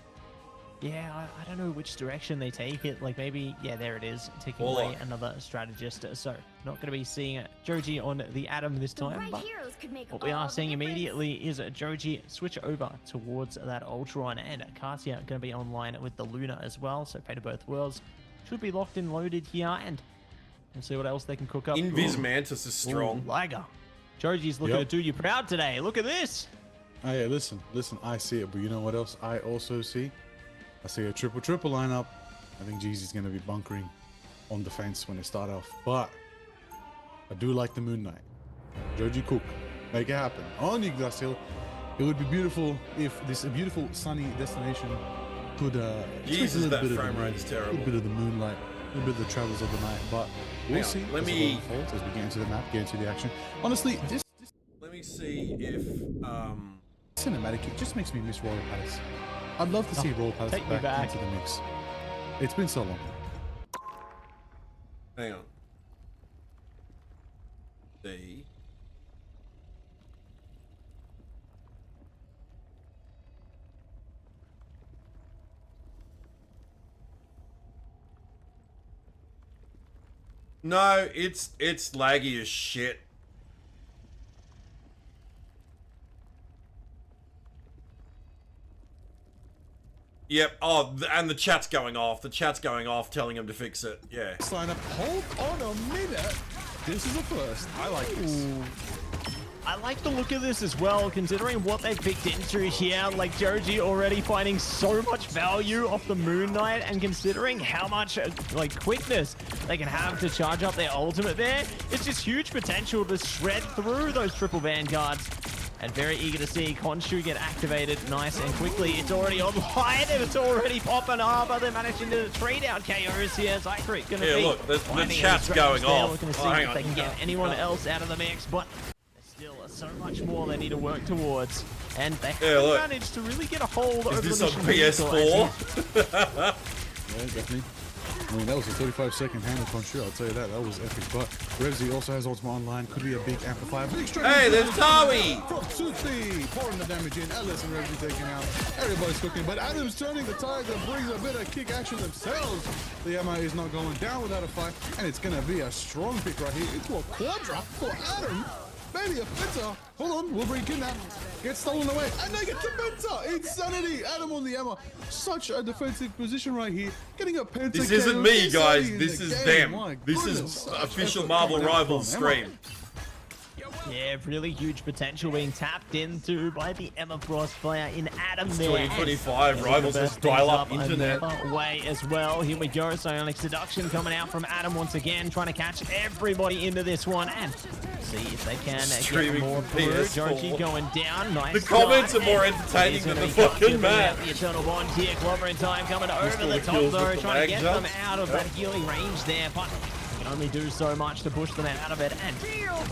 yeah, I don't know which direction they take it. Like maybe, yeah, there it is, taking away another strategist. So not going to be seeing Joji on the Atom this time, but what we are seeing immediately is Joji switch over towards that Ultron, and Katia going to be online with the Luna as well. So Fate of Both Worlds should be locked and loaded here, and we'll see what else they can cook up. Invis Mantis is strong. Ooh, Liger. Joji's looking to do you proud today. Look at this. Oh yeah, listen, I see it, but you know what else I also see? I see a triple lineup. I think Jeezy's going to be bunkering on defense when they start off, but I do like the Moon Knight. Joji Cook, make it happen. On Yggdrasil, it would be beautiful if this beautiful sunny destination could Jesus, that frame rate is terrible. A little bit of the moonlight, a little bit of the travels of the night, but we'll see Let me as we get into the map, get into the action. Honestly, this let me see if cinematic, it just makes me miss Royal Palace. I'd love to see Royal Palace back into the mix. It's been so long. hang on. See. No, it's laggy as shit. Yep. Oh, and the chat's going off. The chat's going off, telling him to fix it. Yeah. Sign up. Hold on a minute. This is a first. I like this. I like the look of this as well, considering what they've picked into here. Like Joji already finding so much value off the Moon Knight, and considering how much like quickness they can have to charge up their ultimate there, it's just huge potential to shred through those triple vanguards. And very eager to see Khonshu get activated nice and quickly. It's already online and it's already popping up. They're managing to trade out KOs here. Zykrek gonna be look, the chat's going off. Looking to see if they can get anyone else out of the mix, but there's still so much more they need to work towards. And they haven't managed to really get a hold over the Is this on PS4? Yeah, definitely. I mean, that was a 35-second handle Khonshu, I'll tell you that. That was epic. But Revzy also has Ultima Online. Could be a big amplifier. Hey, there's Tawi! From Suthi, pouring the damage in. Ellis and Revzy taking out. Everybody's cooking. But Adam's turning the tide that brings a bit of kick action themselves. The Emma is not going down without a fight. And it's going to be a strong pick right here into a quadra for Adam. Maybe a Penta. Hold on, we'll bring Kidnap. Gets stolen away. And they get the Penta. Insanity. Adam on the Emma. Such a defensive position right here. Getting a Penta. This isn't me, guys. This is them. My This goodness, is official Marvel Rivals stream. Yeah, really huge potential being tapped into by the Emma Frost player in Adam there. 2025 Rivals has dial-up internet. Way as well. Here we go. Psionic Seduction coming out from Adam once again, trying to catch everybody into this one and see if they can get more through. Joji going down. Nice. The comments start, are more entertaining than the fucking map. The Eternal Bond here. Clover in time coming over the top though, trying to get them out of that healing range there, but only do so much to push them out of it. And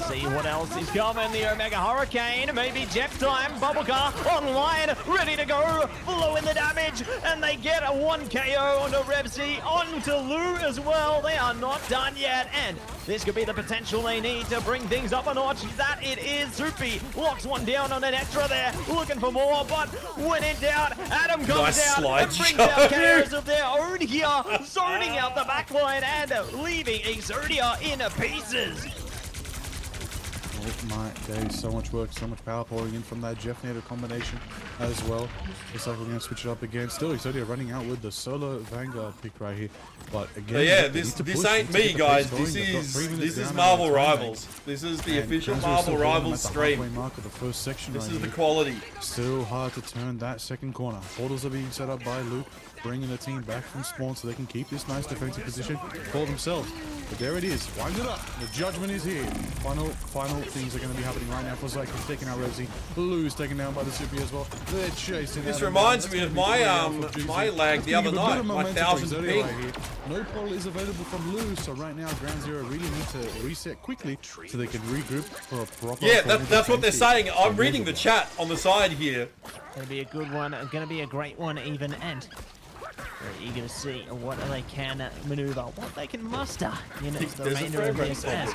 see what else is coming. The Omega Hurricane, maybe jet time. Bubble car online, ready to go, blowing the damage, and they get a 1 KO onto Revzy, onto Lou as well. They are not done yet, and this could be the potential they need to bring things up a notch. That it is. Zupi locks one down on an extra there, looking for more, but when in doubt, Adam comes out and brings out KOs of their own here, zoning out the backline and leaving Exodia in pieces. Oh my days, so much work, so much power pouring in from that Jeff Nader combination as well. Looks like we're going to switch it up again. Still, Exodia running out with the solo Vanguard pick right here. But again, yeah, this ain't me, guys. This is Marvel Rivals. This is the official Marvel Rivals stream. Mark of the first section this right is the here. quality. Still hard to turn that second corner. Portals are being set up by Luke, bringing the team back from spawn so they can keep this nice defensive position for themselves. But there it is, wind it up. The judgment is here. Final things are going to be happening right now. For Zyklus taking out Revzy, Blue's taken down by the Super as well. They're chasing. This reminds me of my lag the other night, my 1000 ping. Right, no portal is available from Lou, so right now Ground Zero really need to reset quickly so they can regroup for a proper. Yeah, that's what they're saying. I'm reading the chat on the side here. Gonna be a good one, gonna be a great one even, and Very eager to see what they can maneuver, what they can muster in the There's a remainder of frame this. rate As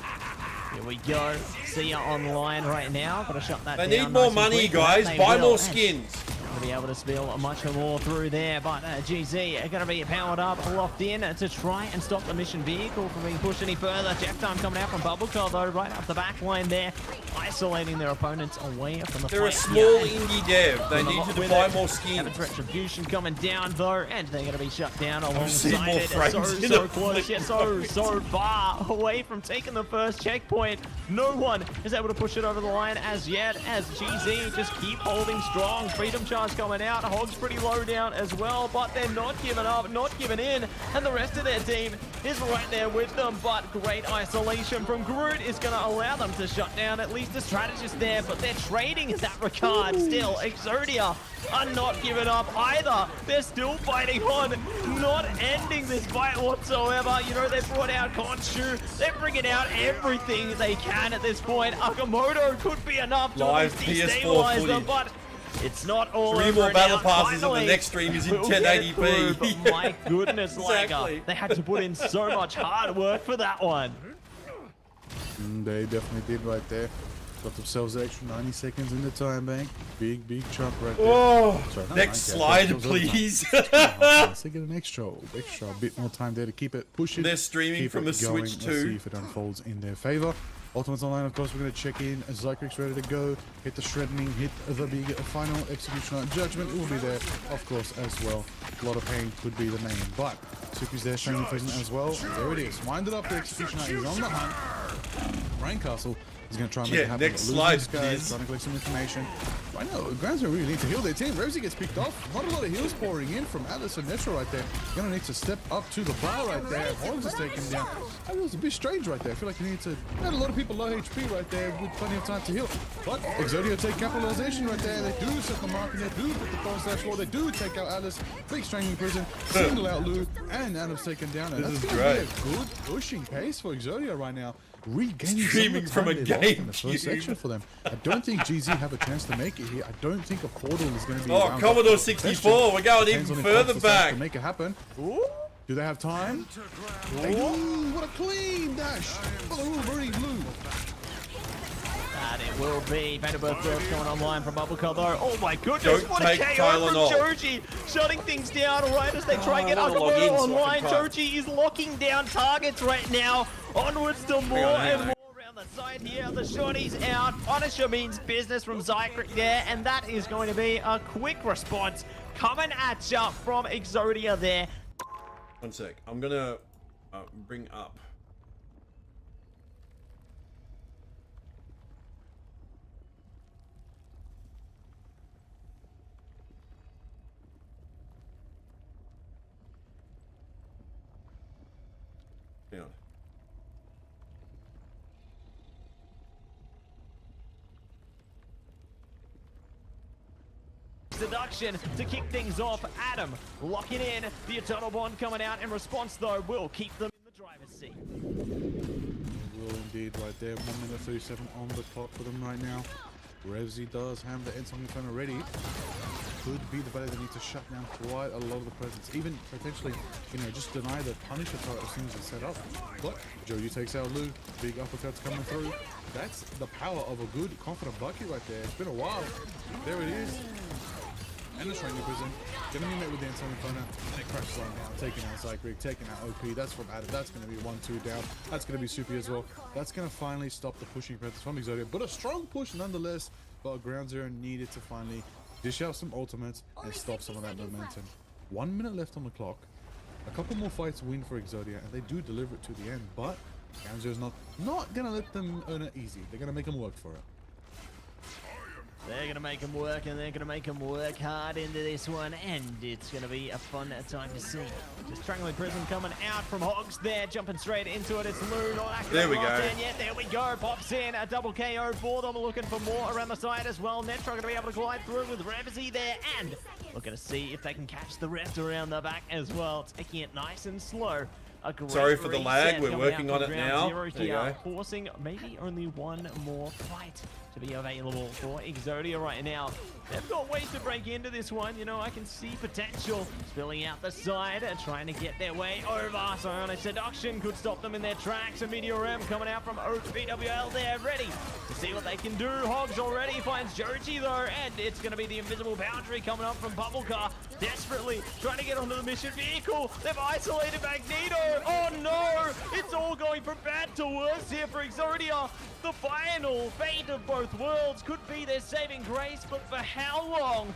here we go. See ya online right now. Gotta shut that They down need more nice and money, quick. guys. They Buy will, more as skins. to be able to spill much more through there, but GZ are going to be powered up, locked in to try and stop the mission vehicle from being pushed any further. Jeff time coming out from Bubbleclaw though, right up the back line there, isolating their opponents away from the They're a fight. small Yeah. indie dev. They need to With buy it. more Evans skins. Retribution coming down though, and they're going to be shut down seen more alongside it. frames in So a close, yet so far away from taking the first checkpoint. No one is able to push it over the line as yet, as GZ just keep holding strong. Freedom charge coming out, Hog's pretty low down as well, but they're not giving up, not giving in, and the rest of their team is right there with them. But great isolation from Groot is going to allow them to shut down at least the strategist there, but they're trading in that regard still. Exodia are not giving up either. They're still fighting on, not ending this fight whatsoever. You know, they brought out Khonshu, they're bringing out everything they can at this point. Akamoto could be enough to Live at least PS4 destabilize them, footage. but it's not all 3 over more battle now. passes and the Finally, next stream is in we'll get it 1080p. through, but my goodness, Exactly. like, they had to put in so much hard work for that one. They definitely did right there. Got themselves an extra 90 seconds in the time bank. Big chunk right there. Oh, Sorry, not next 90, slide, those other please. Let's get an extra bit more time there to keep it pushing. They're streaming keep from it the going. Switch Let's see too. if it unfolds in their favor. Ultimates Online, of course, we're going to check in. Zykrix ready to go. Hit the shredding, hit the big final executioner. Judgment will be there, of course, as well. A lot of pain could be the name, but Suki's there, showing present as well. There it is. Winded up, the executioner is on the hunt. Rain Castle is going to try and make it happen. Next Losing slide, this guy, please. trying to collect some information. I know, Grounds really need to heal their team. Revsy gets picked off. Not a lot of heals pouring in from Atlas and Netro right there. Gonna need to step up to the bar right there. Horns is taken down. That was a bit strange right there. I feel like you need to. Had a lot of people low HP right there with plenty of time to heal. But Exodia take capitalization right there. They do set the mark and they do put the cross slash wall. They do take out Atlas. Big strangling prison. Single out Lou and Adam's taken down. And This that's is gonna great. be a good pushing pace for Exodia right now. Regaining Streaming some from of a the time they lost in the GameCube. first section for them. I don't think GZ have a chance to make it here. I don't think a portal is going to be Oh, around. Commodore But 64, we're going depends even on if further Fox decides back. to make it happen. Do they have time? They do. What a clean dash. Oh, Birdie Blue. And it will be Vanderbilt Burst going online from Bubbleclaw though. Oh my goodness, Don't what a take KO Tylenol. from Joji! Shutting things down right as they try and get I wanna log in Akamoto so I can online. try. Joji is locking down targets right now. Onwards to more and more around the side here. The shotty's out. Punisher means business from Zykrix there, and that is going to be a quick response coming at ya from Exodia there. 1 sec. I'm gonna bring up. Hang on. Seduction to kick things off. Adam locking in. The Eternal Bond coming out in response though will keep them in the driver's seat. Will indeed right there. 1 minute 37 on the clock for them right now. Revsy does have the Ensign Inferno ready. Could be the value they need to shut down quite a lot of the presence. Even potentially, you know, just deny the Punisher turret as soon as it's set up. But Joju takes out Lou. Big uppercuts coming through. That's the power of a good, confident bucket right there. It's been a while. There it is. And the Strangling Prison. Gonna be met with the Ensign Inferno. And it crashes on down. Taking out Zykrix, taking out OP. That's from Adam. That's gonna be 1-2 down. That's gonna be Soupy as well. That's gonna finally stop the pushing presence from Exodia. But a strong push nonetheless. But Ground Zero needed to finally dish out some ultimates and stop some of that momentum. 1 minute left on the clock. A couple more fights win for Exodia, and they do deliver it to the end. But Ground Zero's not gonna let them earn it easy. They're gonna make them work for it. They're going to make them work, and they're going to make them work hard into this one, and it's going to be a fun time to see. Just Strangling Prison coming out from Hogs there, jumping straight into it. It's Lou, not active. There we go. Yet. There we go. Pops in a double KO for them. Looking for more around the side as well. Netra going to be able to glide through with Revsy there, and we're going to see if they can catch the rest around the back as well. Taking it nice and slow. A great Sorry for the lag, reset we're coming working out on from it Ground now. Zero There you here, go. forcing maybe only one more fight to be available for Exodia right now. They've got ways to break into this one. You know, I can see potential. Spilling out the side, trying to get their way over. Psionic Seduction could stop them in their tracks. A Meteor M coming out from OPWL there, ready to see what they can do. Hogs already finds Joji though, and it's going to be the Invisible Boundary coming up from Bubblecar. Desperately trying to get onto the mission vehicle. They've isolated Magneto. Oh no! It's all going from bad to worse here for Exodia. The final fate of both worlds could be their saving grace, but for how long?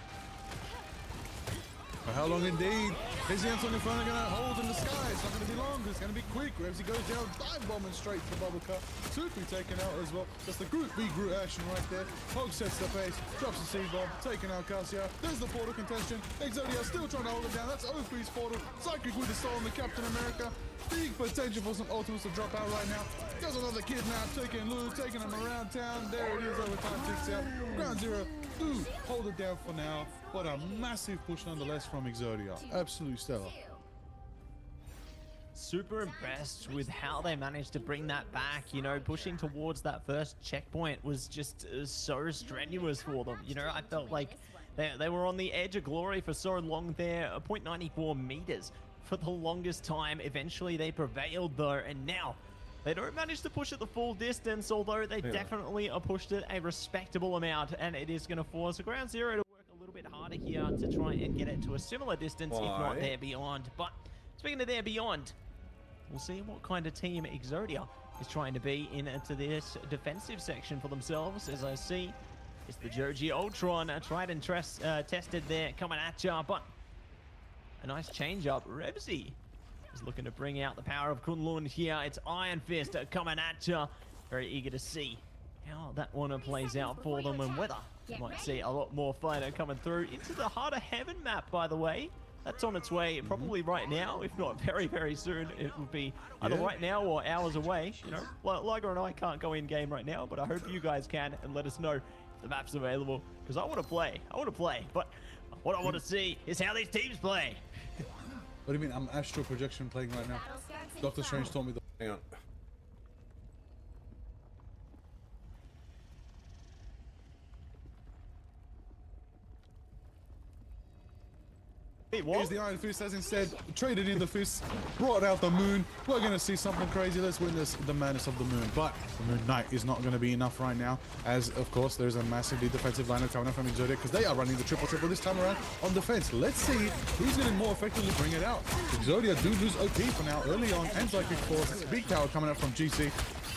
For how long indeed? Is the Anton Inferno going to hold in the sky? It's not going to be long. It's going to be quick. Revsy goes down, dive bombing straight to Bubblecar. Supi taken out as well. That's the Group B Groot action right there. Hog sets the pace, drops the C-bomb, taking out Cassia. There's the portal contention. Exodia still trying to hold it down. That's OP's portal. Psychic with the soul on the Captain America. Big potential for some ultimates to drop out right now. There's another kid now taking loot, taking him around town. There it is, overtime ticks out. Ground Zero do hold it down for now, but a massive push nonetheless from Exodia. Absolute stellar. Super impressed with how they managed to bring that back. You know, pushing towards that first checkpoint was just so strenuous for them. You know, I felt like they were on the edge of glory for so long there. 0.94 meters for the longest time. Eventually they prevailed though, and now they don't manage to push it the full distance, although they definitely pushed it a respectable amount, and it is going to force Ground Zero to work a little bit harder here to try and get it to a similar distance, if not there beyond. But speaking of there beyond, we'll see what kind of team Exodia is trying to be into this defensive section for themselves. As I see, it's the Joji Ultron, tried and tested there, coming at ya, but a nice change up. Revsy is looking to bring out the power of Kunlun here. It's Iron Fist coming at ya. Very eager to see how that one plays out for them, and whether you might see a lot more fighter coming through into the Heart of Heaven map, by the way. That's on its way probably right now, if not very, very soon. It will be either right now or hours away. You know, Liger and I can't go in game right now, but I hope you guys can, and let us know if the map's available, because I want to play. But what I want to see is how these teams play. What do you mean? I'm astral projection playing right now. Doctor Strange told me that. Hang on. Wait, Here's what? the Iron Fist has instead traded in the fist, brought out the moon. We're going to see something crazy. Let's witness the madness of the moon. But the Moon Knight is not going to be enough right now, as of course there's a massively defensive lineup coming up from Exodia, because they are running the triple this time around on defense. Let's see who's going to more effectively bring it out. Exodia do lose OP for now early on, and Psychic Force. Big tower coming up from GC.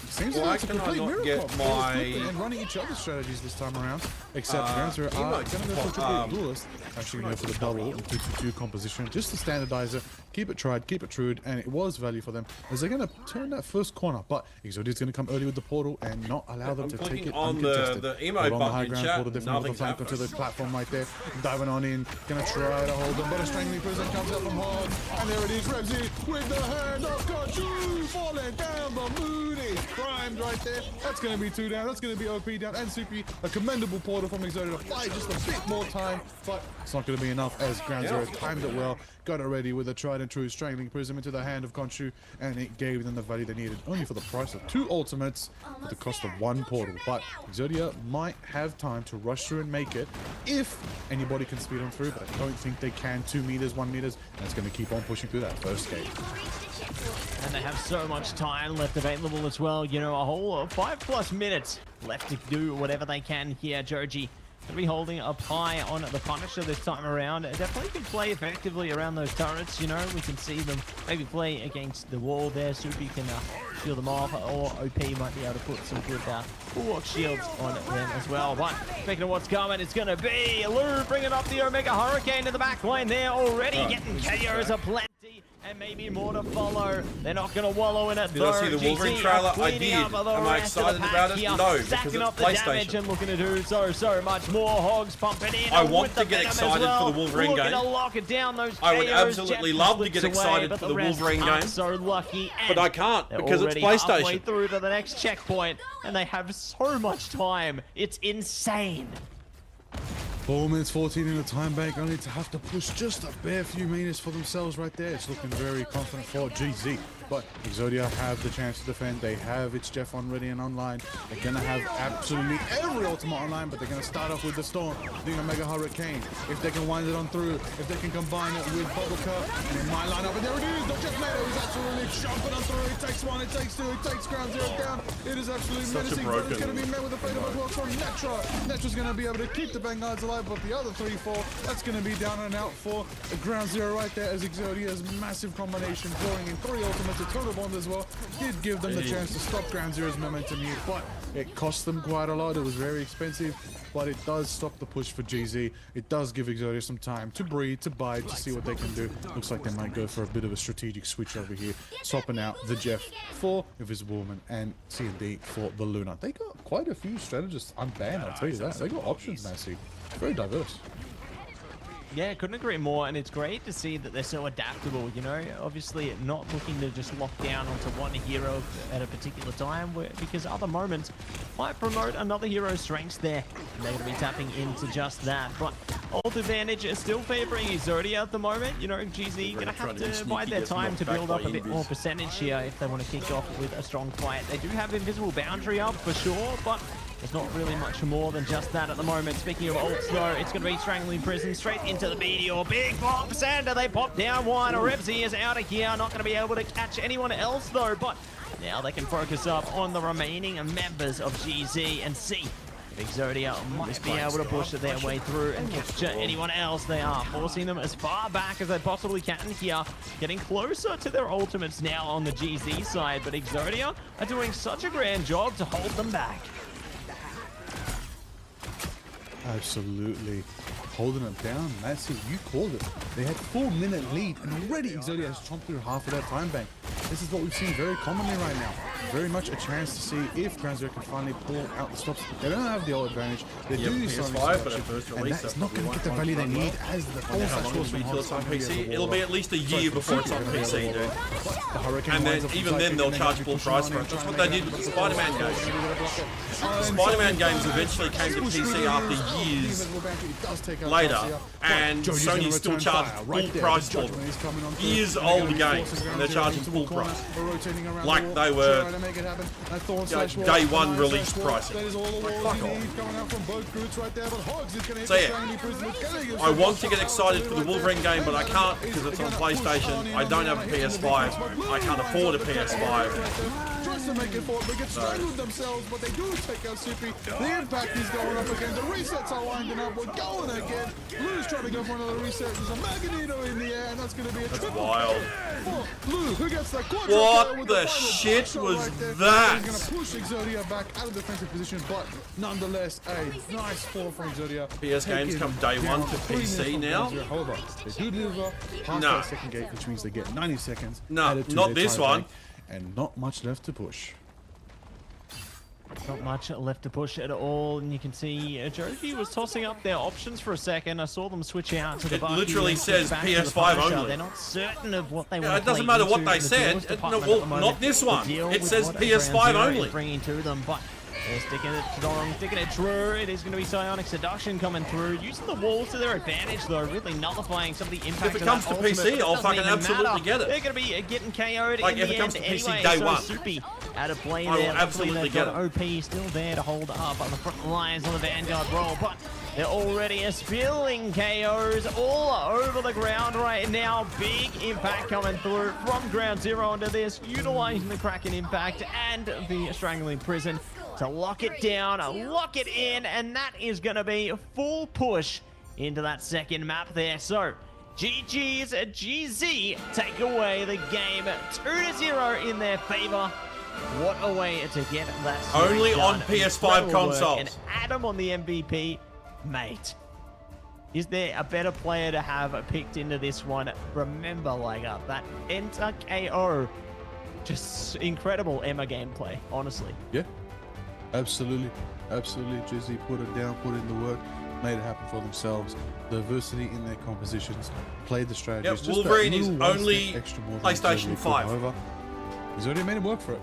Seems like it's a complete miracle. And running each other's strategies this time around, except Ground Zero are going to go for triple duelist. Actually going to go for the double and 2-2 composition, just to standardize it, keep it tried, keep it true, and it was value for them as they're going to turn that first corner. But Exodia's going to come early with the portal and not allow them to take it on uncontested. the emo But on the button high in ground, chat, portal definitely with the flank onto the platform right there, diving on in, going to try to hold them, but a strangling prison comes out from Hog, and there it is, Revsy with the hand of Kachu, falling down, the moon is primed right there. That's going to be 2 down, that's going to be OP down, and Supi, a commendable portal from Exodia to buy just a bit more time, but it's not going to be enough as Ground Zero timed it well, got it ready with a tried and true strangling prism into the hand of Khonshu, and it gave them the value they needed, only for the price of 2 ultimates at the cost of 1 portal. But Exodia might have time to rush through and make it if anybody can speed on through, but I don't think they can. 2 meters, 1 meters, and it's going to keep on pushing through that first gate. And they have so much time left available as well. You know, a whole 5+ minutes left to do whatever they can here. Joji going to be holding up high on the Punisher this time around. Definitely can play effectively around those turrets. You know, we can see them maybe play against the wall there. Supi can shield them off, or OP might be able to put some good bulwark shields on them as well. But speaking of what's coming, it's going to be Lou bringing up the Omega Hurricane to the back line there already, getting KOs aplenty. And maybe more to follow. They're not going to wallow in it. Did I see the Wolverine trailer? I did. Am I excited about it? No, because it's up the damage and looking to do so much more. Hogs pumping in. I want to get excited for the Wolverine game. To lock it down. Those I would KOs. absolutely love to get excited for the Wolverine game. So lucky, but I can't because it's PlayStation. PlayStation. Through to the next checkpoint, and they have so much time. It's insane. 4 minutes 14 in the time bank, only to have to push just a bare few meters for themselves right there. It's looking very confident for GZ. But Exodia have the chance to defend. They have its Jeff on ready and online. They're going to have absolutely every ultimate online, but they're going to start off with the Storm, doing a Mega Hurricane. If they can wind it on through, if they can combine it with Bubble Cut, and it might line up. And there it is. The Jeff Nato is absolutely jumping on through. It takes one, it takes two, it takes Ground Zero down. It is absolutely menacing, but it's going to be met with a fate of blocks from Netra. Netra's going to be able to keep the Vanguards alive, but the other 3-4, that's going to be down and out for Ground Zero right there, as Exodia's massive combination, drawing in 3 ultimates, a total bond as well, did give them the chance to stop Ground Zero's momentum here, but it cost them quite a lot. It was very expensive, but it does stop the push for GZ. It does give Exodia some time to breathe, to bide, to see what they can do. Looks like they might go for a bit of a strategic switch over here, swapping out the Jeff for Invisible Woman and C&D for the Luna. They got quite a few strategists unbanned, I'll tell you that. They got options, Massey. Very diverse. Yeah, couldn't agree more, and it's great to see that they're so adaptable, you know, obviously not looking to just lock down onto one hero at a particular time, because other moments might promote another hero's strengths there, and they're going to be tapping into just that. But ult advantage is still favoring Exodia at the moment. You know, GZ going to have to bide their time to build up a bit more percentage here if they want to kick off with a strong fight. They do have Invisible Boundary up for sure, but there's not really much more than just that at the moment. Speaking of ults though, it's going to be Strangling Prison straight into the Meteor. Big pop, Sander, they pop down one. Revsy is out of here, not going to be able to catch anyone else though, but now they can focus up on the remaining members of GZ and see if Exodia might be able to push their way through and capture anyone else. They are forcing them as far back as they possibly can here, getting closer to their ultimates now on the GZ side, but Exodia are doing such a grand job to hold them back. Absolutely holding it down. That's it. You called it. They had 4-minute lead, and already Exodia has chomped through half of that time bank. This is what we've seen very commonly right now. Very much a chance to see if Ground Zero can finally pull out the stops. They don't have the ult advantage. They do use PS5, but at first and release, that's not going to get the value they need as the full how long it'll be till it's on PC? It'll be at least a year before it's on PC, dude. And then even then they'll charge full price for it. That's what they did with the Spider-Man games. The Spider-Man games eventually came to PC after years later, and Sony still charged full price for them. Years old games, and they're charging full price. Like they were day one release pricing. Fuck off. So yeah, I want to get excited for the Wolverine game, but I can't because it's on PlayStation. I don't have a PS5. I can't afford a PS5. To make it forward, they get strangled themselves, but they do take out Sippy. The impact is going up again. The resets are winding up. We're going again. Blue's trying to go for another reset. There's a Magneto in the air, and that's going to be a triple. Wild. Blue, who gets that quadra? What the shit was that? He's going to push Exodia back out of defensive position, but nonetheless, a nice fall from Exodia. PS games come day one to PC now. However, they do deliver past that second gate, which means they get 90 seconds. No, added to not their this time one. bank, and not much left to push. Not much left to push at all, and you can see Jovi was tossing up their options for a second. I saw them switch out to the It Bucky literally and says back to the PS5 Punisher. only. They're not certain of what they want Yeah, to it doesn't play matter what into they in the said. duelist department Well, at the moment not this to one. deal It with says what PS5 Ground Zero only. is bringing to them, but they're sticking it strong, sticking it true. It is going to be Psionic Seduction coming through, using the walls to their advantage though, really nullifying some of the impact. If it of comes that to ultimate, PC, but it I'll doesn't fucking even absolutely matter. get it. They're going to be getting KO'd Like, in if the it comes end to PC anyway. day So one. Soupy out of play I will there. Luckily, absolutely they've get got OP still there to hold up on the front lines on the Vanguard role, but they're already spilling KOs all over the ground right now. Big impact coming through from Ground Zero onto this, utilizing the Kraken impact and the Strangling Prison to lock it down, lock it in, and that is going to be a full push into that second map there. So GG's GZ take away the game 2-0 in their favor. What a way to get that series Only on done. PS5 Incredible work. consoles. And Adam on the MVP, mate. Is there a better player to have picked into this one? Remember, like that enter KO. Just incredible Emma gameplay, honestly. Yeah, absolutely. Absolutely. Jizzy put it down, put in the work, made it happen for themselves. Diversity in their compositions, played the strategies. Yep, Just that Wolverine is little one only step extra more than PlayStation Exodia could. 5. However, Exodia made it work for it.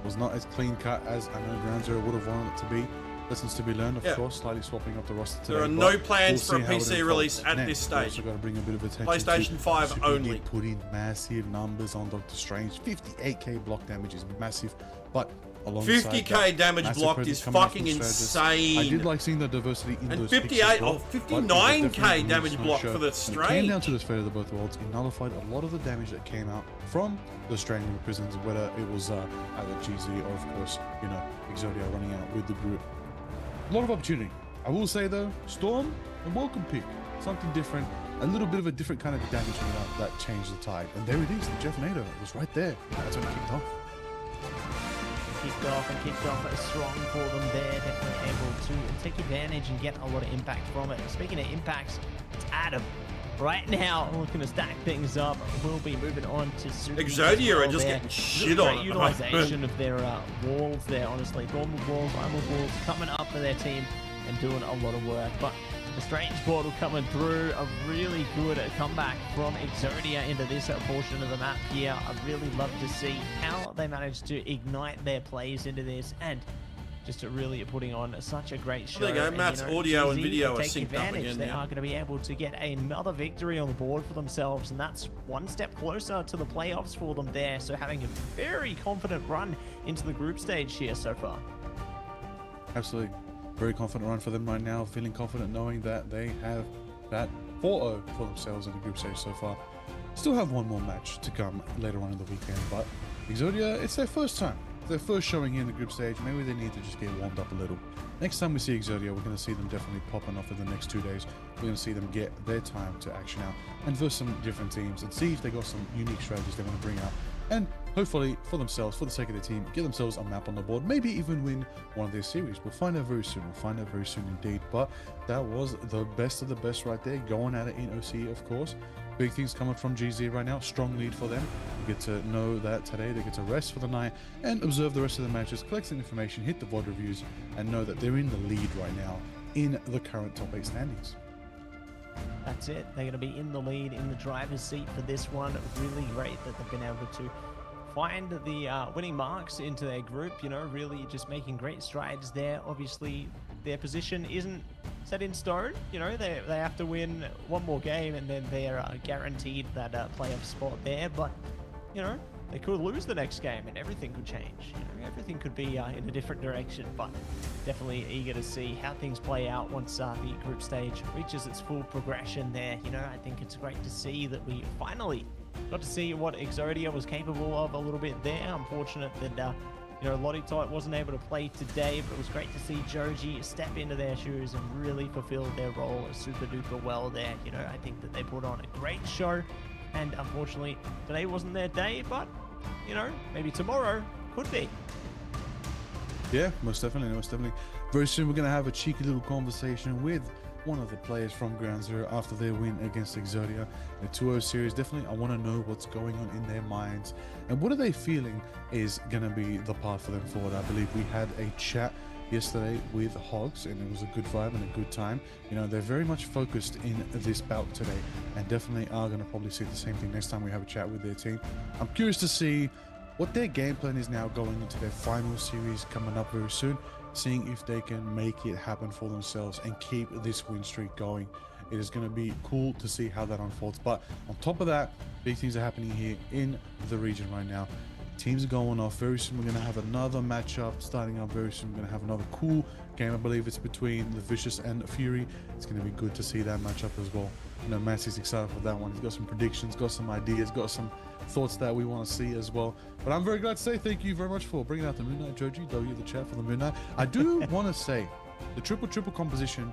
Was not as clean cut as I know Ground Zero would have wanted it to be. Lessons to be learned, of Yeah. course, slightly swapping up the roster today. There are but no plans we'll for a see how it PC unfolds. release at Next, this we also stage. got to bring a bit of attention PlayStation to 5 Super only. Geek put in massive numbers on Doctor Strange. 58k block damage is massive, but alongside 50k that, damage massive blocked presence is coming out fucking from strategists. insane. I did like seeing the diversity in And those picks 58 as well, or but it was 59k definitely a damage smooth block show. for the When it came down Strange. to this Fate of the Both Worlds, it nullified a lot of the damage that came out from the Strange in the prisons, whether it was either GZ or, of course, you know, Exodia running out with the group. A lot of opportunity. I will say though, Storm, a welcome pick. Something different, a little bit of a different kind of damage that changed the tide. And there it is, the Jeff Nader was right there. That's when it kicked off. Kicked off strong for them there. Definitely able to take advantage and get a lot of impact from it. Speaking of impacts, it's Adam. Right now, looking to stack things up. We'll be moving on to Super Exodia are just there. getting shit on Great at the utilization of their walls there, honestly. Normal walls, normal walls coming up for their team and doing a lot of work. But the Strange portal coming through, a really good comeback from Exodia into this portion of the map here. I'd really love to see how they managed to ignite their plays into this and just really putting on such a great show. There you go, And, Matt's audio and GZ video are take synced up advantage. again They now. are going to be able to get another victory on the board for themselves, and that's one step closer to the playoffs for them there. So having a very confident run into the group stage here so far. Absolutely. Very confident run for them right now. Feeling confident knowing that they have that 4-0 for themselves in the group stage so far. Still have one more match to come later on in the weekend, but Exodia, it's their first time. Their first showing here in the group stage. Maybe they need to just get warmed up a little. Next time we see Exodia, we're going to see them definitely popping off in the next 2 days. We're going to see them get their time to action out and versus some different teams and see if they got some unique strategies they want to bring out. And hopefully for themselves, for the sake of the team, get themselves a map on the board. Maybe even win one of their series. We'll find out very soon. We'll find out very soon indeed. But that was the best of the best right there. Going at it in OC, of course. Big things coming from GZ right now. Strong lead for them. We get to know that today they get to rest for the night and observe the rest of the matches, collect some information, hit the VOD reviews, and know that they're in the lead right now in the current top 8 standings. That's it. They're going to be in the lead, in the driver's seat for this one. Really great that they've been able to find the winning marks into their group, you know, really just making great strides there. Obviously, their position isn't set in stone. You know, they have to win one more game and then they're guaranteed that playoff spot there. But, you know, they could lose the next game and everything could change. You know, everything could be in a different direction, but definitely eager to see how things play out once the group stage reaches its full progression there. You know, I think it's great to see that we finally got to see what Exodia was capable of a little bit there. Unfortunate that, you know, Lottie Tot wasn't able to play today, but it was great to see Joji step into their shoes and really fulfill their role super duper well there. You know, I think that they put on a great show, and unfortunately today wasn't their day, but, you know, maybe tomorrow could be. Yeah, most definitely, most definitely. Very soon we're going to have a cheeky little conversation with one of the players from Ground Zero after their win against Exodia. The 2-0 series, definitely I want to know what's going on in their minds and what are they feeling is going to be the path for them forward. I believe we had a chat yesterday with Hogs and it was a good vibe and a good time. You know, they're very much focused in this bout today and definitely are going to probably see the same thing next time we have a chat with their team. I'm curious to see what their game plan is now going into their final series coming up very soon, seeing if they can make it happen for themselves and keep this win streak going. It is going to be cool to see how that unfolds. But on top of that, big things are happening here in the region right now. Teams are going off. Very soon we're going to have another matchup starting up very soon. We're going to have another cool game. I believe it's between the Vicious and Fury. It's going to be good to see that matchup as well. You know, Matt's excited for that one. He's got some predictions, got some ideas, got some thoughts that we want to see as well. But I'm very glad to say thank you very much for bringing out the Moon Knight, Joji. W the chat for the Moon Knight. I do want to say the triple composition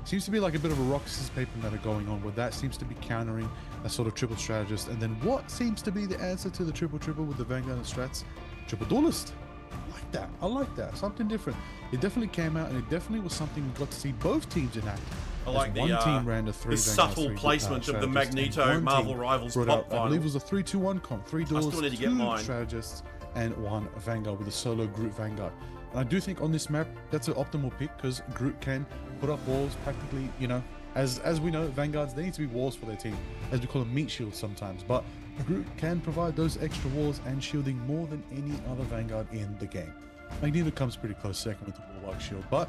seems to be like a bit of a rock, scissors, paper meta going on, where that seems to be countering a sort of triple strategist. And then what seems to be the answer to the triple with the Vanguard and strats? Triple duelist. I like that. I like that. Something different. It definitely came out, and it definitely was something we got to see both teams enact. I like one team ran the three the Vanguard, subtle three, placement of the strategists, and Magneto one Marvel team Rivals brought pop out, I final. believe it was a 3-2-1 comp. 3 duels, still need to get 2 mine. strategists, and 1 Vanguard with a solo Groot Vanguard. And I do think on this map, that's an optimal pick because Groot can put up walls practically, you know, as we know, Vanguards, they need to be walls for their team, as we call them meat shields sometimes. But Groot can provide those extra walls and shielding more than any other Vanguard in the game. Magneto comes pretty close second with the Warlock shield. But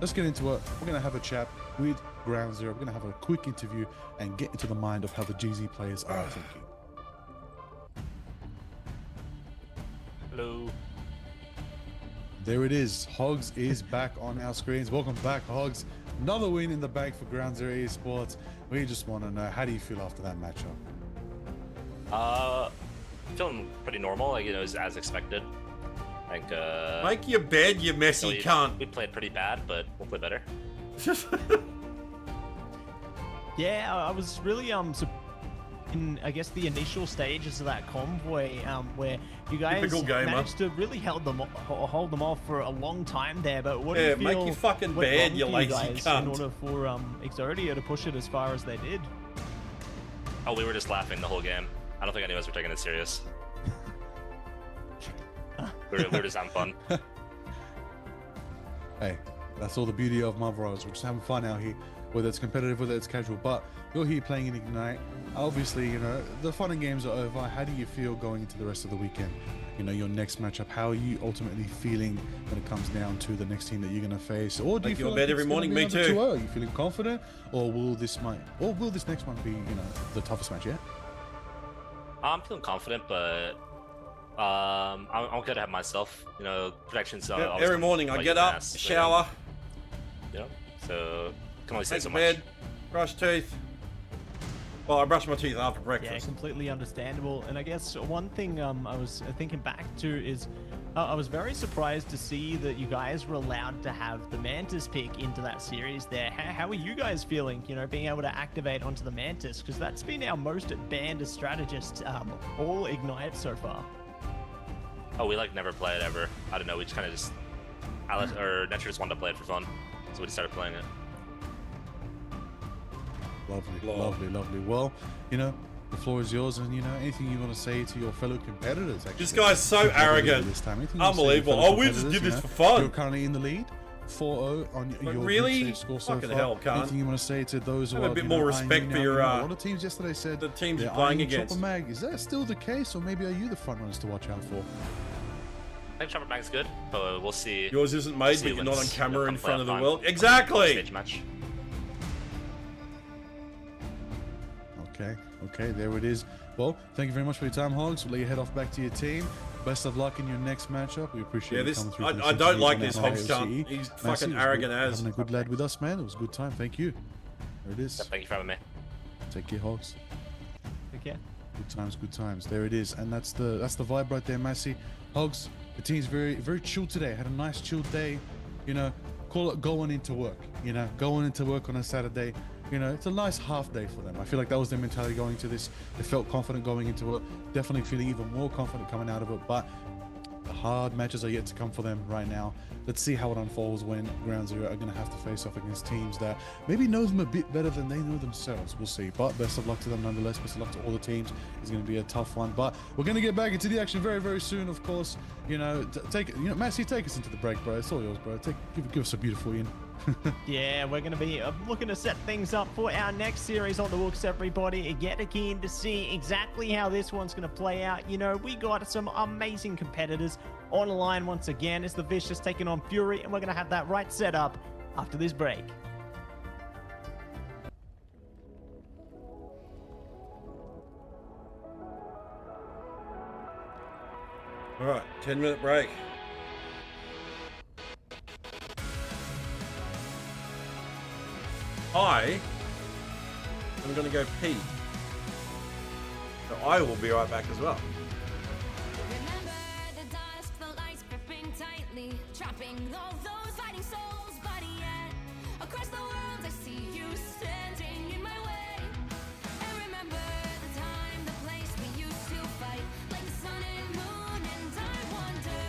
let's get into it. We're going to have a chat with Ground Zero. We're going to have a quick interview and get into the mind of how the GZ players are thinking. Hello. There it is. Hogs is back on our screens. Welcome back, Hogs. Another win in the bag for Ground Zero Esports. We just want to know, how do you feel after that matchup? Feeling pretty normal. Like, you know, as expected. I think. Make your bed, you messy we, cunt. We played pretty bad, but we'll play better. Yeah, I was really in, I guess, the initial stages of that convoy, where you guys Typical gamer. managed to really hold them off for a long time there. But what do Yeah, you feel make your fucking went bed, wrong you for lazy guys cunt. in order for Exodia to push it as far as they did? Oh, we were just laughing the whole game. I don't think any of us were taking it serious. we were just having fun. Hey, that's all the beauty of Marvel Rivals. We're just having fun out here, whether it's competitive, whether it's casual. But you're here playing in Ignite. Obviously, you know, the fun and games are over. How do you feel going into the rest of the weekend? You know, your next matchup. How are you ultimately feeling when it comes down to the next team that you're going to face? Or do Make you your feel bed like every it's gonna morning, be me a bit too. too early? Are you feeling confident, or will this next one be, you know, the toughest match yet? I'm feeling confident, but I'm good to have myself. You know, predictions. Yeah, every morning I get up, shower, You know, so can only say make so the much. bed, brush teeth. Well, I brush my teeth after Yeah, breakfast. completely understandable. And I guess one thing I was thinking back to is I was very surprised to see that you guys were allowed to have the Mantis pick into that series there. How are you guys feeling, you know, being able to activate onto the Mantis? Because that's been our most banned strategist all Ignite so far. Oh, we like never play it ever. I don't know. We just kind of just, Nature just wanted to play it for fun, so we just started playing it. Lovely, Love. lovely, lovely. Well, you know, the floor is yours, and you know, anything you want to say to your fellow competitors? Actually, This guy's so arrogant. This time. Anything you wanna say to your Unbelievable. fellow Oh, we just competitors, did you this know? for fun. You're currently in the lead, 4-0 on But your really? group stage score so Fucking far. hell, cunt. Anything you want to say to those who Have a are bit you more know, respect eyeing you for now? your, You know, a lot of teams yesterday said the teams they're you're playing eyeing Chopper against. Mag. Is that still the case, or maybe are you the front runners to watch out for? I think Chopper Mag's good, but we'll see. Yours isn't made, See but you're not on when's- camera in come front of the playoff world. time. Exactly. Stage match. Okay, there it is. Well, thank you very much for your time, Hogs. We'll let you head off back to your team. Best of luck in your next matchup. We appreciate Yeah, you this coming through. I, for this I don't interview like on this our Hogs IOCE. cunt. He's Massive, fucking it was arrogant good as. having a good lad with us, man. It was a good time. Thank you. There it is. Yeah, thank you for having me. Take care, Hogs. Okay. Good times, good times. There it is, and that's the vibe right there, Massey. Hogs, the team's very very chilled today. Had a nice chilled day. You know, call it going into work. You know, going into work on a Saturday. You know, it's a nice half day for them. I feel like that was their mentality going into this. They felt confident going into it. Definitely feeling even more confident coming out of it. But the hard matches are yet to come for them right now. Let's see how it unfolds when Ground Zero are going to have to face off against teams that maybe know them a bit better than they know themselves. We'll see. But best of luck to them nonetheless. Best of luck to all the teams. It's going to be a tough one. But we're going to get back into the action very, very soon, of course. You know, Massey, take us into the break, bro. It's all yours, bro. Give us a beautiful in. Yeah, we're going to be looking to set things up for our next series on the books, everybody. Get keen to see exactly how this one's going to play out. You know, we got some amazing competitors on the line once again. It's the Vicious taking on Fury, and we're going to have that right set up after this break. All right, 10-minute break. I am going to go pee. So I will be right back as well. Remember the dusk, the lights gripping tightly, trapping all those fighting souls. But yet, across the world, I see you standing in my way. And remember the time, the place we used to fight, like the sun and moon. And I wonder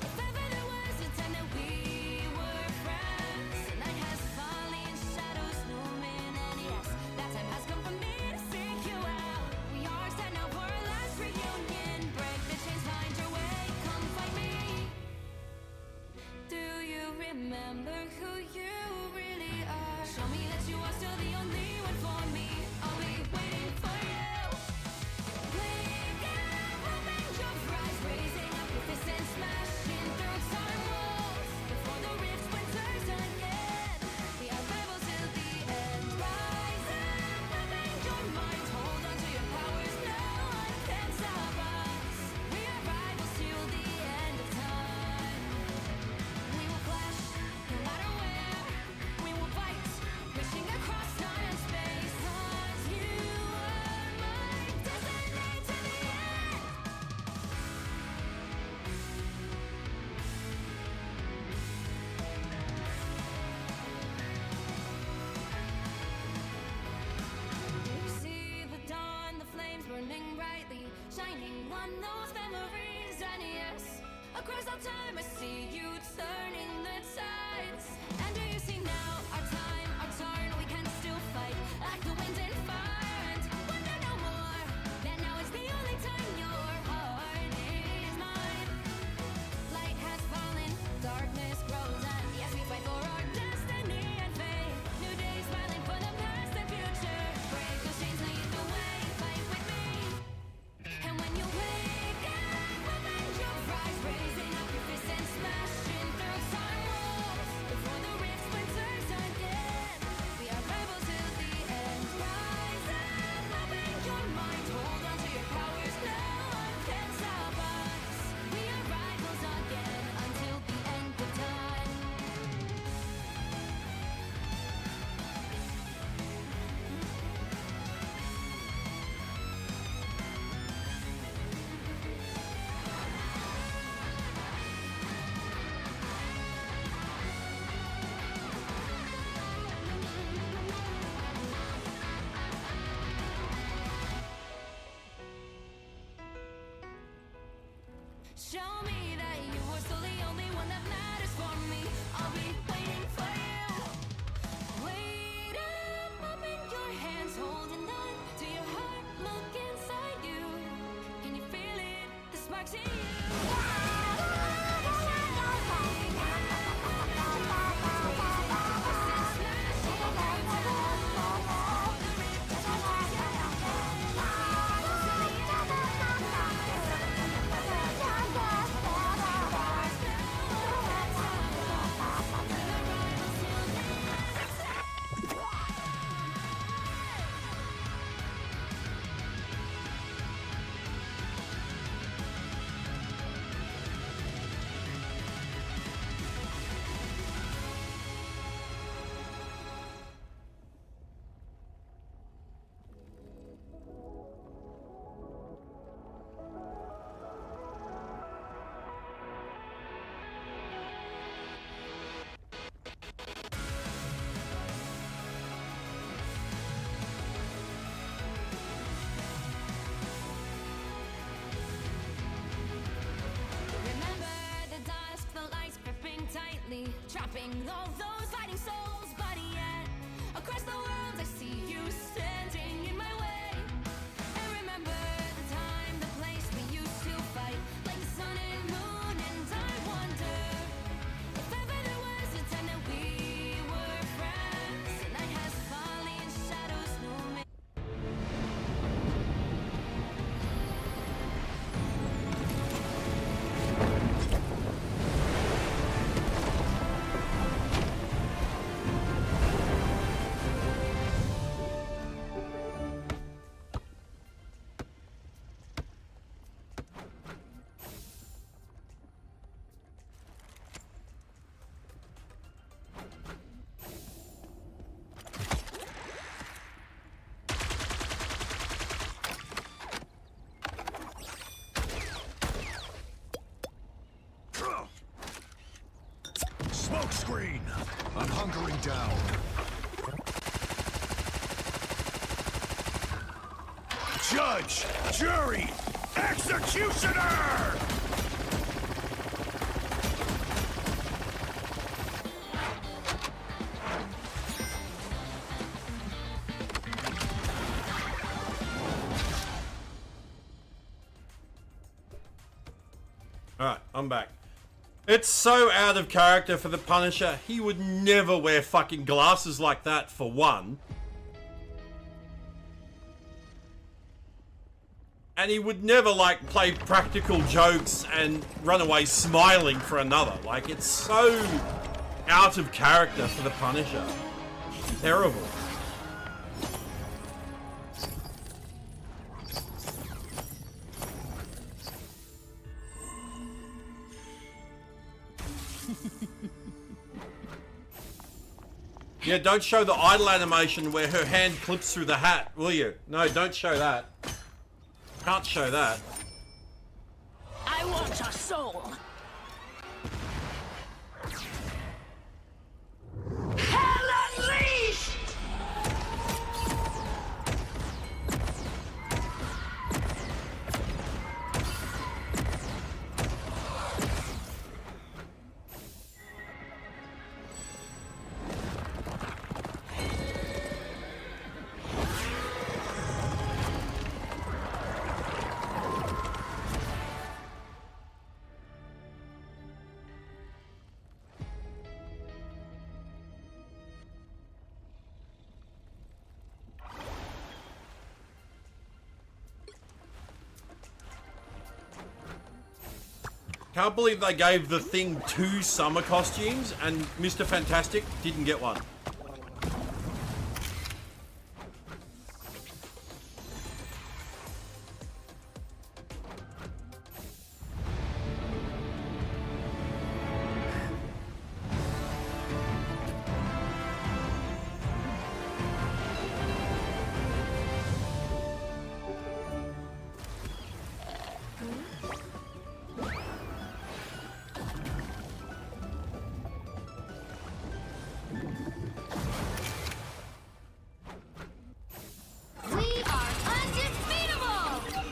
if ever there was a time that we were friends. The night has fallen, shadows looming, and yes, that time has come for me to seek you out. We are set now for our last reunion. Break the chains, find your way, come find me. Do you remember who you really Across all time, I see you turning the tides. And do you see now our time, our turn? We can still fight like the wind and fire. And wonder no more. That now is the only time your heart is mine. Light has fallen, darkness grows, and yes, we fight for our destiny and fate. New days smiling for the past and future. Break those chains, lead the way, fight with me. And when you wake up, open your eyes, raising up your fists and smashing through time walls. Before the rift splinters again, we are rebels till the end. Rise up, open your mind, hold on to your powers, no one can stop us. We are rivals again until the end of time. Show me that you are still the only one that matters for me. I'll be waiting for you. Wait up, open your hands, holding on to your heart. Look inside you. Can you feel it? The sparks in you. Remember the dusk, the lights gripping tightly, trapping all those fighting souls. But yet, across the world, I see you standing in my way. And remember the time, the place we used to fight, like the sun and moon. And I wonder if ever there was a time that we were friends. The night has fallen, shadows looming. Smoke screen! I'm hunkering down. Judge! Jury! Executioner! Alright, I'm back. It's so out of character for the Punisher. He would never wear fucking glasses like that, for one. And he would never, like, play practical jokes and run away smiling for another. Like, it's so out of character for the Punisher. Terrible. Yeah, don't show the idle animation where her hand clips through the hat, will you? No, don't show that. Can't show that. I want your soul. Hell unleashed! Can't believe they gave the Thing 2 summer costumes and Mr. Fantastic didn't get one. We are undefeatable!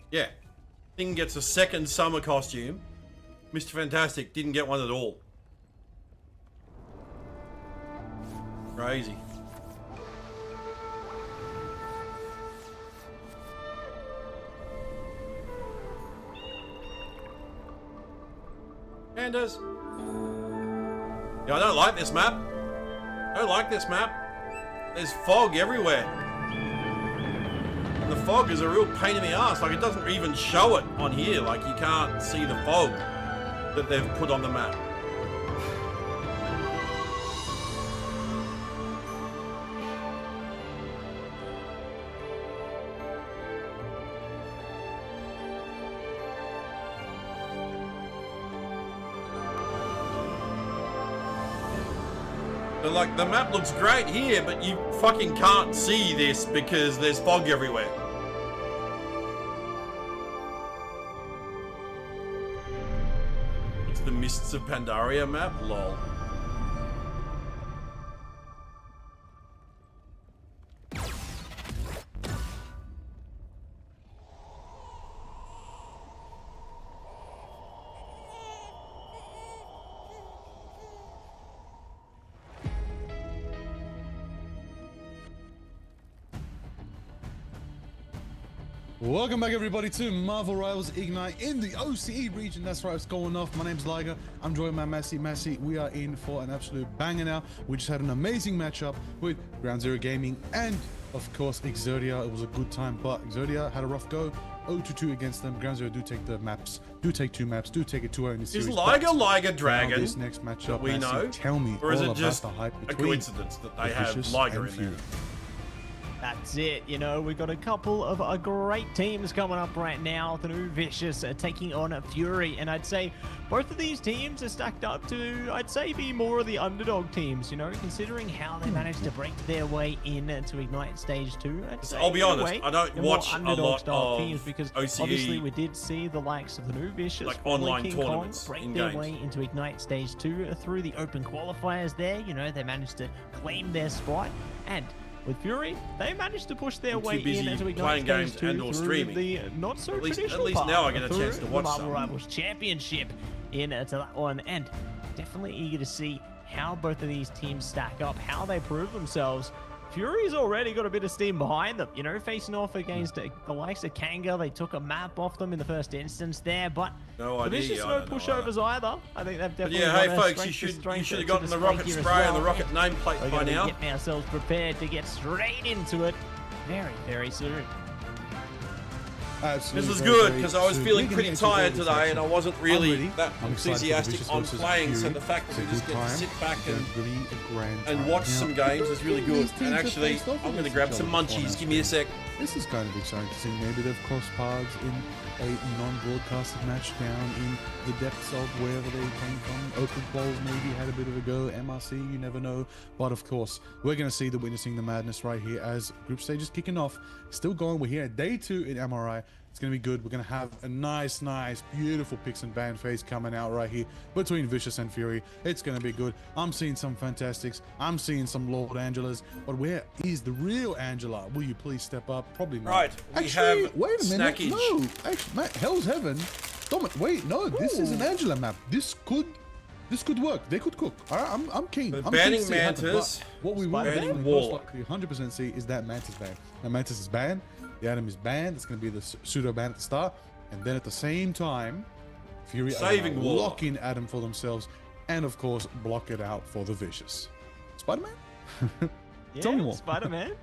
Yeah. Thing gets a second summer costume. Mr. Fantastic didn't get one at all. Crazy. Pandas. Yeah, I don't like this map. I don't like this map. There's fog everywhere. And the fog is a real pain in the ass. Like, it doesn't even show it on here. Like, you can't see the fog that they've put on the map. But like, the map looks great here, but you fucking can't see this because there's fog everywhere. It's the Mists of Pandaria map? Lol. Welcome back, everybody, to Marvel Rivals Ignite in the OCE region. That's right, it's going off. My name's Liger. I'm joined by Massey. We are in for an absolute banger now. We just had an amazing matchup with Ground Zero Gaming and, of course, Exerdia. It was a good time, but Exerdia had a rough go. 0-2 against them. Ground Zero do take the maps, do take 2 maps, do take it 2-0 in the series. Is Liger Dragon? This next matchup, that we Massey, know? tell me or is all it just about the hype a between coincidence that they have Vicious Liger and in there? Fury. That's it, you know, we've got a couple of great teams coming up right now. The new Vicious taking on Fury, and I'd say both of these teams are stacked up to, I'd say, be more of the underdog teams, you know, considering how they managed to break their way in to Ignite Stage 2. I'll be honest, I don't watch a lot of teams because OCE, obviously we did see the likes of the new Vicious, like online King tournaments Kong, break in their games. way into Ignite Stage 2 through the open qualifiers there. You know, they managed to claim their spot, and with Fury, they managed to push their I'm too way busy in into Ignite playing Stage games 2 and or through streaming. the not so At least traditional now I get a path chance to through watch the Marvel some. Rivals Championship into that one, and definitely eager to see how both of these teams stack up, how they prove themselves. Fury's already got a bit of steam behind them, you know, facing off against the likes of Kanga. They took a map off them in the first instance there, but No the idea, Vicious I no don't know pushovers either. I think they've But definitely yeah, hey got a folks, you strength should to have gotten the display rocket here as spray and the well. rocket nameplate We're by going to now. be getting ourselves prepared to get straight into it very, very soon. Absolutely, This is very, good very because I was soon. feeling We're gonna pretty get into all tired this today and action. I wasn't I'm really ready. that I'm excited for the enthusiastic Vicious on versus playing, so Fury. the fact that we It's a just good get to time. sit back It's gonna be a grand and time. watch Now, some games is really these good. teams And have actually, faced off I'm going to against grab each some other before munchies. now. Give me a sec. This is kind of exciting to see. Maybe they've crossed paths in a non-broadcasted match down in the depths of wherever they came from. Open quals maybe had a bit of a go. MRC, you never know. But of course, we're going to see the witnessing the madness right here as group stage is kicking off. Still going. We're here at day 2 in MRI. It's going to be good. We're going to have a nice, beautiful picks and ban phase coming out right here between Vicious and Fury. It's going to be good. I'm seeing some Fantastics. I'm seeing some Lord Angelas. But where is the real Angela? Will you please step up? Probably not. Right, we Actually, have wait a minute. snackage. No, actually, Hell's Heaven. Wait, no, this is an Angela map. This could work. They could cook. All right, I'm keen. But I'm banning keen to see it happen, Mantis, but what we will banning definitely Wall. most likely 100% see is that Mantis ban. Now Mantis is banned. The Atom is banned. It's going to be the pseudo ban at the start, and then at the same time, Fury Saving are Wall. lock in Atom for themselves, and of course block it out for the Vicious. Spider-Man. Tell me Yeah, more. Spider-Man.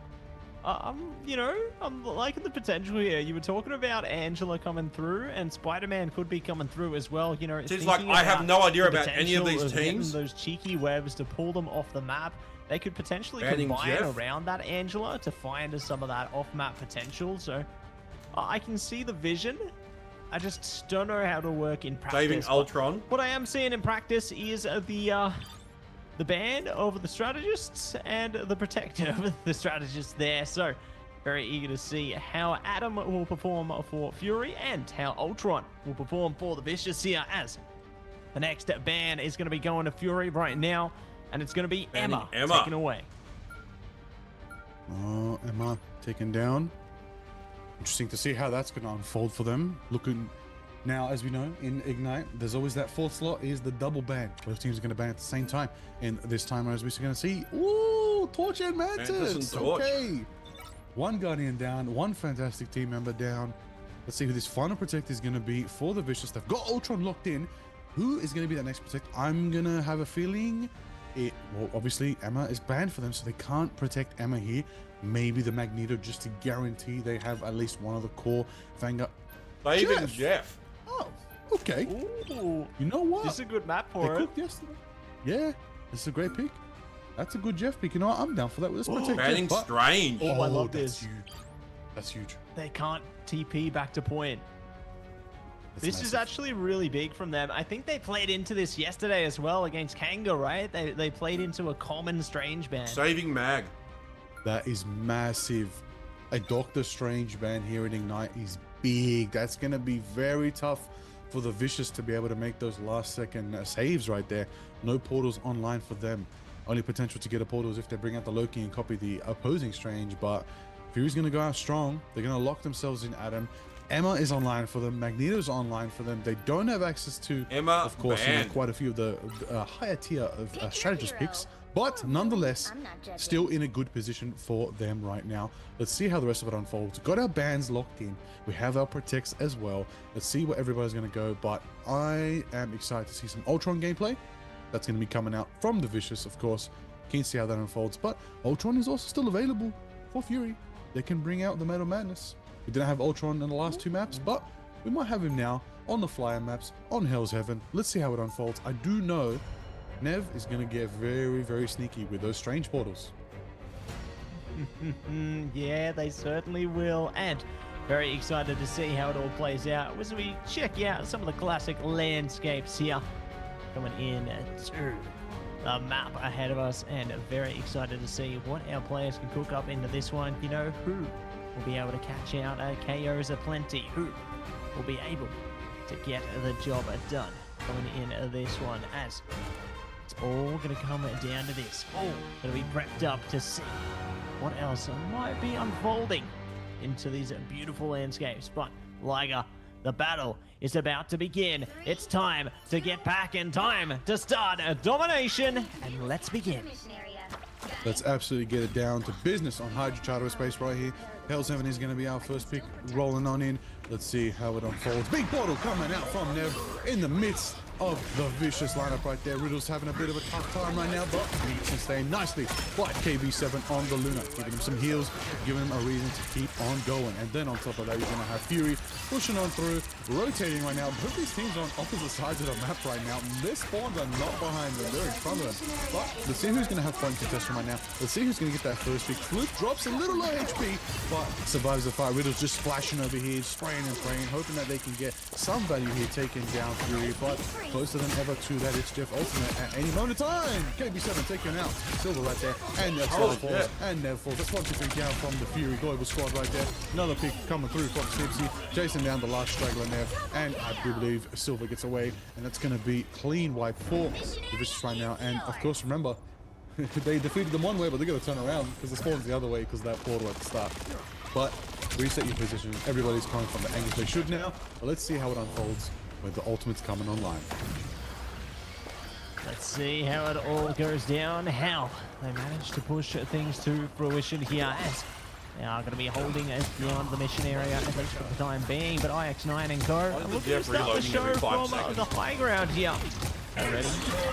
You know, I'm liking the potential here. You were talking about Angela coming through, and Spider-Man could be coming through as well. You know, Seems like thinking I have about no idea the about any of potential these getting teams. Those cheeky webs to pull them off the map. They could potentially Banning combine Jeff. around that Angela to find some of that off-map potential. So I can see the vision. I just don't know how to work in practice. Saving but Ultron. What I am seeing in practice is the ban over the strategists and the protector over the strategists there. So very eager to see how Adam will perform for Fury and how Ultron will perform for the Vicious here, as the next ban is going to be going to Fury right now, and it's going to be Banning Emma Emma. taken away. Oh, Emma taken down. Interesting to see how that's going to unfold for them. Looking now, as we know, in Ignite, there's always that fourth slot is the double ban. Both teams are going to ban at the same time. And this time, as we're going to see, ooh, Torch and Mantis. Mantis and Torch. Okay. One Guardian down, one fantastic team member down. Let's see who this final protect is going to be for the Vicious. They've got Ultron locked in. Who is going to be that next protect? I'm going to have a feeling well, obviously Emma is banned for them, so they can't protect Emma here. Maybe the Magneto, just to guarantee they have at least one of the core Vanguard. Saving Jeff. Oh, okay. Ooh, You know what? this is a good map They for it. cooked yesterday. Yeah, this is a great pick. That's a good Jeff pick. You know what? I'm down for that. Let's protect Banning Jeff. But- Strange. Oh, I love that's this. huge. That's huge. They can't TP back to point. That's This is massive. actually really big from them. I think they played into this yesterday as well against Kanga, right? They played into a common Strange ban. Saving Mag. That is massive. A Doctor Strange ban here in Ignite is big. That's going to be very tough for the Vicious to be able to make those last second saves right there. No portals online for them. Only potential to get a portal is if they bring out the Loki and copy the opposing Strange, but Fury's going to go out strong. They're going to lock themselves in Adam. Emma is online for them. Magneto's online for them. They don't have access to, Emma of course, you know, banned. quite a few of the higher tier of strategist picks, but nonetheless, still in a good position for them right now. Let's see how the rest of it unfolds. Got our bans locked in. We have our protects as well. Let's see where everybody's going to go, but I am excited to see some Ultron gameplay. That's going to be coming out from the Vicious, of course. Keen to see how that unfolds, but Ultron is also still available for Fury. They can bring out the Metal Madness. We didn't have Ultron in the last two maps, but we might have him now on the flyer maps, on Hell's Heaven. Let's see how it unfolds. I do know Nev is going to get very, very sneaky with those strange portals. Yeah, they certainly will. And very excited to see how it all plays out as we check out some of the classic landscapes here coming in to the map ahead of us, and very excited to see what our players can cook up into this one. You know, who will be able to catch out KOs aplenty, who will be able to get the job done coming in this one, as it's all going to come down to this. All going to be prepped up to see what else might be unfolding into these beautiful landscapes. But Liger, the battle is about to begin. It's time to get back in time to start a domination, and let's begin. Let's absolutely get it down to business on Hydra Charter Space right here. Hell's Heaven is going to be our first pick, rolling on in. Let's see how it unfolds. Big portal coming out from Nev in the midst of the Vicious lineup right there. Riddle's having a bit of a tough time right now, but he's sustained nicely by KB7 on the Luna, giving him some heals, giving him a reason to keep on going. And then on top of that, you're going to have Fury pushing on through, rotating right now. Both these teams are on opposite sides of the map right now. Their spawns are not behind them, they're in front of them. But let's see who's going to have fun contesting right now. Let's see who's going to get that first pick. Flip drops a little low HP, but survives the fight. Riddle's just splashing over here, spraying and spraying, hoping that they can get some value here, taking down Fury. But closer than ever to that, it's Jeff Ultimate at any moment in time. KB7 taking out Silver right there, and that's Silver falls, and Nev falls. That's 1, 2, 3 down from the Fury Global Squad right there. Another pick coming through from Snipsy, chasing down the last straggler Nev, and I do believe Silver gets away, and that's going to be clean wipe for the Vicious right now. And of course, remember, they defeated them one way, but they're going to turn around because the spawn's the other way because of that portal at the start. But reset your position. Everybody's coming from the angles they should now. But let's see how it unfolds. with the ultimates coming online. Let's see how it all goes down. How they manage to push things to fruition here as they are going to be holding us beyond the mission area, at least for the time being. But IX9 and Co are looking to start the show from the high ground here. Already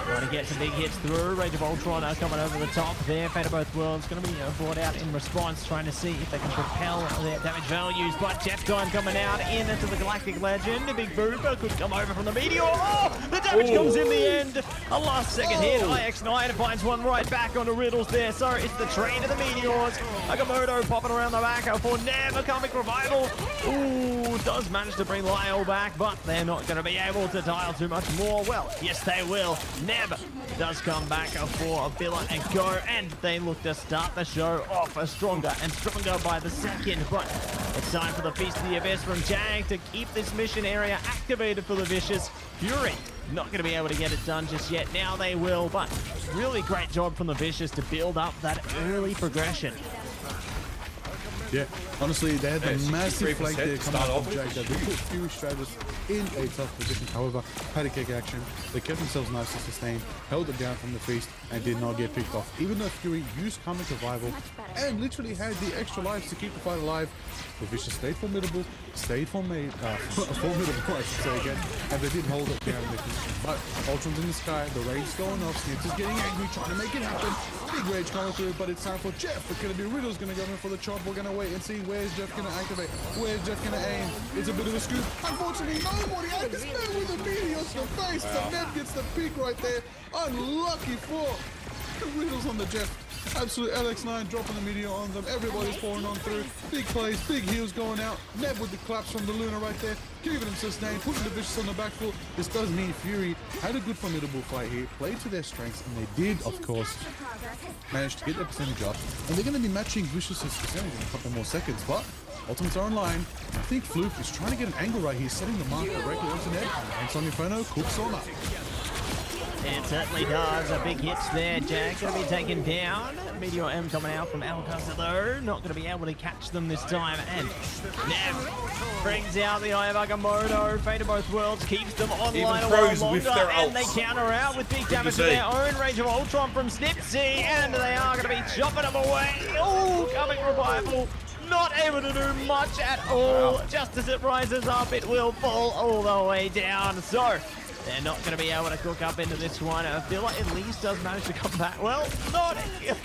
trying to get some big hits through. Rage of Ultron are coming over the top there. Fate of Both Worlds going to be brought out in response, trying to see if they can propel their damage values. But Jet Time coming out into the Galactic Legend. A big booper could come over from the Meteor. Oh, the damage comes in the end. A last second hit. IX9 finds one right back onto Riddles there. So it's the train of the Meteors. Agamotto popping around the back for Nev. A Comic Revival. Ooh, does manage to bring Lyle back, but they're not going to be able to dial too much more. Well, yes, they will. Neb does come back for Villa and Co, and they look to start the show off stronger and stronger by the second. But it's time for the Feast of the Abyss from Jag to keep this mission area activated for the Vicious. Fury not going to be able to get it done just yet. Now they will, but really great job from the Vicious to build up that early progression. Yeah, honestly, they had the massive flank there coming out from Jake. They put Fury Stradus in a tough position. However, patty cake action. They kept themselves nicely sustained, held it down from the Feast, and did not get picked off. Even though Fury used Comic Revival and literally had the extra lives to keep the fight alive, the Vicious stayed formidable, formidable, I should say again, and they did hold it down. But Ultron's in the sky, the rage's going off, Snips is getting angry, trying to make it happen. Big rage coming through, but it's time for Jeff. It's going to be Riddle's going to go in for the chop. We're going to wait and see where's Jeff going to activate, where's Jeff going to aim. It's a bit of a scoop. Unfortunately, nobody acts with a meteor to the face, but Nev gets the pick right there. Unlucky for Riddle's on the Jeff. Absolute LX9 dropping the meteor on them. Everybody's pouring on through. Big plays, big heals going out. Neb with the claps from the Luna right there. Keeping them sustained, putting the Vicious on the back foot. This does mean Fury had a good formidable fight here, played to their strengths, and they did, of course, manage to get their percentage up. And they're going to be matching Vicious's percentage in a couple more seconds, but Ultimates are online. I think Fluke is trying to get an angle right here, setting the mark directly onto Neb. And Sonny Inferno cooks on up. It certainly does. Big hits there. Jag going to be taken down. Meteor M coming out from Alcazar though. Not going to be able to catch them this time. And Nev brings out the Eye of Agamotto. Fate of Both Worlds keeps them online a while longer. And they counter out with big damage to their own. Rage of Ultron from Snipsy. And they are going to be chopping them away. Oh, Comic Revival. Not able to do much at all. Just as it rises up, it will fall all the way down. So they're not going to be able to cook up into this one. Villa at least does manage to come back. Well, not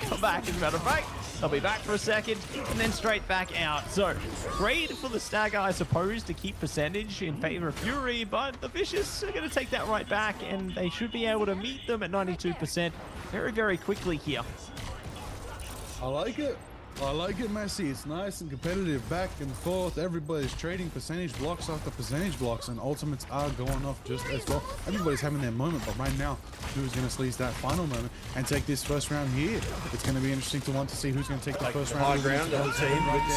come back, as a matter of fact. They'll be back for a second and then straight back out. So great for the Stagger, I suppose, to keep percentage in favor of Fury, but the Vicious are going to take that right back, and they should be able to meet them at 92% very, very quickly here. I like it. I like it, Messi. It's nice and competitive, back and forth. Everybody's trading percentage blocks after percentage blocks, and ultimates are going off just as well. Everybody's having their moment, but right now, who's going to squeeze that final moment and take this first round here? It's going to be interesting to want to see who's going to take the first round. High ground, the team, right good to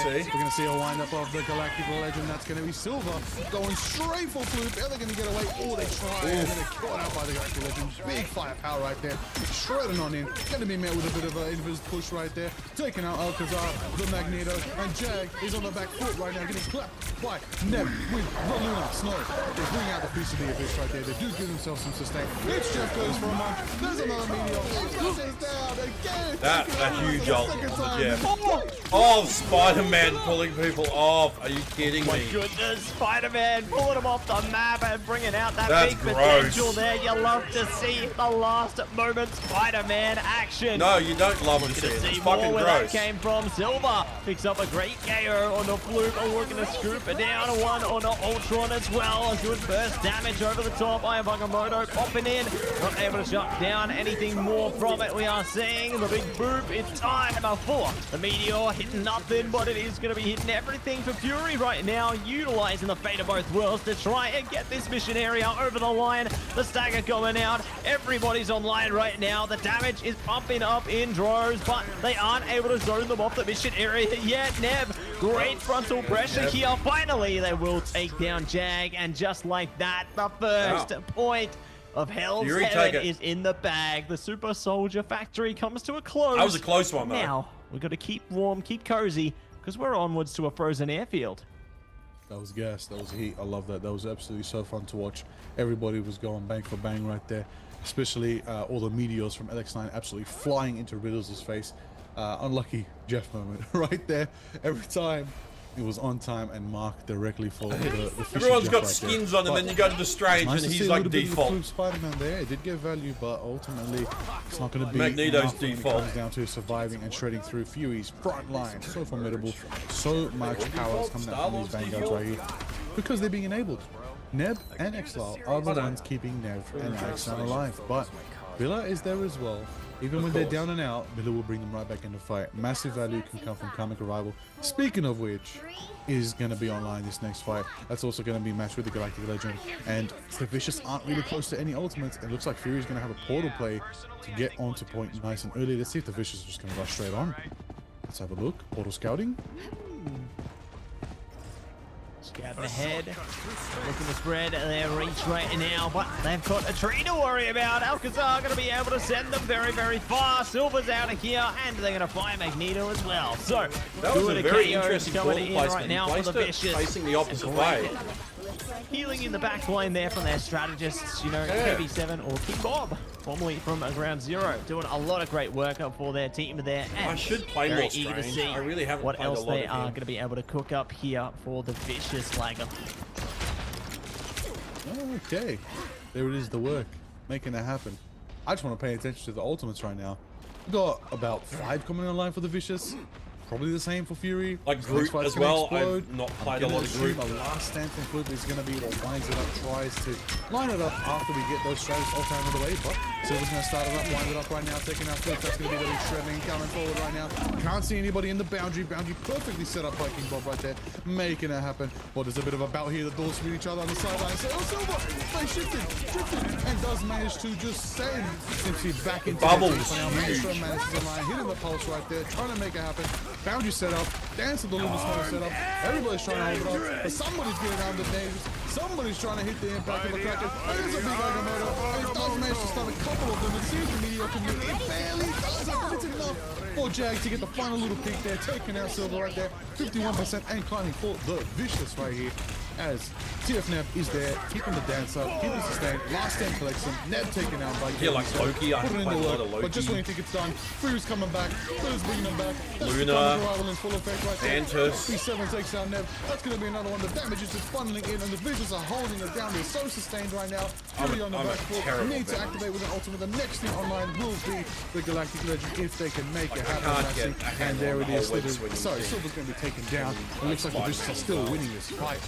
there. see. We're going to see a windup of the Galactic Legend. That's going to be Silver going straight for Fluke. Are they going to get away? Oh, they try, and then they're caught out by the Galactic Legend. Big firepower right there. Shredding on in. Going to be met with a bit of an invis push right there. Taking out Alcazar, the Magneto, and Jag is on the back foot right now, getting clapped by Neb with the Luna Snow. They bring out the Feast of the Abyss right there. They do give themselves some sustain. It's Jeff goes for a month. There's another meteor. It down again. That's a huge ult on the Jeff. Oh, Spider-Man pulling people off. Are you kidding me? My goodness, Spider-Man pulling them off the map and bringing out that That's big gross. potential there. You love to see the last moment Spider-Man action. No, you don't love to see it. It's fucking where that gross. came from. Silver picks up a great KO on the Fluke. Looking to scoop it down. One on the Ultron as well. A good burst damage over the top. Eye of Agamotto popping in. Not able to shut down anything more from it. We are seeing the big boop. It's time for the Meteor. Hitting nothing, but it is going to be hitting everything for Fury right now. Utilizing the Fate of Both Worlds to try and get this mission area over the line. The Stagger going out. Everybody's online right now. The damage is pumping up in droves, but they aren't able to zone them off the mission area yet. Neb, great frontal pressure here. Finally, they will take down Jag, and just like that, the first point of Hell's Fury, Heaven is in the bag. The Super Soldier Factory comes to a close. That was a close one, though. Now, we've got to keep warm, keep cozy, because we're onwards to a frozen airfield. That was gas. That was heat. I love that. That was absolutely so fun to watch. Everybody was going bang for bang right there. Especially all the meteors from LX9 absolutely flying into Riddles' face. Unlucky Jeff moment right there. Every time it was on time and marked directly for the Everyone's Jeff got right skins there. on, and then you go to the Strange, Nice and to see he's a like little bit of the default. fluke Spider-Man there. It did get value, but ultimately it's not going to be Magneto's enough when default. it comes down to surviving and shredding through Fury's front line. So formidable, so much power is coming out from these Vanguards right here because they're being enabled. Neb and Exile are the ones keeping Nev and Alexander alive, but Villa is there as well. Even when they're down and out, Villa will bring them right back into fight. Massive value can come from Comic Revival. Speaking of which, is going to be online this next fight. That's also going to be matched with the Galactic Legend. And the Vicious aren't really close to any ultimates. It looks like Fury is going to have a portal play to get onto point nice and early. Let's see if the Vicious are just going to rush straight on. Let's have a look. Portal scouting. Scouting ahead, looking to spread their reach right now, but they've got a tree to worry about. Alcazar going to be able to send them very, very far. Silver's out of here, and they're going to fire Magneto as well. So, That was a very KOs interesting coming portal in placement. right He now for placed the it Vicious. facing the opposite And way. healing in the back line there from their strategists, you know, KB7 or King Bob, formerly from Ground Zero, doing a lot of great work up for their team there. And I should play very more eager to Strange. see I really haven't what played a else lot they of are him. going to be able to cook up here for the Vicious Lagger. Okay, there it is, the work, making it happen. I just want to pay attention to the ultimates right now. We got about 5 coming online for the Vicious. Probably the same for Fury. Like Groot as well. I've not played a lot of Groot. The last stand from Groot is going to be what winds it up, tries to line it up after we get those strategies all out of the way. But Silver's going to start it up, wind it up right now, taking out Flip. That's going to be really shredding, coming forward right now. Can't see anybody in the boundary. Boundary perfectly set up by King Bob right there, making it happen. But there's a bit of a bout here. The doors meet each other on the sideline. So, oh, Silver, they shifted, drifted, and does manage to just send Simpsy back into Bubbles. the now. Maestro manages the line, hitting the pulse right there, trying to make it happen. Boundary set up, dance of the Luminous Hunter set up. Everybody's trying to hold it up, but somebody's getting out of the neighbors. Somebody's trying to hit the impact of a Kraken. There's a big Agamotto, and it does manage to stun a couple of them. It seems the meteor can move. It barely does it, but it's enough for Jag to get the final little peek there, taking out Silver right there. 51% and climbing for the Vicious right here. As TF Neb is there, keeping the dance up, keeping sustained. Last stand collects him. Neb taken out by Yeah, like KBC. Loki. I Put it haven't in the played a lot work, of Loki. but just when you think it's done, Fury's coming back. Fury's bringing them back. That's Luna. the Comic Revival in full effect right there. Antus. B7 takes out Neb. That's going to be another one. The damage is just funneling in, and the Vicious are holding it down. They're so sustained right now. Fury on the I'm a back foot. terrible Need to fan. activate with an ultimate. The next thing online will be the Galactic Legend if they can make it I happen. can't get Maxi. a handle And there on it the is. whole web swinging Sorry, thing. Silver's going to be taken down. It looks like the Vicious are still winning this fight.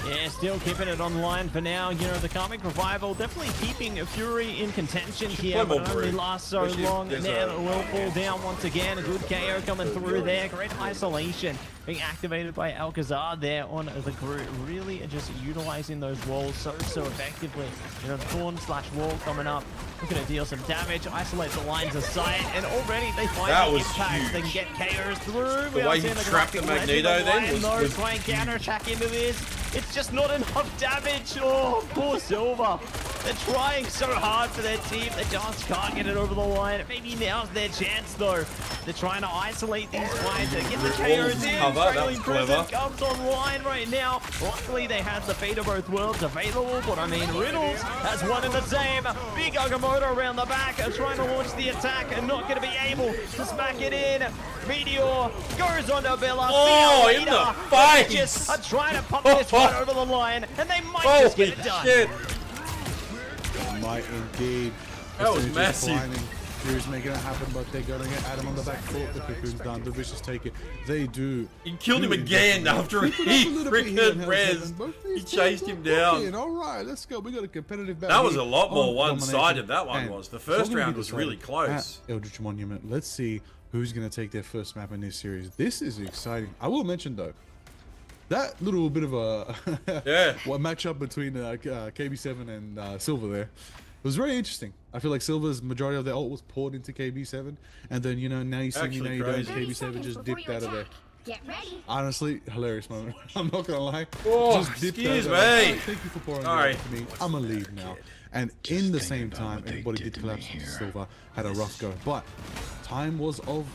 Yeah, still keeping it online for now. You know, the Comic Revival definitely keeping Fury in contention here, Play more but it only Groot. lasts so Especially if long. there's Now a- it will fall down once again. A good KO coming through there. Great isolation being activated by Alcazar there on the Groot. Really just utilizing those walls so effectively. You know, the thorn/wall coming up. Looking to deal some damage, isolate the lines of sight, and already they find That the was impact. huge. They can get KOs through. The way he trapped the Magneto then was trying counterattack into this. It's just not enough damage. Oh, poor Silver. They're trying so hard for their team. They just can't get it over the line. Maybe now's their chance, though. They're trying to isolate these guys and get the KOs in. Cover, that Struggling was Prison clever. comes online right now. Luckily, they had the Fate of Both Worlds available, but I mean, Riddles has one in the same. Big Agamotto around the back, trying to launch the attack and not going to be able to smack it in. Meteor goes onto Bella. Oh, in the face! Just are trying to pump this one over the line, and they might just Holy get it done. shit! Might indeed. That was Just massive. climbing. Fury's making it happen, but they're going to get Adam on the back foot. The Cocoon's done. The Vicious take it. They do. He killed him do again indeed. after Keep it up he a little bit here in freaking Hell's res. Heaven, but He these chased two him are down. cooking. All right, let's go. We got a competitive battle. That was a here lot more on one-sided, domination. that one And was. The it's all first gonna be round was really decided close. at Eldritch Monument. Let's see who's going to take their first map in this series. This is exciting. I will mention, though, that little bit of a Yeah. what matchup between KB7 and Silver there was very interesting. I feel like Silver's majority of their ult was poured into KB7, and then now you see me, now Actually you don't. crazy. KB7 just dipped out of there. Get ready. Honestly, hilarious moment. I'm not gonna lie. Oh, Just dipped excuse out of there. me. Thank you for pouring Sorry. it out to me. I'm gonna leave now. And in the same time, everybody did collapse. Silver had a rough go, but time was of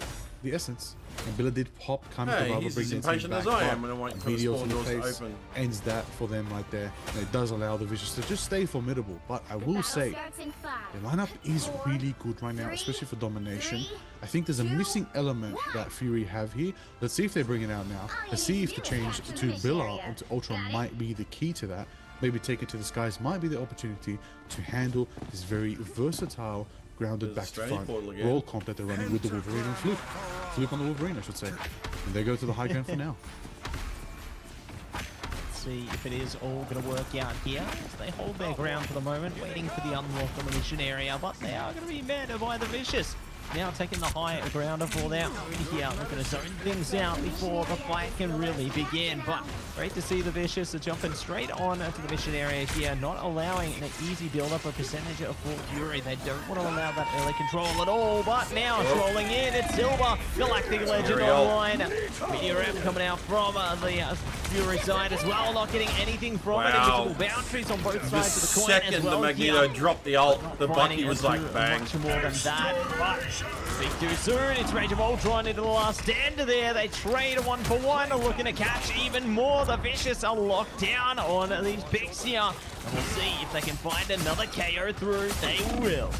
the essence. And Billa did pop, kind of Hey, he's as impatient as I am, and I'm waiting for the spawn doors to open. Ends that for them right there. And it does allow the Vicious to just stay formidable. But I will say, the lineup is really good right now, especially for domination. I think there's a missing element that Fury have here. Let's see if they bring it out now. Let's see if the change to Billa onto Ultra might be the key to that. Maybe take it to the skies might be the opportunity to handle this very versatile grounded back to front roll comp that they're running with the Wolverine and Fluke. Fluke on the Wolverine, I should say. And they go to the high ground for now. Let's see if it is all going to work out here. As they hold their ground for the moment, waiting for the unlock on the mission area, but they are going to be met by the Vicious. Now taking the high grounder for their own here, looking to zone things out before the fight can really begin. But great to see the Vicious are jumping straight on to the mission area here, not allowing an easy build-up of percentage of full Fury. They don't want to allow that early control at all, but now trolling in, it's Silver, Galactic Legend online. Meteor M coming out from the Fury side as well, not getting anything from it. Invisible boundaries on both sides of the coin as Second well. the Magneto dropped the ult, the Bucky was like bang. Much more than that, but speak too soon. It's Rage of Ultron into the last stand there. They trade a 1-for-1, looking to catch even more. The Vicious are locked down on these picks here. And we'll see if they can find another KO through. They will.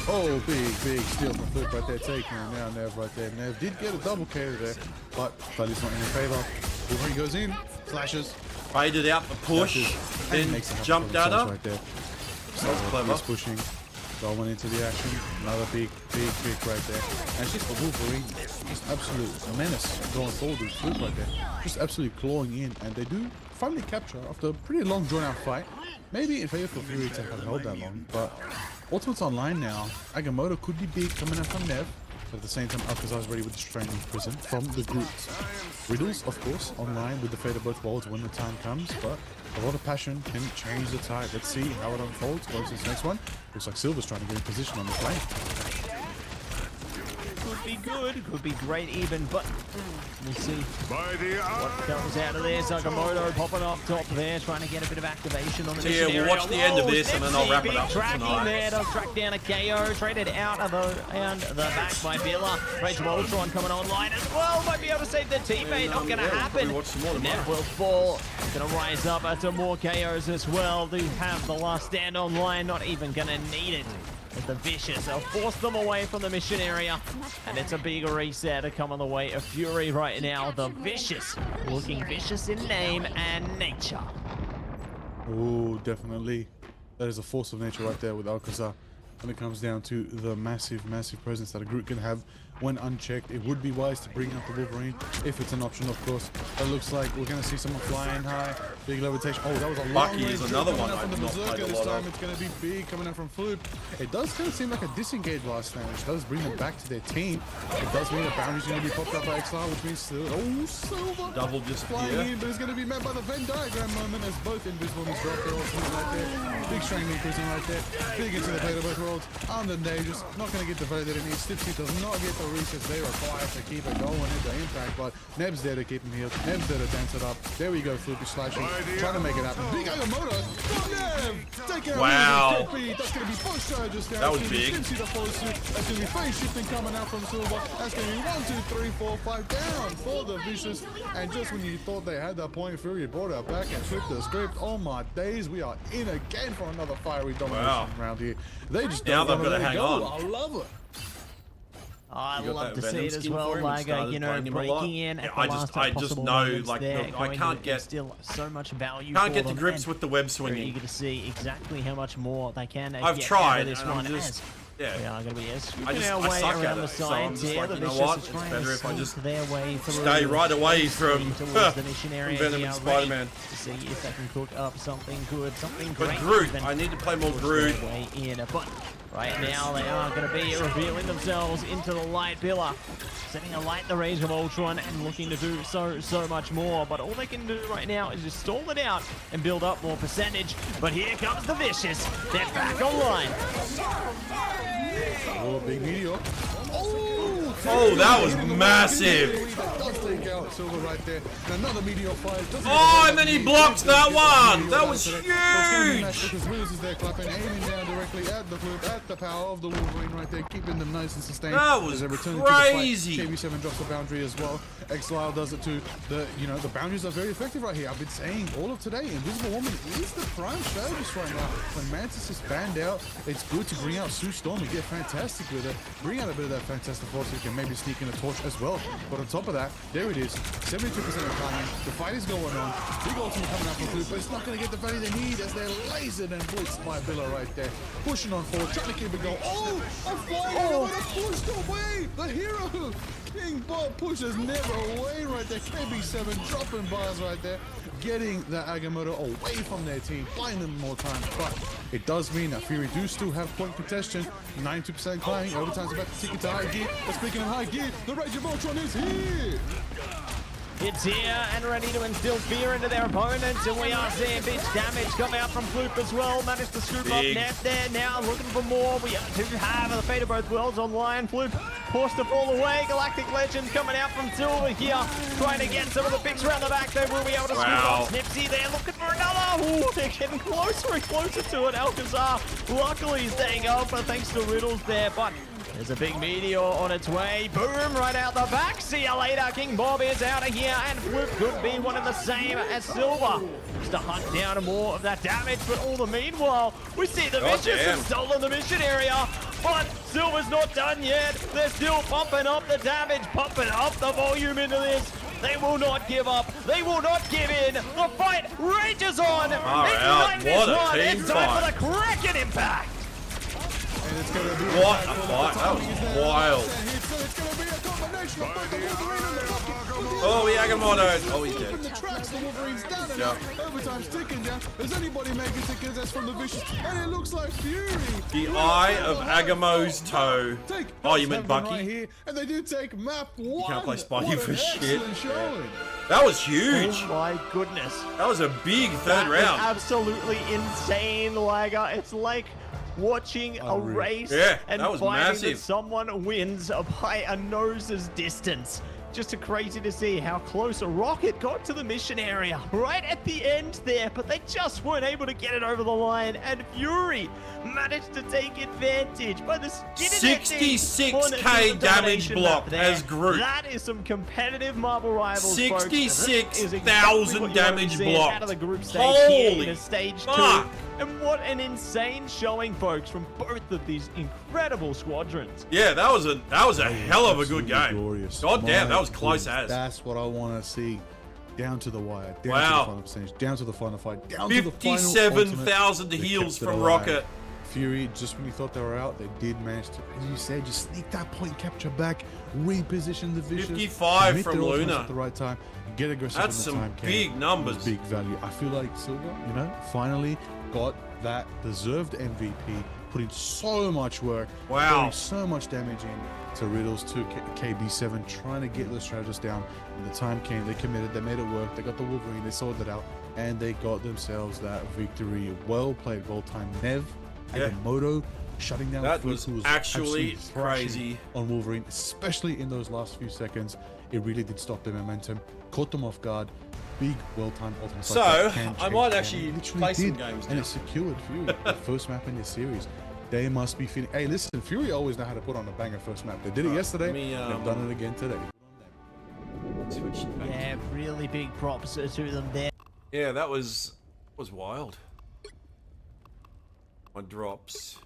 Oh, big steal from Fluke right there, taking him now. Nev right there. Nev did get a double KO there, but Fuddy's not in his favor. Wolverine goes in, flashes. Faded out the push, then jumped at her. Right there. So clever. he's pushing. Going into the action. Another big right there. And it's just the Wolverine, just absolute menace going forward with Fluke right there. Just absolutely clawing in, and they do finally capture after a pretty long drawn-out fight. Maybe in favor for Fury to have held that long, but Ultimate's online now. Agamotto could be big coming out from Nev. But at the same time, Alcazar's ready with the Strangling Prison from the groups. Riddles, of course, online with the Fate of Both Worlds when the time comes, but a lot of passion can change the tide. Let's see how it unfolds. Goes to this next one. Looks like Silver's trying to get in position on the flank. Could be good, could be great even, but we'll see what comes out of there. Sakamoto popping up top there, trying to get a bit of activation on the mission area. We'll watch the end of this and then I'll wrap it up tracking tonight. there, they'll track down a KO, traded out of the back by Billa. Rage of Ultron coming online as well, might be able to save their teammate, not gonna happen. Nev will fall, gonna rise up to more KOs as well. They have the last stand online, not even gonna need it. As the Vicious will force them away from the mission area, and it's a big reset to come on the way of Fury right now. The Vicious, looking vicious in name and nature. Oh, definitely. That is a force of nature right there with Alcazar. When it comes down to the massive presence that a group can have when unchecked, it would be wise to bring out the Wolverine if it's an option, of course. It looks like we're going to see someone flying high, big levitation. Oh, that was a long Lucky is another one I've not played a this lot time. of. It's going to be big coming in from Fluke. It does kind of seem like a disengaged last stand, which does bring them back to their team. It does mean the boundary's going to be popped up by XR, which means Silver Double flying disappear. in, but it's going to be met by the Venn diagram moment as both Invisible Ones drop their ultimate right there. Big Strangling Prison right there. Big into the Fate of Both Worlds. Under Dangerous, not going to get the value that it needs. Stipsy does not get the resets they require to keep it going into impact, but Neb's there to keep him healed. Neb's there to dance it up. There we go, Fluke is slashing, trying to make it happen. Big Agamotto, Neb, taking out Wow. That's going to be both charges down. That was big. Stipsy the follow suit. That's going to be phase shifting coming out from Silver. That's going to be 1, 2, 3, 4, 5 down for the Vicious. And just when you thought they had that point, Fury brought it back and flipped the script. Oh my days, we are in again for another fiery domination round here. They just Now don't they've want to got to let hang go. on. I love it. I You got love to that see Venom it as skin well, for him and Liger, started you know, playing him a lot. breaking in at Yeah, the last I just possible know, moments like, there, I going can't to get instill so much value Can't for get to them, grips and with the web very swinging. eager to see exactly how much more they can I've get tried, out of this and I'm one. just- yeah. We are going to be I scooping just- our I way suck at around it, the so I'm sides just here. like, The you know Vicious what? are It's trying better to if I sneak just their way through. stay right away from towards the mission area Venom here, and Spider-Man. ready to see if they can cook up something good, something But great. Groot, even I need to play more towards Groot. their way in. But right now they are going to be revealing themselves into the light pillar, setting alight the Rage of Ultron and looking to do so much more. But all they can do right now is just stall it out and build up more percentage. But here comes the Vicious. They're back online. Oh, big meteor. Oh, Oh, that was massive. That does take out Silver right there. And another meteor fire. Oh, and then he blocks that one. That was huge. Because Willis is there clapping, aiming down directly at the flip, at the power of the Wolverine right there, keeping them nice and sustained. That was As they return crazy. To the fight. KB7 drops the boundary as well. Exile does it too. The boundaries are very effective right here. I've been saying all of today, Invisible Woman is the prime strategist right now. When Mantis is banned out, it's good to bring out Sue Storm and get fantastic with it. Bring out a bit of that fantastic force so you can maybe sneak in a torch as well. But on top of that, there it is. 72% of timing. The fight is going on. Big ultimate coming up from Flute, but it's not going to get the value they need as they're lasered and blitzed by Villa right there. Pushing on forward, trying to keep it going. Oh! A fire would have pushed away! The hero! King Bob pushes never away right there. KB7 dropping bars right there. Getting the Agamotto away from their team, flying them more times, but it does mean that Fury do still have point contention. 92% climbing, overtime's about to tick into high gear. But speaking of high gear, the Rage of Ultron is here! It's here and ready to instill fear into their opponents, and we are seeing big damage come out from Floop as well. Managed to scoop up Net there, now looking for more. We do have the Fate of Both Worlds online. Floop forced to fall away. Galactic Legends coming out from Silver here, trying to get some of the picks around the back. They will be able to scoop up Snipsy there, looking for another. Ooh, they're getting closer and closer to it. Alcazar luckily staying up, but thanks to Riddles there, but there's a big meteor on its way. Boom, right out the back. See you later. King Bob is out of here, and Flip could be one of the same as Silver. Just to hunt down more of that damage, but all the meanwhile, we see the Vicious has stolen the mission area, but Silver's not done yet. They're still pumping up the damage, pumping up the volume into this. They will not give up. They will not give in. The fight rages on. What a team It's time for the Kraken impact. And it's going to be What a fight. That was wild. It's going to be a combination of both the Wolverine and the Bucket. Oh, the Agamotto. Oh, he's dead. The tracks, the Wolverine's down and out. Overtime's ticking down. Is anybody making tickets? That's from the Vicious. And it looks like Fury. The eye of Agamo's toe. Oh, you meant Bucky? Right here, and they do take map one. You can't play Spidey What for an shit. excellent showing. That was huge. Oh my goodness. That was a big third That was round. absolutely insane, Lagger. It's like watching a race and that was finding massive. that someone wins by a nose's distance. Just crazy to see how close a Rocket got to the mission area right at the end there, but they just weren't able to get it over the line, and Fury managed to take advantage by the skin of their teeth 66k on the damage domination block map there. as Groot. That is some competitive Marvel Rivals, folks. This is 66,000 exactly what you damage wanna see blocked. out of the group stage here Holy in stage fuck. 2. And what an insane showing, folks, from both of these incredible squadrons. Yeah, that was a hell of a good game. Glorious. God damn, My that was close goodness, as. That's what I want to see. Down to the wire, down to Wow. the final percentage, down to the final fight, down to the final 57,000 ultimate. They heals kept it from alive. Rocket. Fury, just when you thought they were out, they did manage to, as you said, just sneak that point capture back, reposition the Vicious. 55 commit from their ultimates Luna. at the right time, get aggressive That's when the some time came. big numbers. It was big value. I feel like Silver, finally got that deserved MVP, putting so much work, Wow. throwing so much damage in to Riddles, to KB7, trying to get those strategists down. When the time came, they committed, they made it work, they got the Wolverine, they sorted it out, and they got themselves that victory. Well played, well timed. Nev, Yeah. Agamotto, shutting down That Fluke, was who actually absolutely thrashing crazy. on Wolverine, especially in those last few seconds. It really did stop their momentum, caught them off guard. Big, well-timed ultimate. So, I might actually play some games and now. it secured Fury, the first map in your series. They must be feeling. Hey, listen, Fury always know how to put on a banger first map. They did it yesterday. let me, They've done it again today. Switch back. Yeah, really big props to them there. Yeah, that was wild. My drops.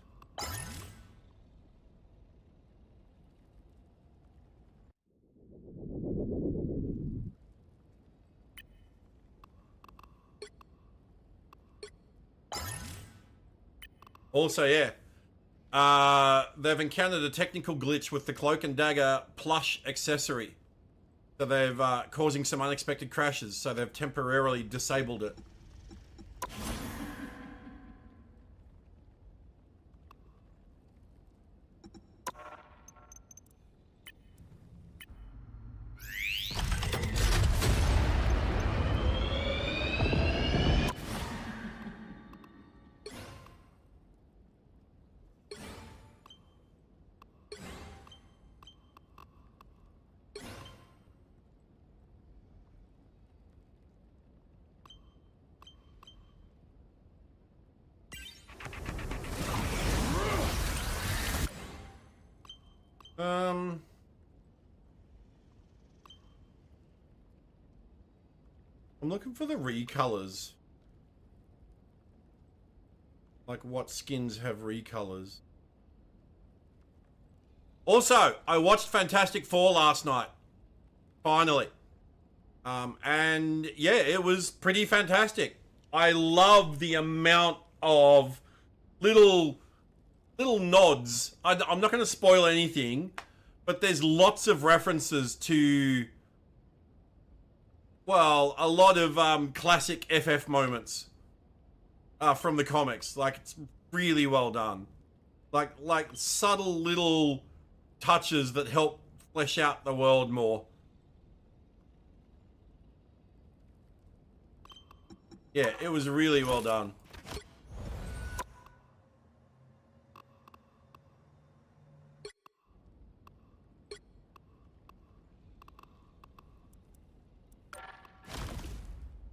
Also, yeah, they've encountered a technical glitch with the Cloak and Dagger plush accessory. So they've causing some unexpected crashes, so they've temporarily disabled it. I'm looking for the recolors. Like what skins have recolors. Also, I watched Fantastic Four last night. Finally. And yeah, it was pretty fantastic. I love the amount of little nods. I'm not going to spoil anything, but there's lots of references to, well, a lot of classic FF moments from the comics. Like, it's really well done. Like subtle little touches that help flesh out the world more. Yeah, it was really well done.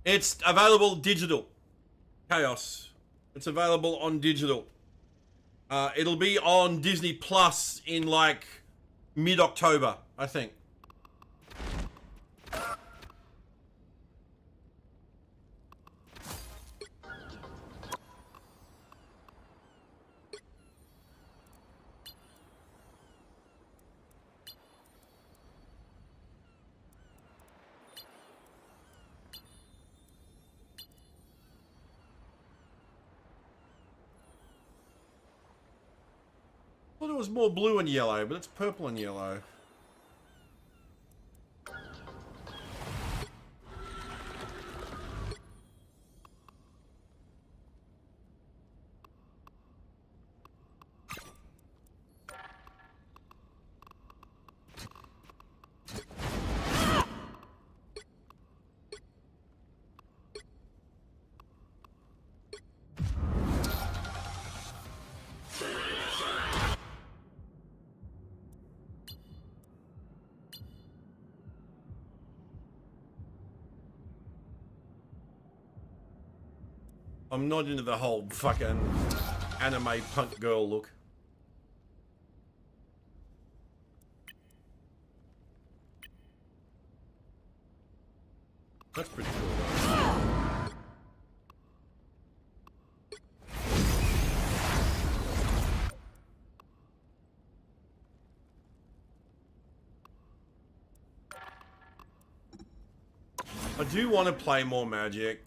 It's available digital. Chaos. It's available on digital. It'll be on Disney Plus in like mid-October, I think. I thought it was more blue and yellow, but it's purple and yellow. I'm not into the whole fucking anime punk girl look. That's pretty cool though. I do want to play more Magic.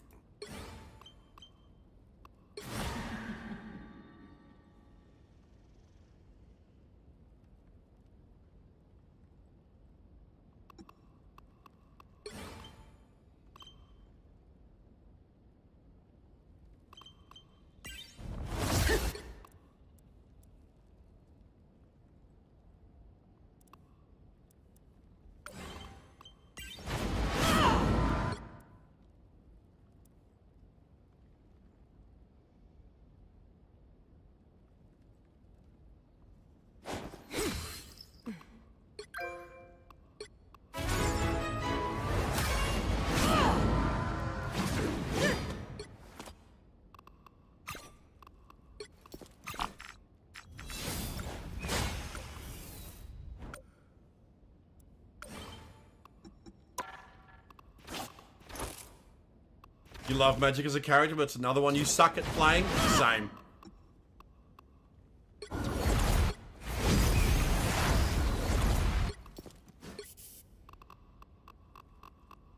You love Magic as a character, but it's another one you suck at playing? Same.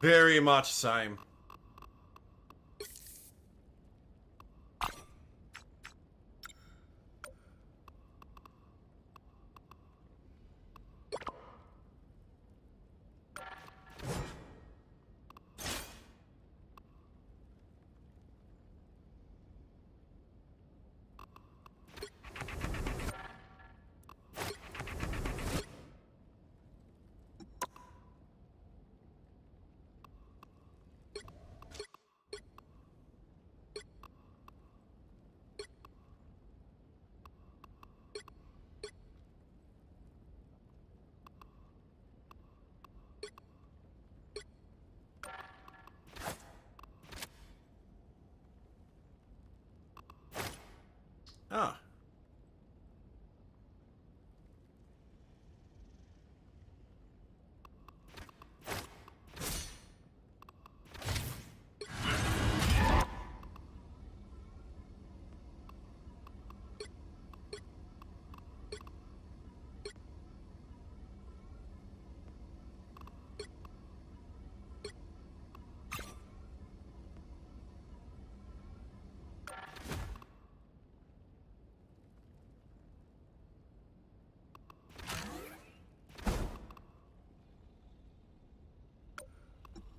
Very much same.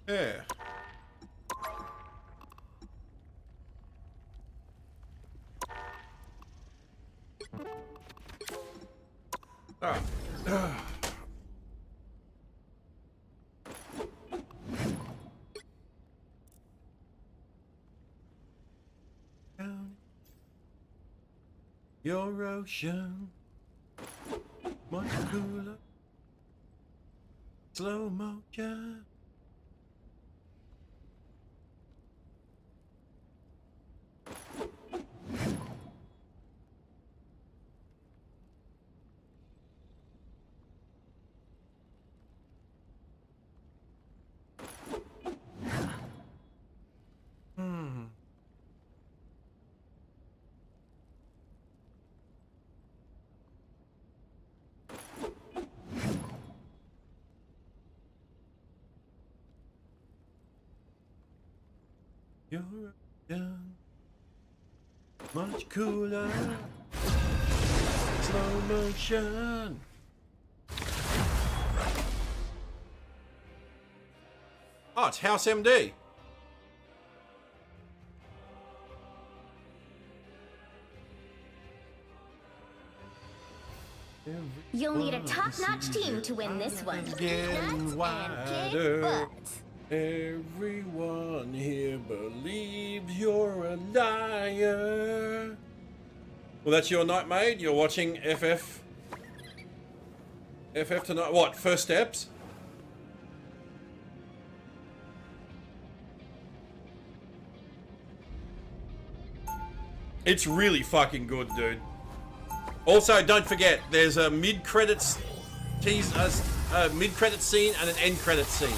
Yeah. Alright. Your ocean, much cooler, slow motion. Your ocean, much cooler, slow motion. Oh, it's House MD. You'll need a top-notch team to win this one. Getting Nuts and wider. kick butt. Everyone here believes you're a liar. Well, that's your night, mate. You're watching FF tonight. What? First Steps? It's really fucking good, dude. Also, don't forget, there's a mid-credits mid-credit scene and an end-credit scene.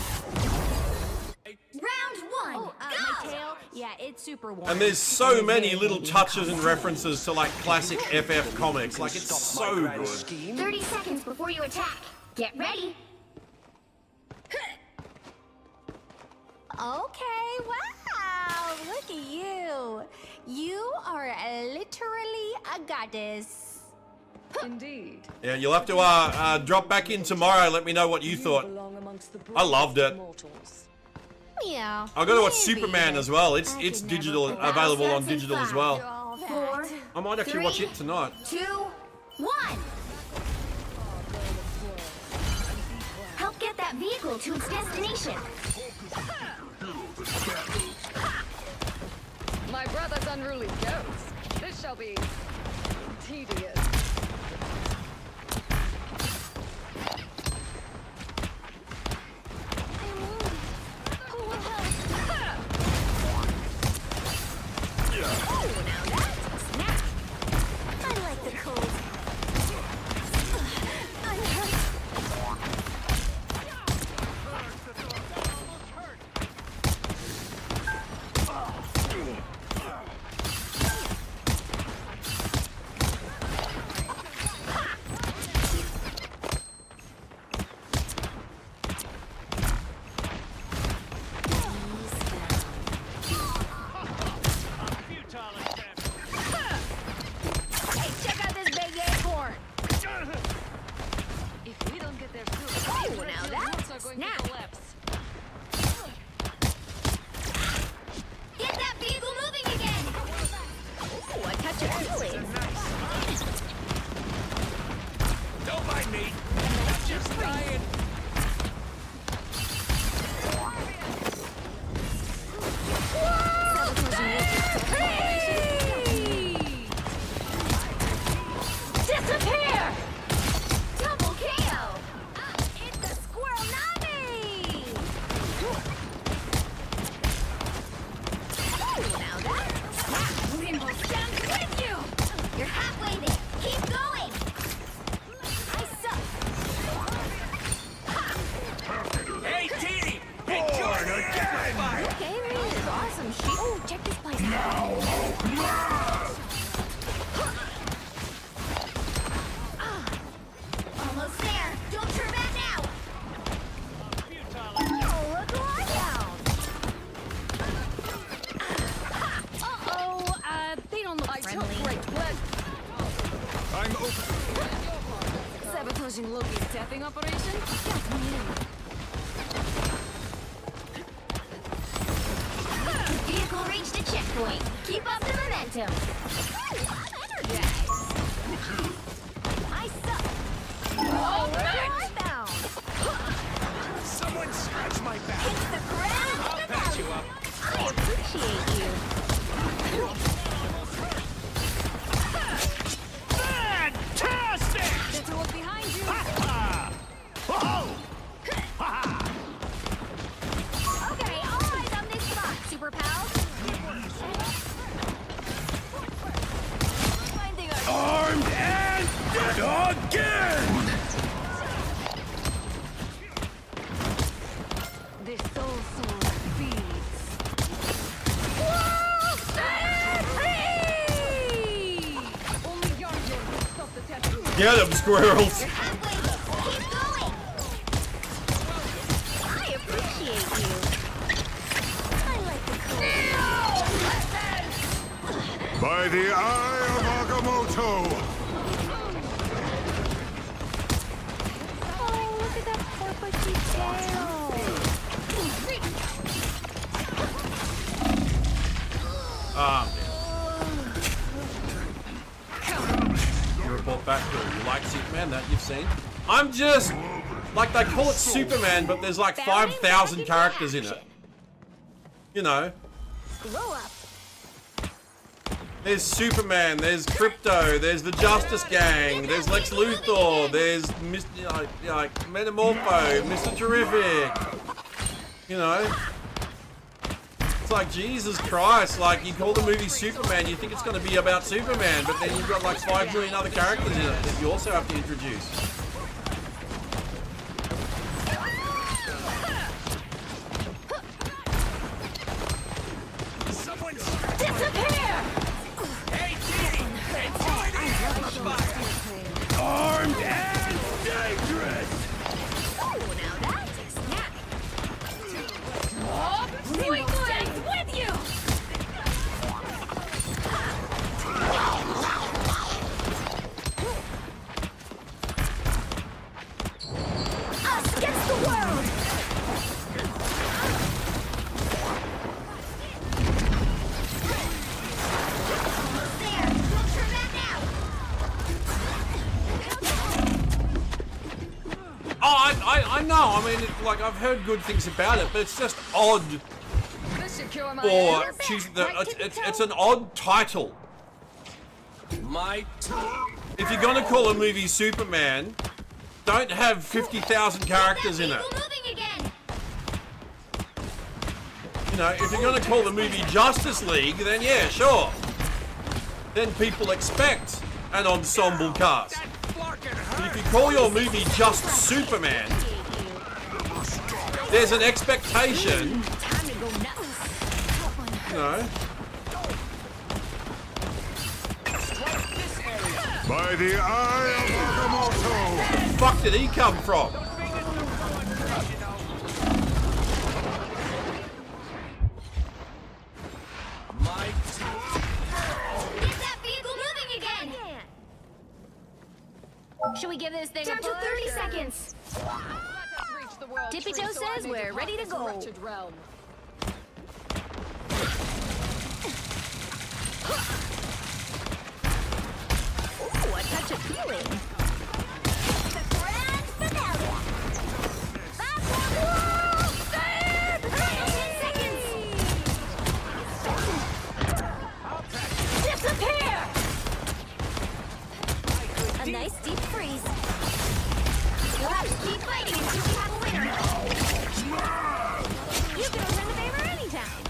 Round one, go! My tail? Yeah, it's super warm. And there's so many little touches and references to like classic FF comics. Like, it's so good. 30 seconds before you attack. Get ready. Okay, wow, look at you. You are literally a goddess. Indeed. Yeah, you'll have to drop back in tomorrow. Let me know what you thought. Belong amongst the I loved it. mortals. Yeah. I've got to watch maybe, Superman but as well. I It's could digital, never pull available out on sets digital and as five well. through all that. 4, I might actually watch 3, it tonight. 2, 1. Help get that vehicle to its destination. My brother's unruly goats. This shall be tedious. Oh, now that's a snack. I like the cold. I'm hurt. Hey, check out this big acorn. If we don't get there soon, Oh, now the that's roots are going snap. to collapse. Get that vehicle moving again. Ooh, a touch of healing. Don't mind me. I'm just dying. Disappear! Double KO. It's a squirrel nami! Oh, now that's a snack. Rainbow stand with you. You're halfway there. Keep going. I suck. Hey, Teeny! Enjoy the game! Okay, this is awesome shit. Oh, check this place out. Almost there. Don't turn back now. Oh, look who I found. Uh-oh, they don't look I took friendly. great pleasure I'm open. sabotaging Loki's tapping operation. Got me in. vehicle reached a checkpoint. Keep up the momentum. I'm energized. I suck. Oh, bound. Someone scratch my back. Hits the ground. I'll patch you up. I appreciate you. Fantastic! Get to look behind you. Ha-ha! Whoa! Ha-ha! Okay, all eyes on this spot, super pals. Finding a Armed and dead again! This soul sword feeds. Only Yarn-Yarn can stop the tattoo. Get them, squirrels! You're halfway. Keep going. I appreciate you. I like the cool. By the eye of Agamotto! Oh, look at that porpoisey tail. Ah, you report back to you like Superman that you've seen? I'm just like they call it Superman, but there's like 5,000 characters in it. You know, Grow up. there's Superman, there's Crypto, there's the Justice Gang, there's Lex Luthor, there's Mr. Like Metamorpho, Mr. Terrific. You know. It's like, Jesus Christ, like, you call the movie Superman, you think it's going to be about Superman, but then you've got like 5 million other characters in it that you also have to introduce. Someone Disappear! Hey, Dee! Enjoy the amplifier! Armed and dangerous! Oh, now that's a snack. Swing blades with you. Us against the world! There! We'll turn that now! Oh, I know, I mean, like, I've heard good things about it, but it's just odd This should cure my for ass. it's an odd title. My If you're gonna call a movie Superman, don't have 50,000 characters in it. Vehicle moving again! You know, if you're gonna call the movie Justice League, then yeah, sure. Then people expect an ensemble cast. But if you call your movie just Superman, there's an expectation, Time to go nuts. you know. By the eye of Agamotto! Where the fuck did he come from? Get that vehicle moving again! Should we give this thing down to 30 seconds? Let us reach the world Tippy tree Joe so I says may we're depart ready to this go. wretched realm. Ooh, a touch of healing. The grand finale. Fast one. Save! 10 seconds. Disappear! A nice deep freeze. You'll have to keep fighting until we have a winner. You can return the favor anytime.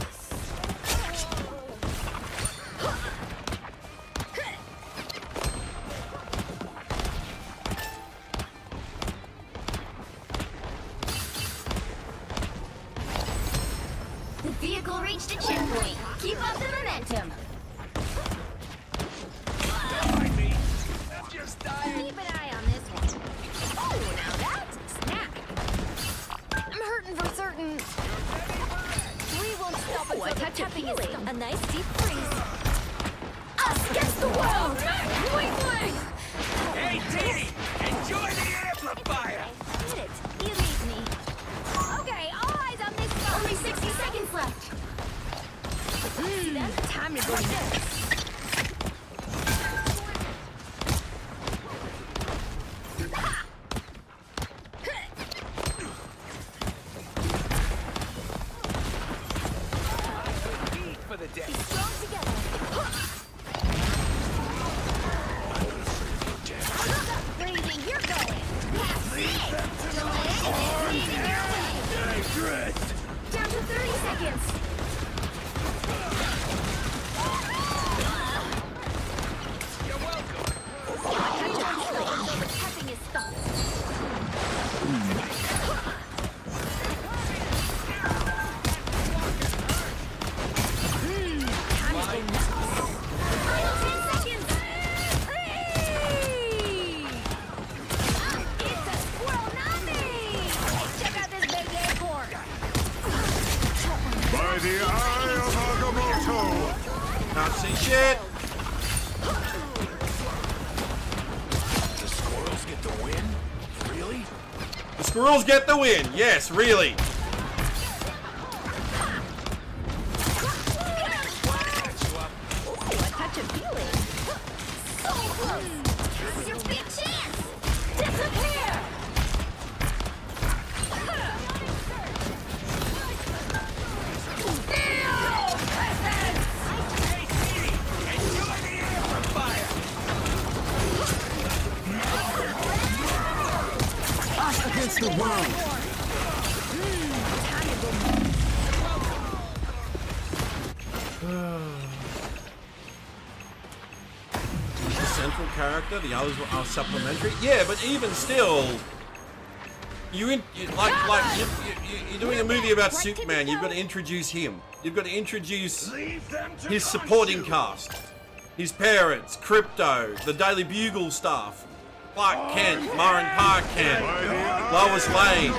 The vehicle reached a checkpoint. Keep up the momentum. Keep an eye on this one. Oh, now that's a snack. I'm hurting for certain. We won't stop until a touch of healing. A nice deep freeze. Us against the world! Weakling! Hey, Dee! Enjoy the amplifier! Did it. You beat me. Okay, all eyes on this spot. Only 60 seconds left. Time to go next. For the day. Be strong together. Breathing, you're going. That's it. Don't let anything stand in your way. Down to 30 seconds. You're welcome. Catch a feeling until the tapping is stopped. Time to go nuts. Final 10 seconds. Hey! It's a squirrel nothing. Check out this big acorn. By the eye of Agamotto! Can't see shit. The squirrels get the win? Really? The squirrels get the win. Yes, really. Catch you up. Ooh, a touch of feeling. So close. This is your big chance. Disappear. Feel presence. Hey, Speedy! Enjoy the amplifier! Us against the world! Time to go. He's the central character. The others are supplementary. Yeah, but even still, you're doing a movie about Superman. You've got to introduce him. You've got to introduce his supporting cast, his parents, Crypto, the Daily Bugle staff, Clark Kent, Marin Park Kent, Lois Lane,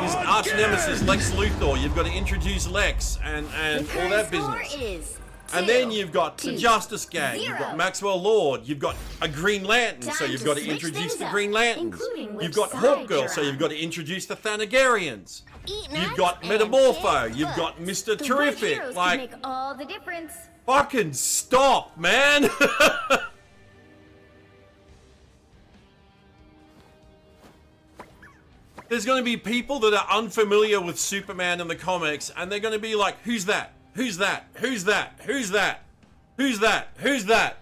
his arch nemesis Lex Luthor. You've got to introduce Lex and all that business. Is And then you've got the Justice Gang, you've got Maxwell Lord, you've got a Green Lantern, so Time you've to got to switch introduce things the up, Green Lanterns. including which You've got side Hawk Girl, you're so on. you've got to introduce the Thanagarians. Eat You've nuts got and Metamorpho, kick you've butt. got Mr. The white Terrific. heroes can Like, make all the difference. fucking stop, man! There's going to be people that are unfamiliar with Superman in the comics, and they're going to be like, who's that? Who's that? Who's that? Who's that? Who's that? Who's that?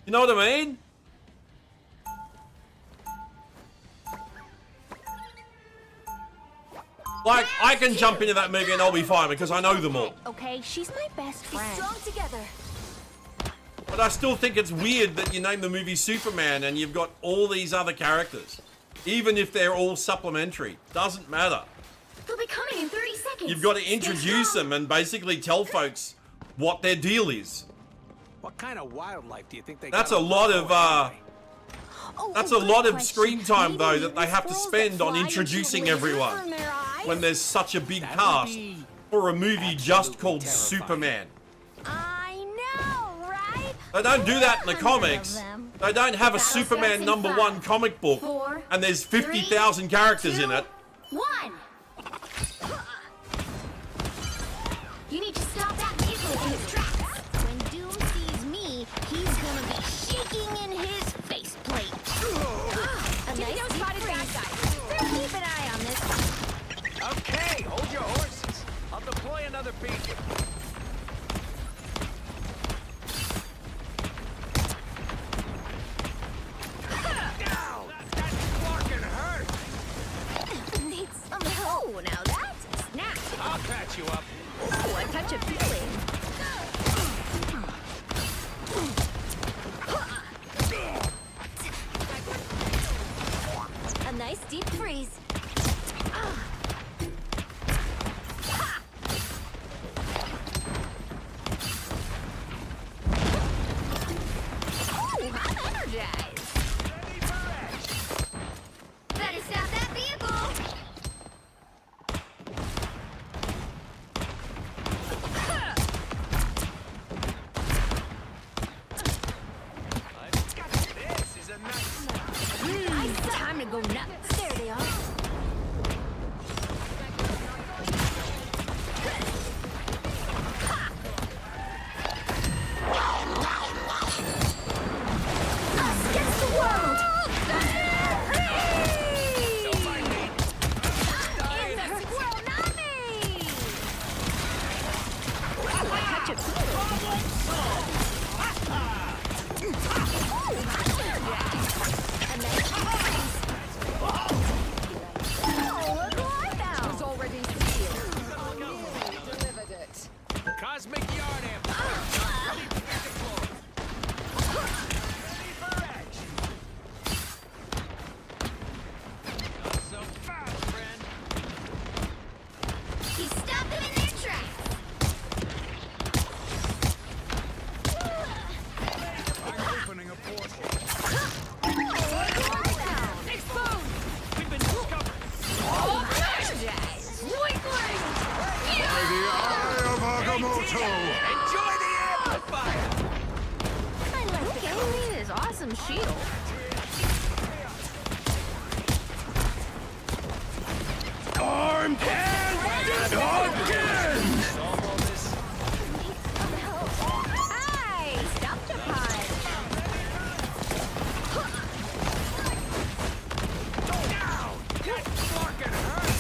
You know what I mean? Like, I can jump into that movie and I'll be fine because I know them all. Okay, she's my best friend. Be strong together. But I still think it's weird that you name the movie Superman and you've got all these other characters. Even if they're all supplementary. Doesn't matter. They'll be coming in 30 seconds. You've got to introduce them and basically tell folks what their deal is. What kind of wildlife do you think they That's got a lot of, anyway? that's Oh, a lot good of screen question. time, though, Maybe that they have to squirrels spend that on fly and shoot introducing lasers everyone from their eyes? when there's such a big That would cast be for a movie just absolutely called terrifying. Superman. I know, right? They don't do that in the 100 of comics. them. They don't have a Battle Superman starts in #1 5, comic book 4, and there's 3, 50,000 characters in 2, it. 1. You need to stop that vehicle in its tracks. When Doom sees me, he's gonna be shaking in his faceplate. A nice deep freeze. Better keep an eye on this. Okay, hold your horses. I'll deploy another beacon. Ow! That fucking hurt! Need some help. Oh, now that's a snack. I'll patch you up. Ooh, a touch of feeling. Was already sealed. Nearly delivered it. Cosmic Yard Amplifier. Ready to deploy. Ready for action. Not so fast, friend. He stopped them in their tracks. I'm opening a portal. Exposed! We've been discovered. Weakling! Enjoy the amplifier. I like the color in his awesome shield. Armed and again. Solve all this. Hey! Stop the pod! Down. That's fucking hurt.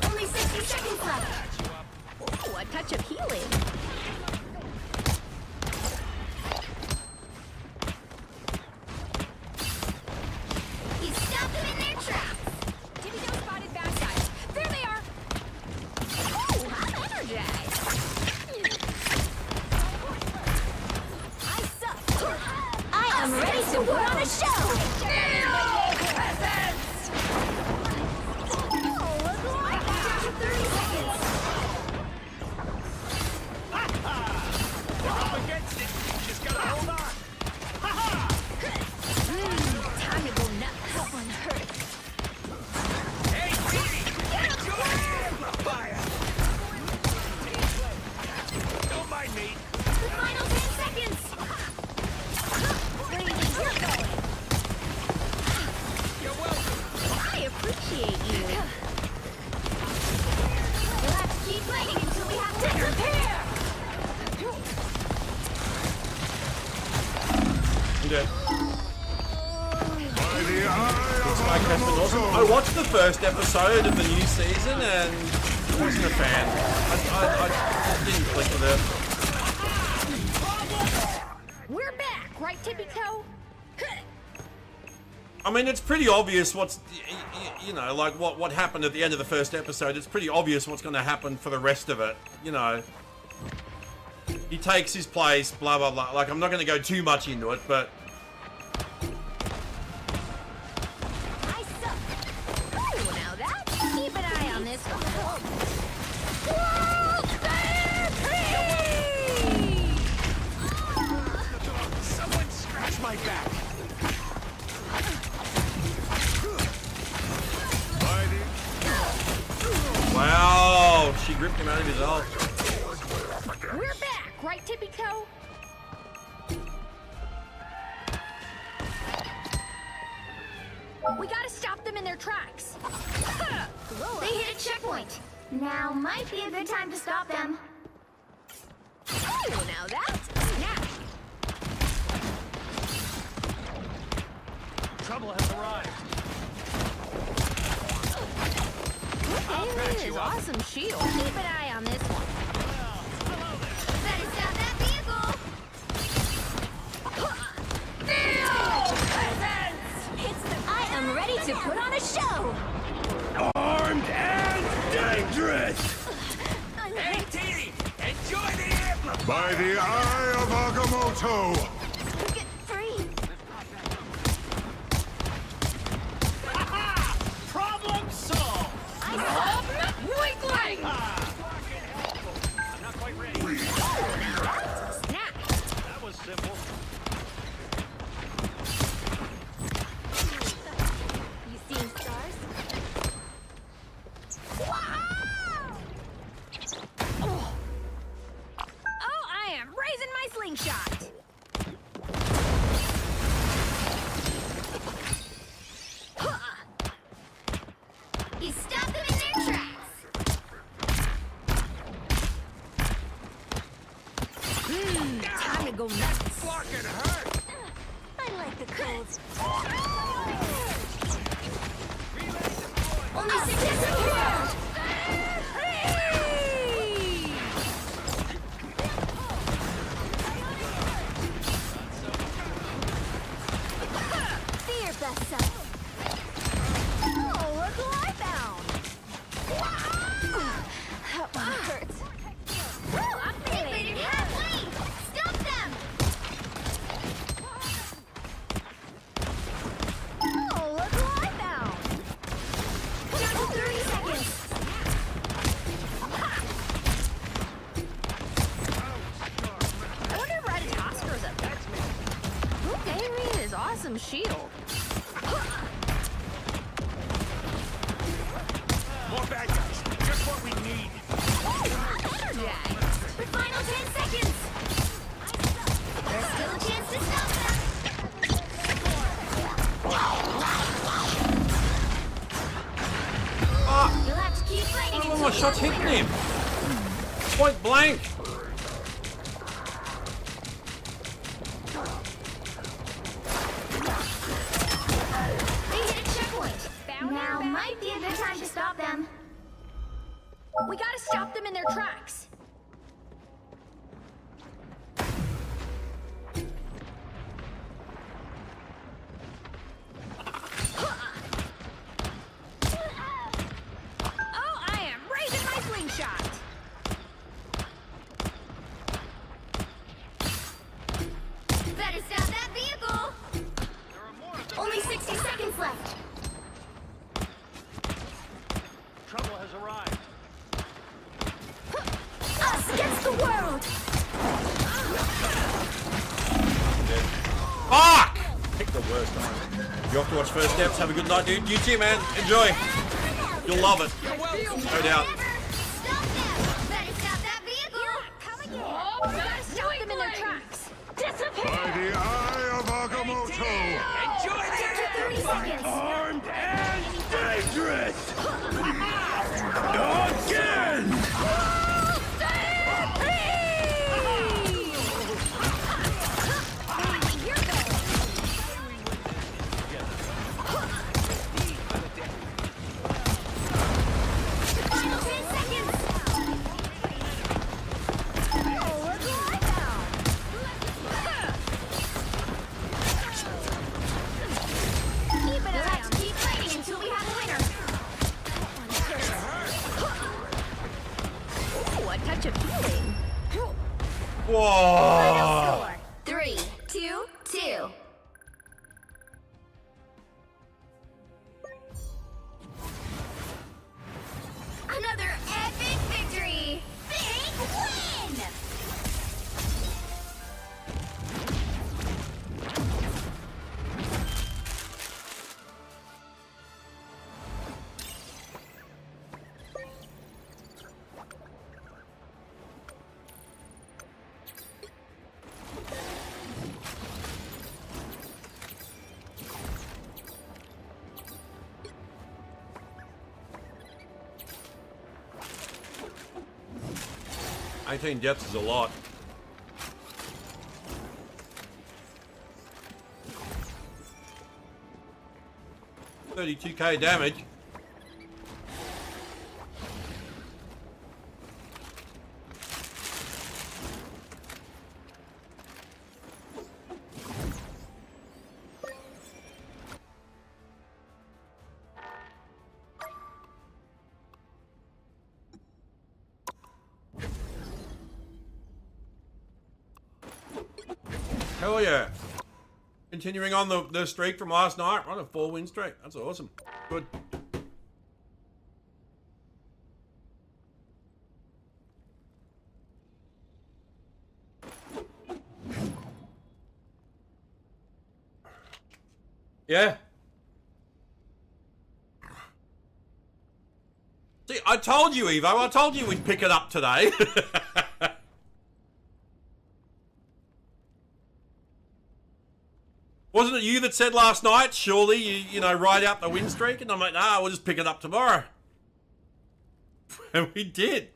Only 60 seconds left. Ooh, a touch of healing. He stopped them in their tracks. Timmy Joe spotted backside. There they are. Ooh, I'm energized. I suck. I am ready to put on a show. Oh, look like that. 30 seconds. They're up against it. Just gotta hold on. Time to go nuts. That one hurts. Hey, Dee! Enjoy the amplifier. Don't mind me. The final 10 seconds. Breathing, you're going. You're welcome. I appreciate you. We'll have to keep fighting until we have to prepare. I'm dead. I watched the first episode of the new season and wasn't a fan. I didn't click with it. We're back, right, Tippy Toe? I mean, it's pretty obvious what's, you know, like what happened at the end of the first episode. It's pretty obvious what's going to happen for the rest of it. You know, he takes his place, blah blah blah. Like, I'm not going to go too much into it, but I suck. Ooh, now that. Keep an eye on this one. Someone scratch my back. wow, she gripped him out of his ult. We're back, right, Tippy Toe? We gotta stop them in their tracks. They hit a checkpoint. Now might be a good time to stop them. Oh, now that's snap. Trouble has arrived. Look at his awesome shield. Keep an eye on this one. Better stop that vehicle. I am ready to put on a show. Armed and dangerous. Hey, Teeny, enjoy the amplifier. By the eye of Agamotto! Get free. Problem solved. Weakling! I'm not quite ready. Snap. That was simple. You seeing stars? Wow! Oh, I am raising my slingshot. He stopped them in their tracks. go nuts. Fucking hurt! I like the cold. Only 6 seconds. Be your best self. Oh, look who I found. That one hurts. I'm feeling halfway. Stop them. Oh, look who I found. Down to 30 seconds. I wonder if Raditasker's up there. Who gave me his awesome shield? More bad guys. Just what we need. Energize. The final 10 seconds. There's still a chance to stop them. You'll have to keep fighting Oh, until my shot's hitting him. Point blank. they hit a checkpoint. Now might be a good time to stop them. We gotta stop them in their tracks. Oh, I am raising my slingshot. Better stop that vehicle. Only 60 seconds left. Trouble has arrived. Us against the world. Fuck! Pick the worst time. You have to watch First Steps. Have a good night, dude. You too, man. Enjoy. You'll love it. No doubt. Stop them. Better stop that vehicle. Come again. We gotta stop them in their tracks. Disappear. By the eye of Agamotto! Enjoy the 30 seconds. armed and dangerous! Again! Final 10 seconds. Oh, look who I found. Keep an eye on. Keep fighting until we have a winner. Ooh, a touch of healing. Whoa. Score 3, 2, 2. Another epic victory! Big win! $18 deaths is a lot. $32k damage. Hell yeah. Continuing on the streak from last night. We're on a 4-win streak. That's awesome. Good. Yeah. See, I told you, Evo. I told you we'd pick it up today. Wasn't it you that said last night, surely you know, ride out the win streak? And I'm like, nah, we'll just pick it up tomorrow. And we did.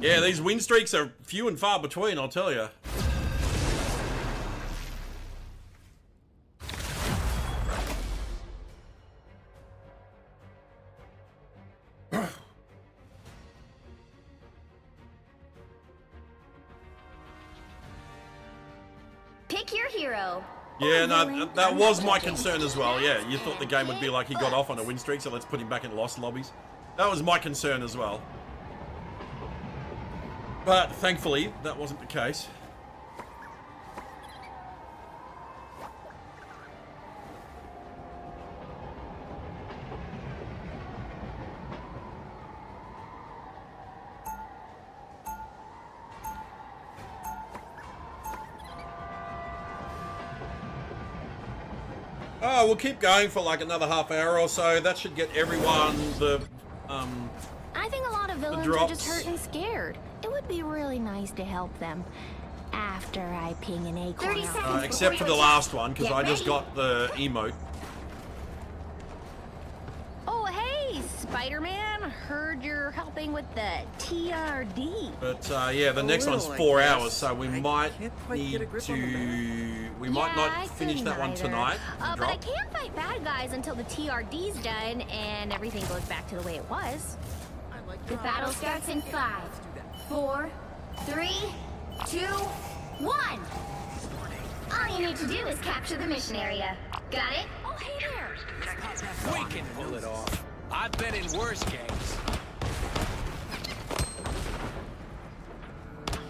Yeah, these win streaks are few and far between, I'll tell you. Pick your hero. Yeah, no, that was my concern as well. Yeah, you thought the game would be like he got off on a win streak, so let's put him back in lost lobbies. That was my concern as well. But thankfully, that wasn't the case. Oh, we'll keep going for like another half hour or so. That should get everyone the I think a lot of villains are just hurt and scared. It would be really nice to help them after I ping an acorn. 30 seconds except for the last one, because I just got the emote. Oh, hey, Spider-Man. Heard you're helping with the TRD. But yeah, the next one's 4 hours, so we might need to. We might not finish that one tonight. But I can't fight bad guys until the TRD's done and everything goes back to the way it was. The battle starts in 5, 4, 3, 2, 1. All you need to do is capture the mission area. Got it? Oh, hey there. We can pull it off. I've been in worse games.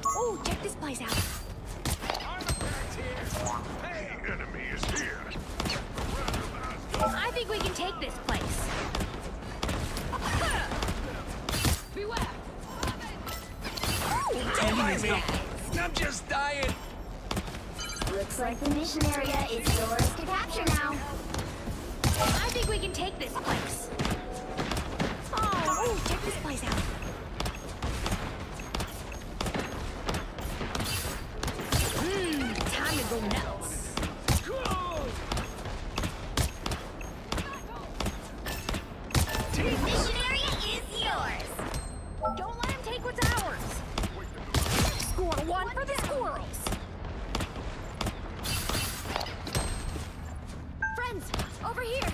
Oh, check this place out. The enemy is here. I think we can take this place. Beware. I'm just dying. Looks like the mission area is yours to capture now. I think we can take this place. Oh, check this place out. Time to go nuts. Mission area is yours. Don't let him take what's ours. Score 1 for the squirrels. Friends, over here.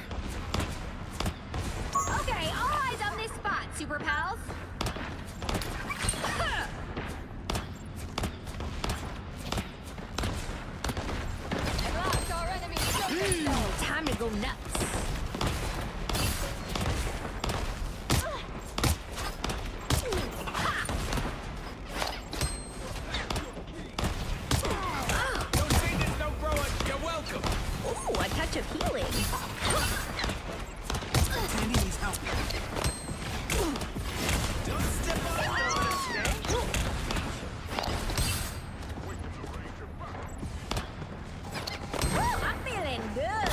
Okay, all eyes on this spot, super pals. And lost our enemy. Time to go nuts. Don't say this, don't grow it. You're welcome. Ooh, a touch of healing. Danny needs help. Don't step on I'm feeling good.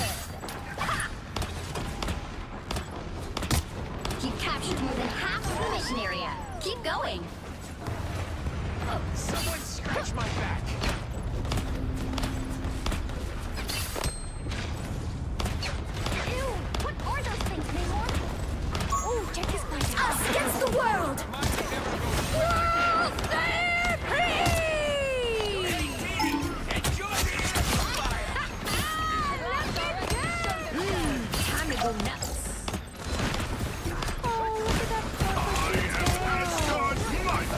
You captured more than half of the mission area. Keep going. Someone scratch my back. Ew, what are those things, Namor? Oh, check this place out. Us against the world! World Time to go nuts. Oh, look at that God's might.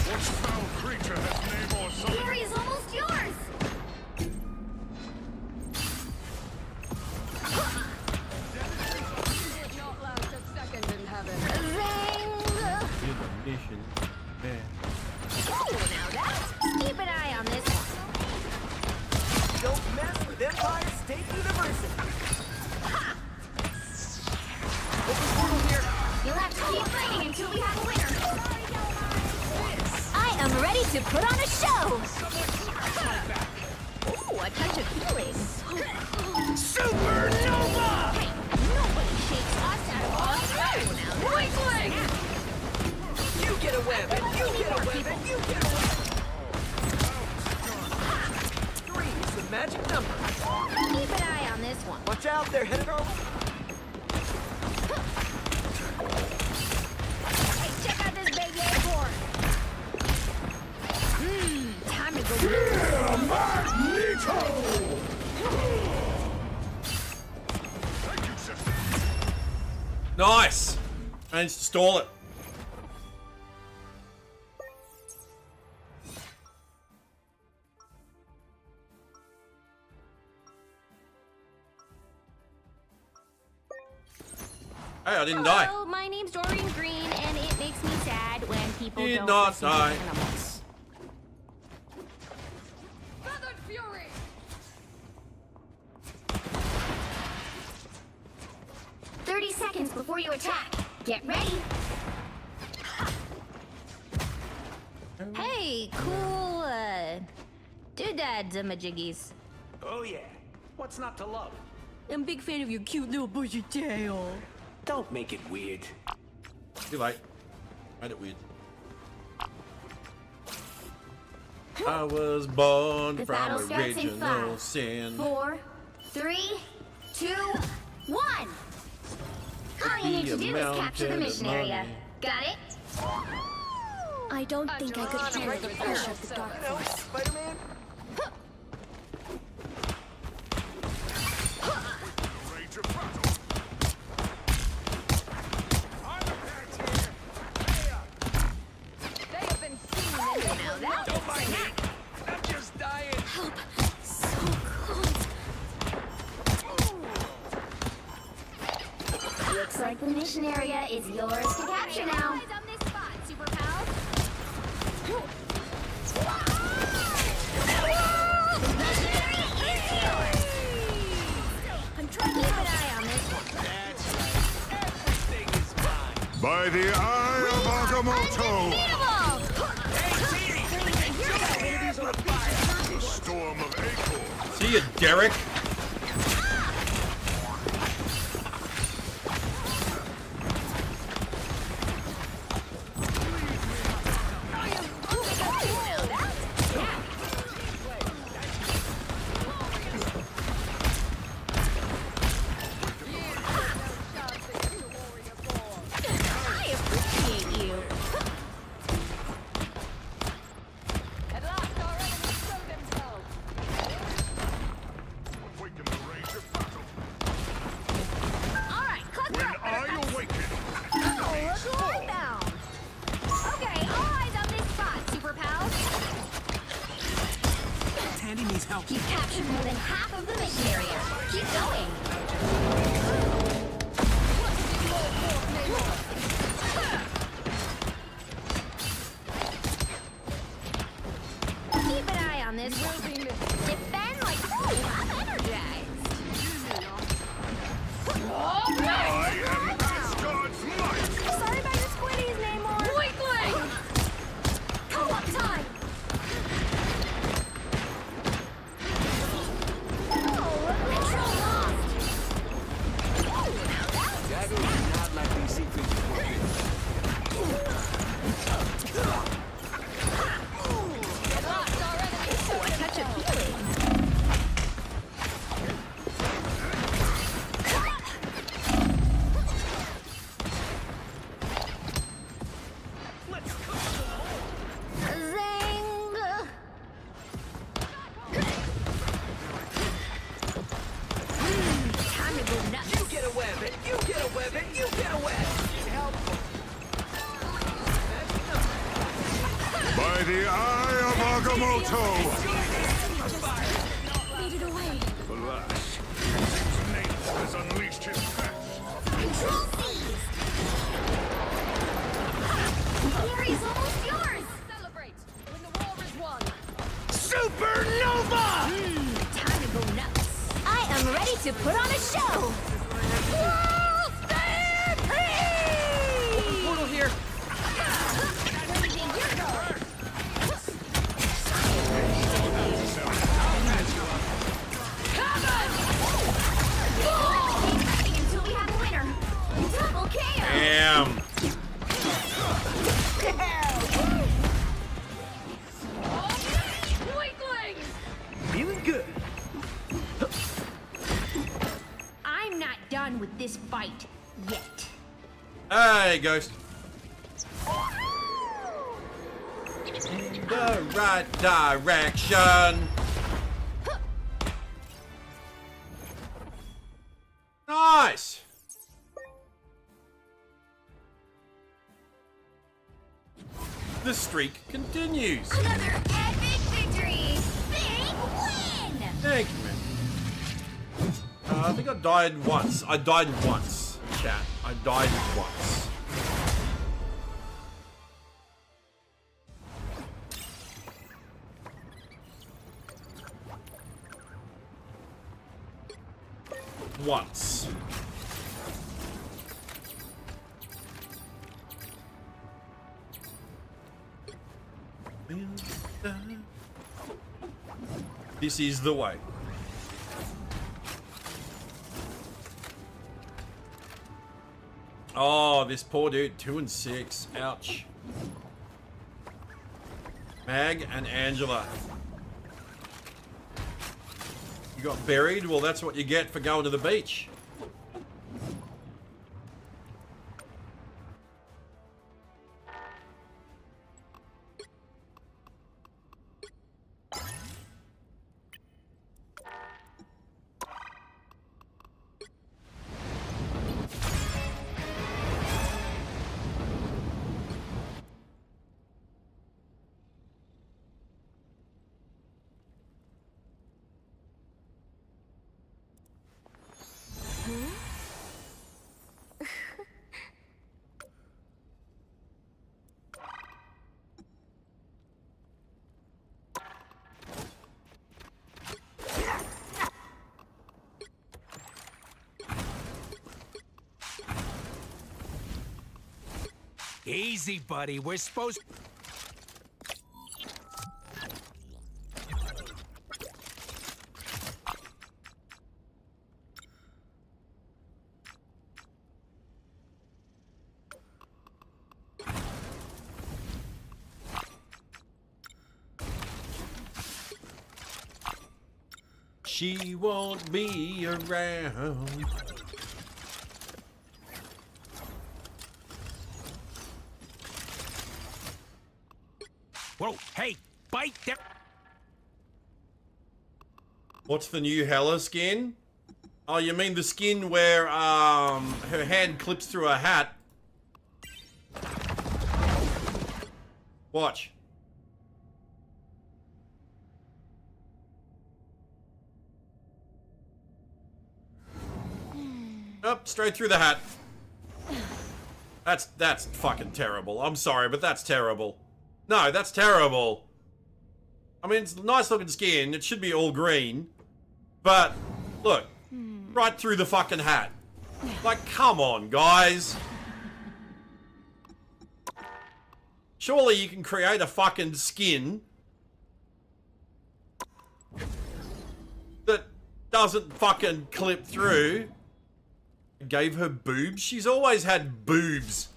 What foul creature has name or The something? area is almost yours. Would not last a second in heaven. Zing! Oh, now that's... Keep an eye on this one. Don't mess with Empire State University. You'll have to keep fighting until we have a winner. I am ready to put on a show. Ooh, a touch of healing. Supernova! Hey, nobody shakes us out of our throw now. Weakling! You get a web, and you get a web, and you get a web. 3 is the magic number. Keep an eye on this one. Watch out, they're headed our way. Hey, check out this baby acorn. Managed to stall it. Hey, I didn't die. Hello, my name's Doreen Green, and it makes me sad when people Did don't not listen die. to animals. Feathered Fury! 30 seconds before you attack. Get ready. Hey, cool, doodad-zamajiggies. Oh yeah. What's not to love? I'm a big fan of your cute little bushy tail. Don't make it weird. Too late. Made it weird. I was born The from battle starts in original 5, sin. 4, 3, 2, 1. All you need to do is capture the mission area. Got it? I don't think I could handle the pressure of the dark force. Spider-Man? Rage of battle. I'm attacked here. They have been seen in Now that's Don't mind me. I'm just dying. help. So close. Looks like the mission area is yours to capture now. Eyes on this spot, Super Pals. I'm trying to keep an eye on this one. That's right. Everything is mine. By the eye of Agamotto, the storm of Acor. See you, Derek. I appreciate you. At last our enemies show themselves. Awaken the rage of battle. All right, clock When up. I awaken, Oh, look who I'm bound. Okay, all eyes on this spot, Super Pals. Tandy needs help. You've captured more than half of the mission area. Keep going. Keep an eye on this one. Defend like I'm energized. I am Asgard's might. Sorry about your squiddies, Namor. Weakling! Co-op time! Oh, control lost! Dagger do not like these secrets. At last our enemies show A touch of healing. Zing! Time to go nuts. You get a web, and you get a web, and you get a web. It's helpful. By the eye of Agamotto, Lead it away. Alas, Snape has unleashed his wrath. Control seized. The area's almost yours. Celebrate when the war is won. Supernova! Time to go nuts. I am ready to put on a show. Portal here. Until we have a winner. Double KO. Damn. Weaklings! Feeling good. I'm not done with this fight yet. Hey, Ghost. In the right direction. Nice. the streak continues. Another epic victory! Big win! Thank you, man. I think I died once. I died once, chat. I died once. Once. This is the way. Oh, this poor dude, 2 and 6. Ouch. Mag and Angela. You got buried? Well, that's what you get for going to the beach. Easy, buddy. We're supposed... She won't be around. Whoa, hey, bite that... What's the new Hella skin? Oh, you mean the skin where her hand clips through a hat? Watch. Up, straight through the hat. That's fucking terrible. I'm sorry, but that's terrible. No, that's terrible. I mean, it's a nice looking skin. It should be all green. But, look. Right through the fucking hat. Like, come on, guys. Surely you can create a fucking skin that doesn't fucking clip through. Gave her boobs? She's always had boobs.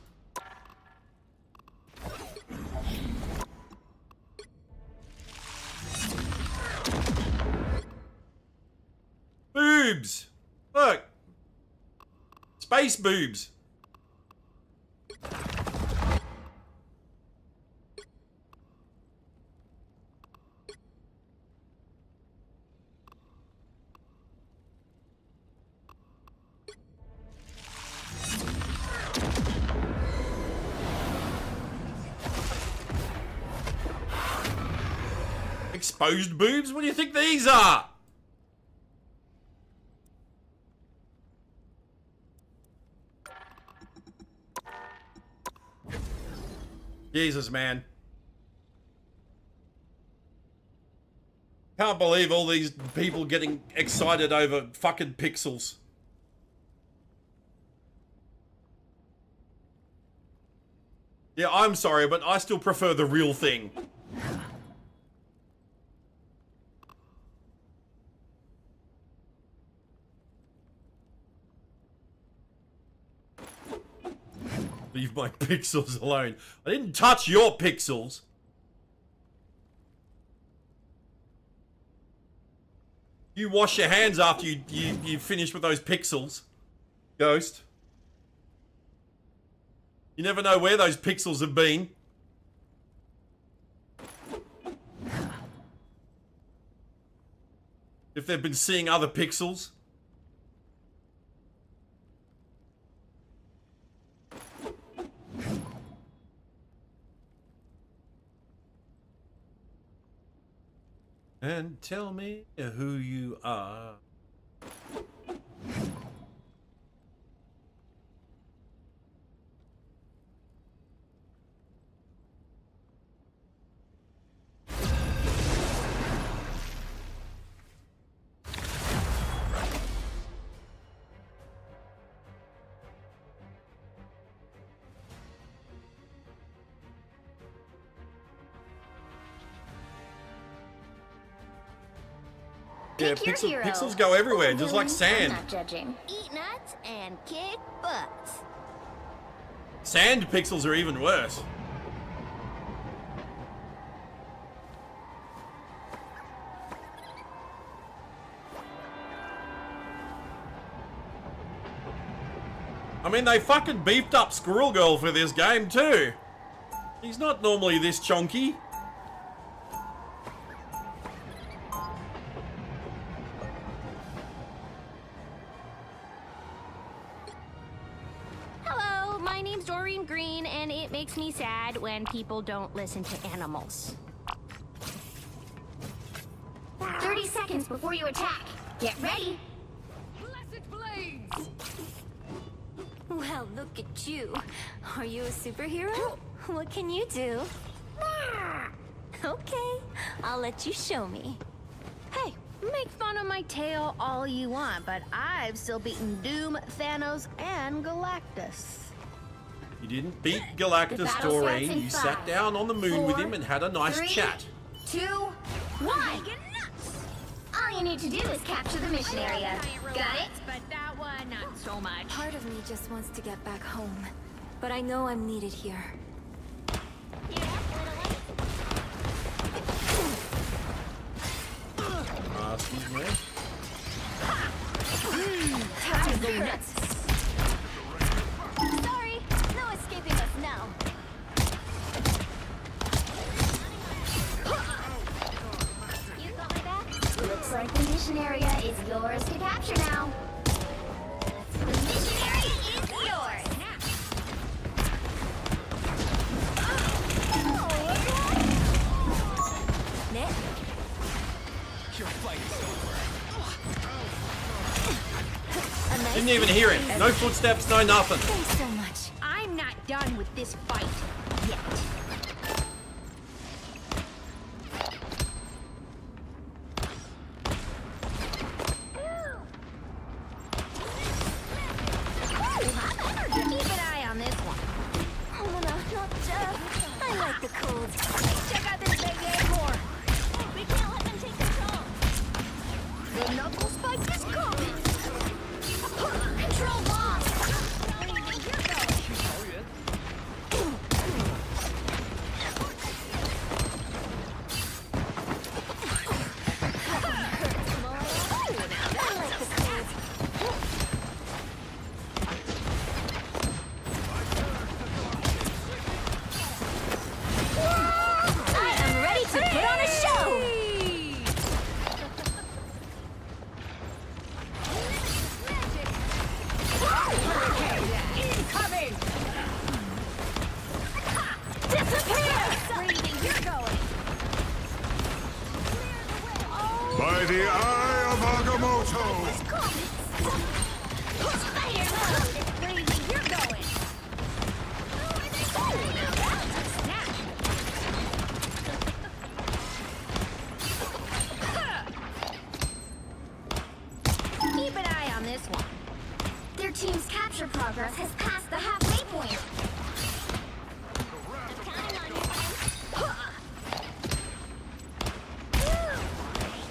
Boobs! Look! Space boobs! Exposed boobs? What do you think these are? Jesus, man. Can't believe all these people getting excited over fucking pixels. Yeah, I'm sorry, but I still prefer the real thing. Leave my pixels alone. I didn't touch your pixels. You wash your hands after you finish with those pixels, Ghost. You never know where those pixels have been. If they've been seeing other pixels. And tell me who you are. Yeah, Pick your hero. pixels go everywhere, just like I'm sand. not judging. Eat nuts and kick butts. Sand pixels are even worse. I mean, they fucking beefed up Squirrel Girl for this game too. He's not normally this chonky. Hello, my name's Doreen Green, and it makes me sad when people don't listen to animals. 30 seconds before you attack. Get ready. Blessed blades! Well, look at you. Are you a superhero? What can you do? Okay, I'll let you show me. Hey, make fun of my tail all you want, but I've still beaten Doom, Thanos, and Galactus. You didn't beat Galactus, The battle Doreen. starts in You sat 5, down on the moon with 4, him and had a nice 3, chat. 2, 1. All you need to do is capture the mission area. Got it? But that one, not so much. Part of me just wants to get back home, but I know I'm needed here. Excuse me. Time to go nuts. Sorry, no escaping us now. You got my back? Looks like the mission area is yours to capture now. The mission area is yours. Nick? Your fight is over. A nice Didn't even hear it. No footsteps, no nothing. Thanks so much. I'm not done with this fight yet. Keep an eye on this one. Oh, no, not Jeff. I like the cold. Check out this big game more. We can't let them take control. The knuckle spike is coming. Control lost. I am ready to put on a show. Incoming! Disappear! Breathing, you're going. By the eye of Agamotto! Spider mode! Breathing, you're going. Snap! Keep an eye on this one. Their team's capture progress has passed the halfway point. I'm counting on you, friend.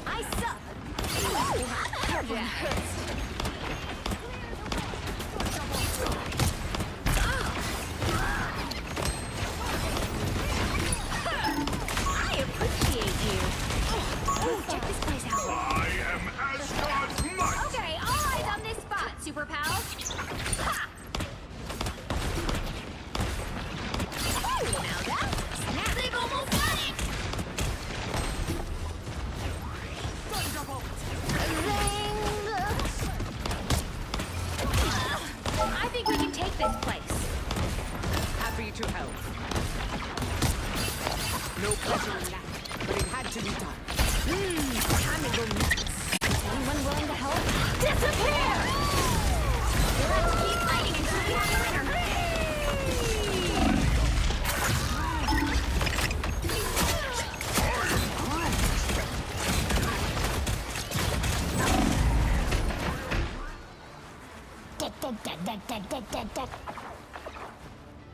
I suck. That one hurts. I appreciate you. Check this place out. I am Asgard's might! Okay, all eyes on this spot, Super Pals. Ha! Oh, now that's a snap. They've almost got it. I think we can take this place. Happy to help. No pressure in that, but it had to be done. Time to go nuts. Anyone willing to help? Disappear! Let's keep fighting until we have a winner.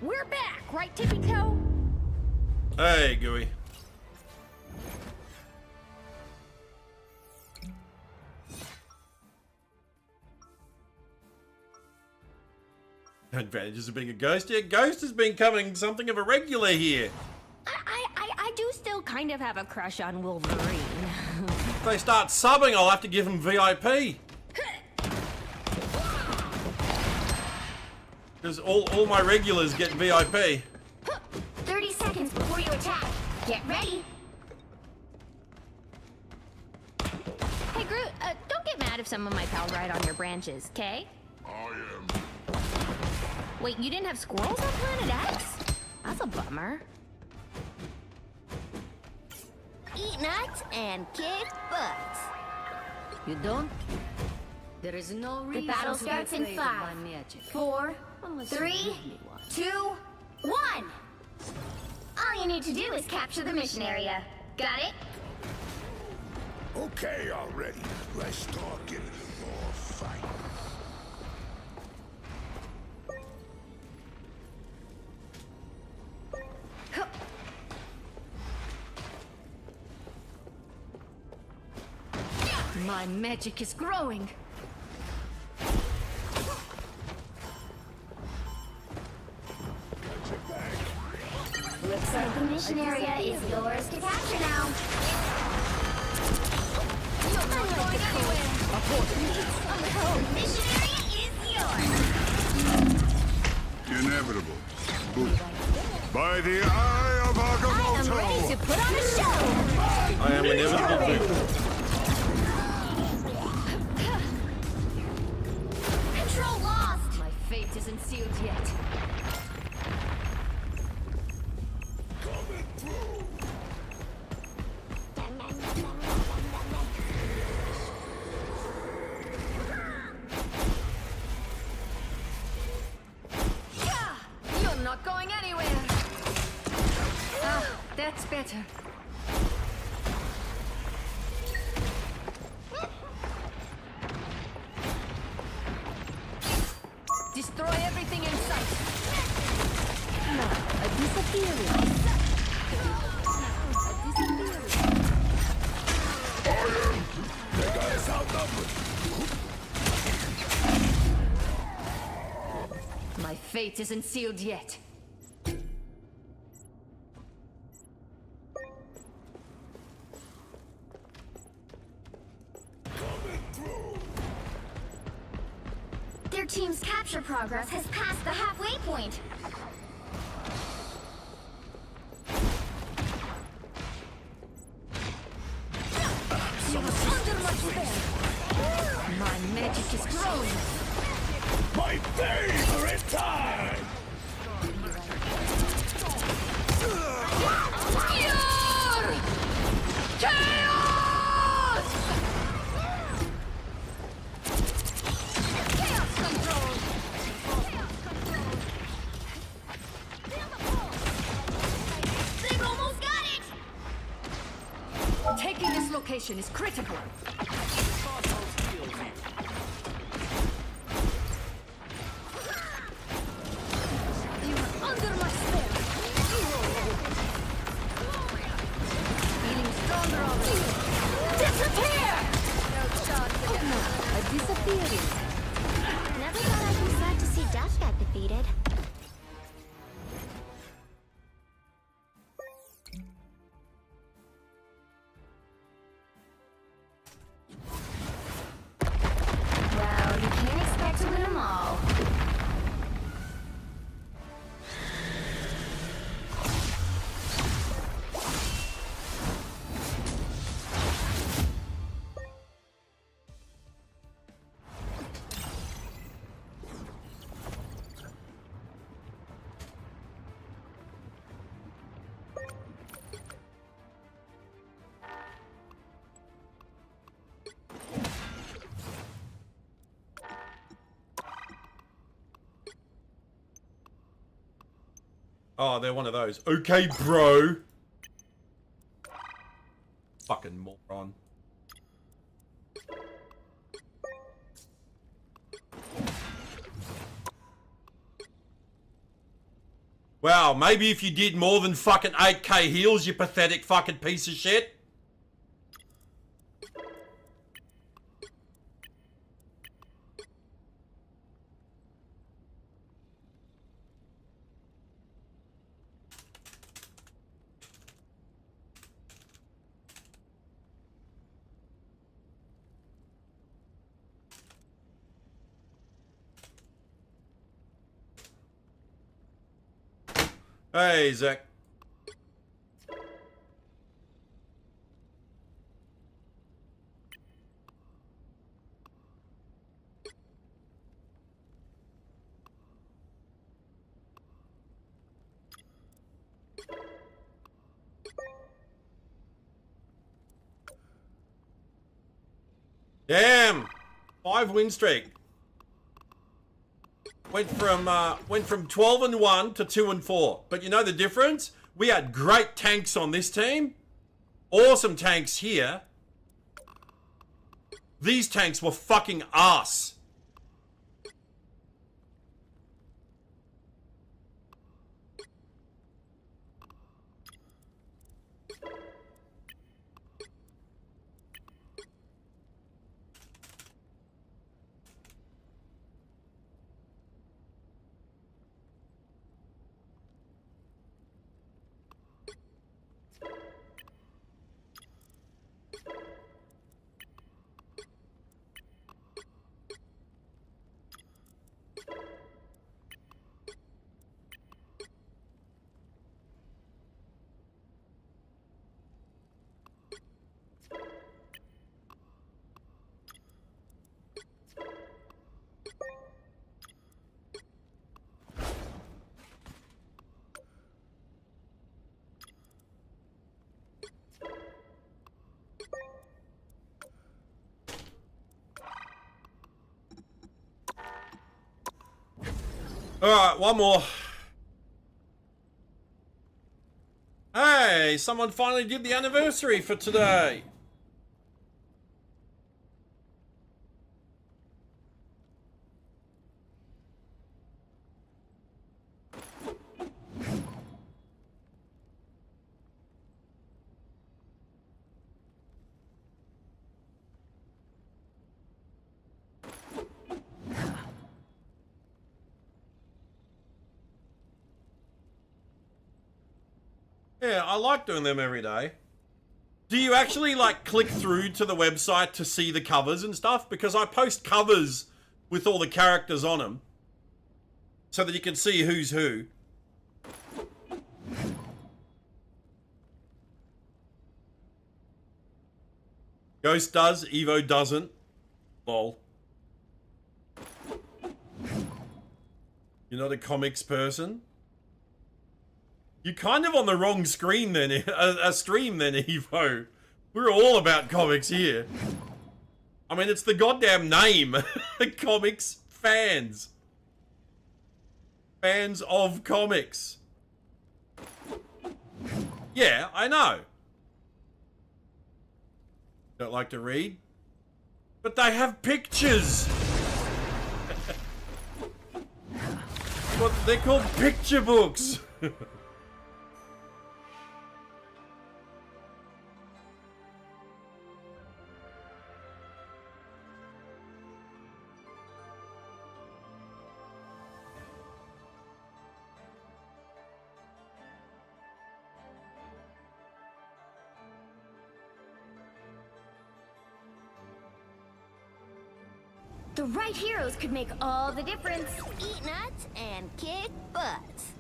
We're back, right, Tippy Toe? Hey, Gooey. Advantages of being a ghost. Yeah, Ghost has been becoming something of a regular here. I do still kind of have a crush on Wolverine. If they start subbing, I'll have to give them VIP. Because all my regulars get VIP. 30 seconds before you attack. Get ready. Hey, Groot, don't get mad if some of my pals ride on your branches, okay? I am. Wait, you didn't have squirrels on Planet X? That's a bummer. Eat nuts and kick butts. You don't? There is no reason The battle to be starts in afraid of 5, my magic. 4, Unless you 3, really want. 2, 1. All you need to do is capture the mission area. Got it? Okay, already. Let's start getting more fight. My magic is growing. Looks like the mission area is yours to capture now. You're not going anywhere. The mission area is yours. Inevitable. By the eye of Agamotto! I'm ready to put on a show. I am inevitable too. Control lost. My fate isn't sealed yet. You're not going anywhere. Ah, that's better. Destroy everything in sight. Now, a disappearance. They got us outnumbered. My fate isn't sealed yet. Their team's capture progress has passed the halfway point. My magic is growing. My favorite time! They've almost got it! Taking this location is critical. You are under my spell. Feeling stronger already. Disappear! A disappearance. Never thought I'd be sad to see Death get defeated. Oh, they're one of those. Okay, bro. Fucking moron. Wow, maybe if you did more than fucking 8k heals, you pathetic fucking piece of shit. Hey, Zach. Damn! 5-win streak. Went from 12-1 to 2-4. But you know the difference? We had great tanks on this team. Awesome tanks here. These tanks were fucking ass. Alright, one more. Hey, someone finally did the anniversary for today. Yeah, I like doing them every day. Do you actually, like, click through to the website to see the covers and stuff? Because I post covers with all the characters on them. So that you can see who's who. Ghost does, Evo doesn't. Lol. You're not a comics person? You're kind of on the wrong screen then, a stream then, Evo. We're all about comics here. I mean, it's the goddamn name. Comics fans. Fans of comics. Yeah, I know. Don't like to read? But they have pictures. Well, they're called picture books. The right heroes could make all the difference. Eat nuts and kick butts.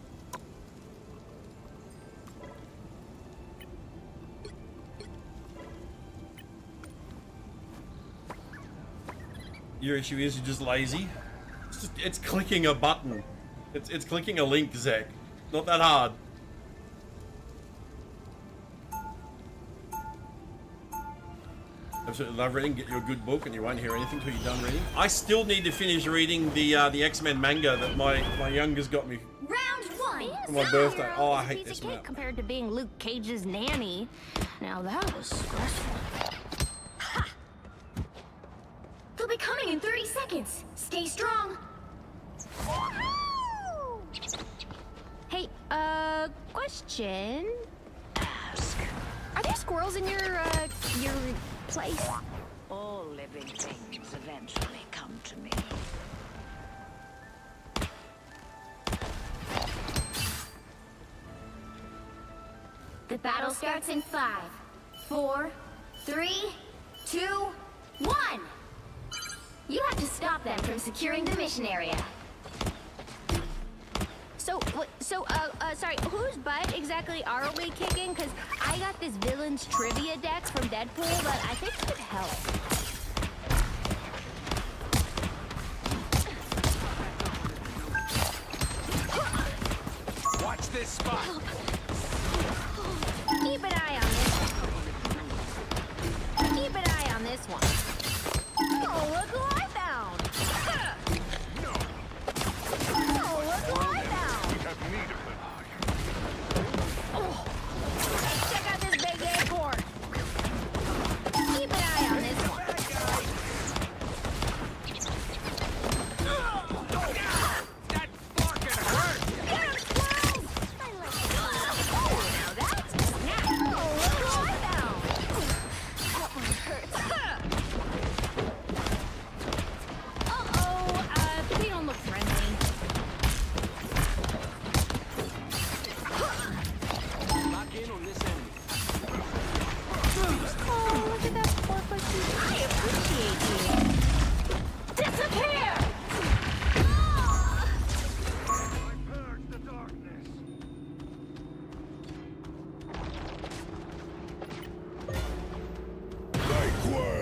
Your issue is you're just lazy. It's clicking a button. It's clicking a link, Zach. Not that hard. Absolutely love reading. Get you a good book and you won't hear anything till you're done reading. I still need to finish reading the X-Men manga that my youngest got me. Round one. For my birthday. Oh, I hate this map. Compared to being Luke Cage's nanny. Now that was stressful. Ha! They'll be coming in 30 seconds. Stay strong. Hey, question. Ask. Are there squirrels in your place? All living things eventually come to me. The battle starts in 5, 4, 3, 2, 1. You have to stop them from securing the mission area. Sorry, whose butt exactly are we kicking? Because I got this villain's trivia decks from Deadpool that I think could help. Watch this spot. Keep an eye on this one. Keep an eye on this one. Oh, look who I found! Oh, look who I found! We have need of them. Oh. Hey, check out this big acorn! Keep an eye on this one. That fucking hurt. Get him, squirrels! Oh, now that's a snack! Oh, look who I found! That one hurts. They don't look friendly. Lock in on this enemy. Oh, look at that poor pussy. I appreciate you. Disappear! I purge the darkness.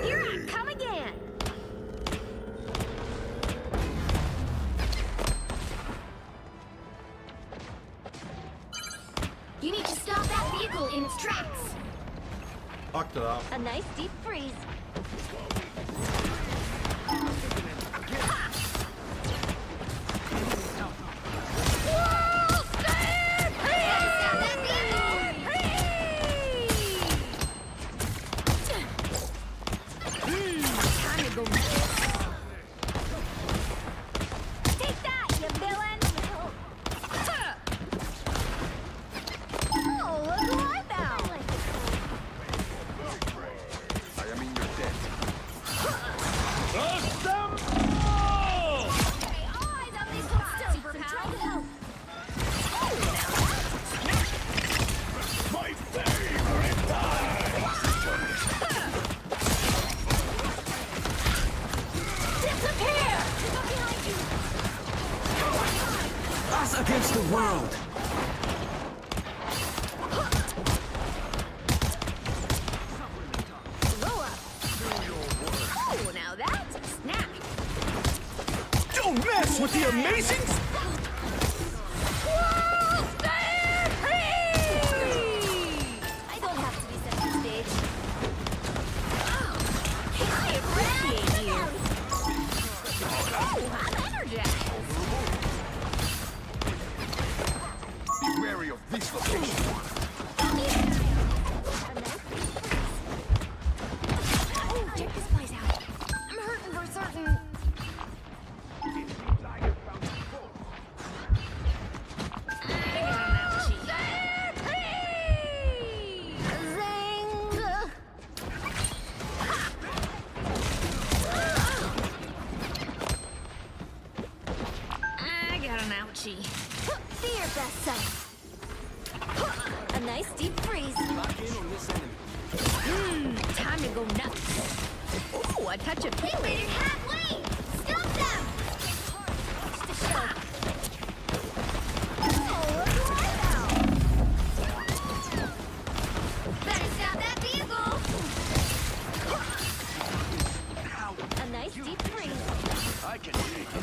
Here I come again! You need to stop that vehicle in its tracks. Fucked it up. A nice deep freeze. Whoa, stand! Stop that vehicle! Time to go. Take that, you villain! Oh, look who I found! I am in your debt. Hey, eyes on these superpowers! My favorite Disappear! Us against the world. Blow up! Oh, now that's a snack! Don't mess with the amazing. Whoa, stand free! I don't have to be center stage. I appreciate you. Oh, I'm energized. Be wary of this location. Oh, check this place out. I'm hurting for certain. I got an ouchie. Be your best self. A nice deep freeze. Lock in on this enemy. Time to go nuts. Ooh, a touch of heat. They made it halfway. Stop them. Oh, look who I found. Better stop that vehicle. A nice deep freeze. I can take it.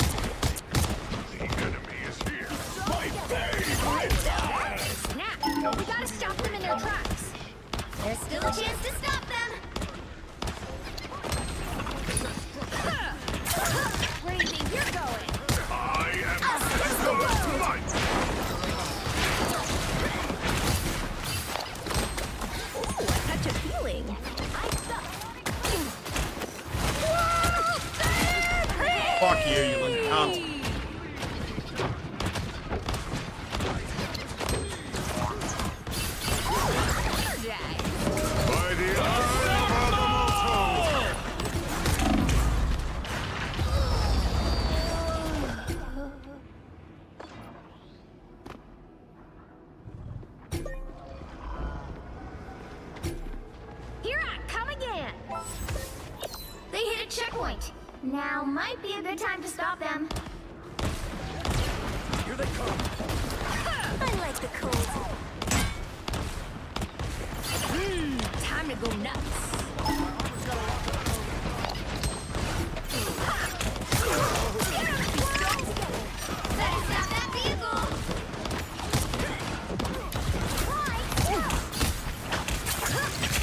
The enemy is here. My favorite time. Snap. We gotta stop them in their tracks. There's still a chance to stop them. Where do you think you're going? I am the might. Now might be a good time to stop them. Here they come. I like the cold. Time to go nuts. Better stop that vehicle.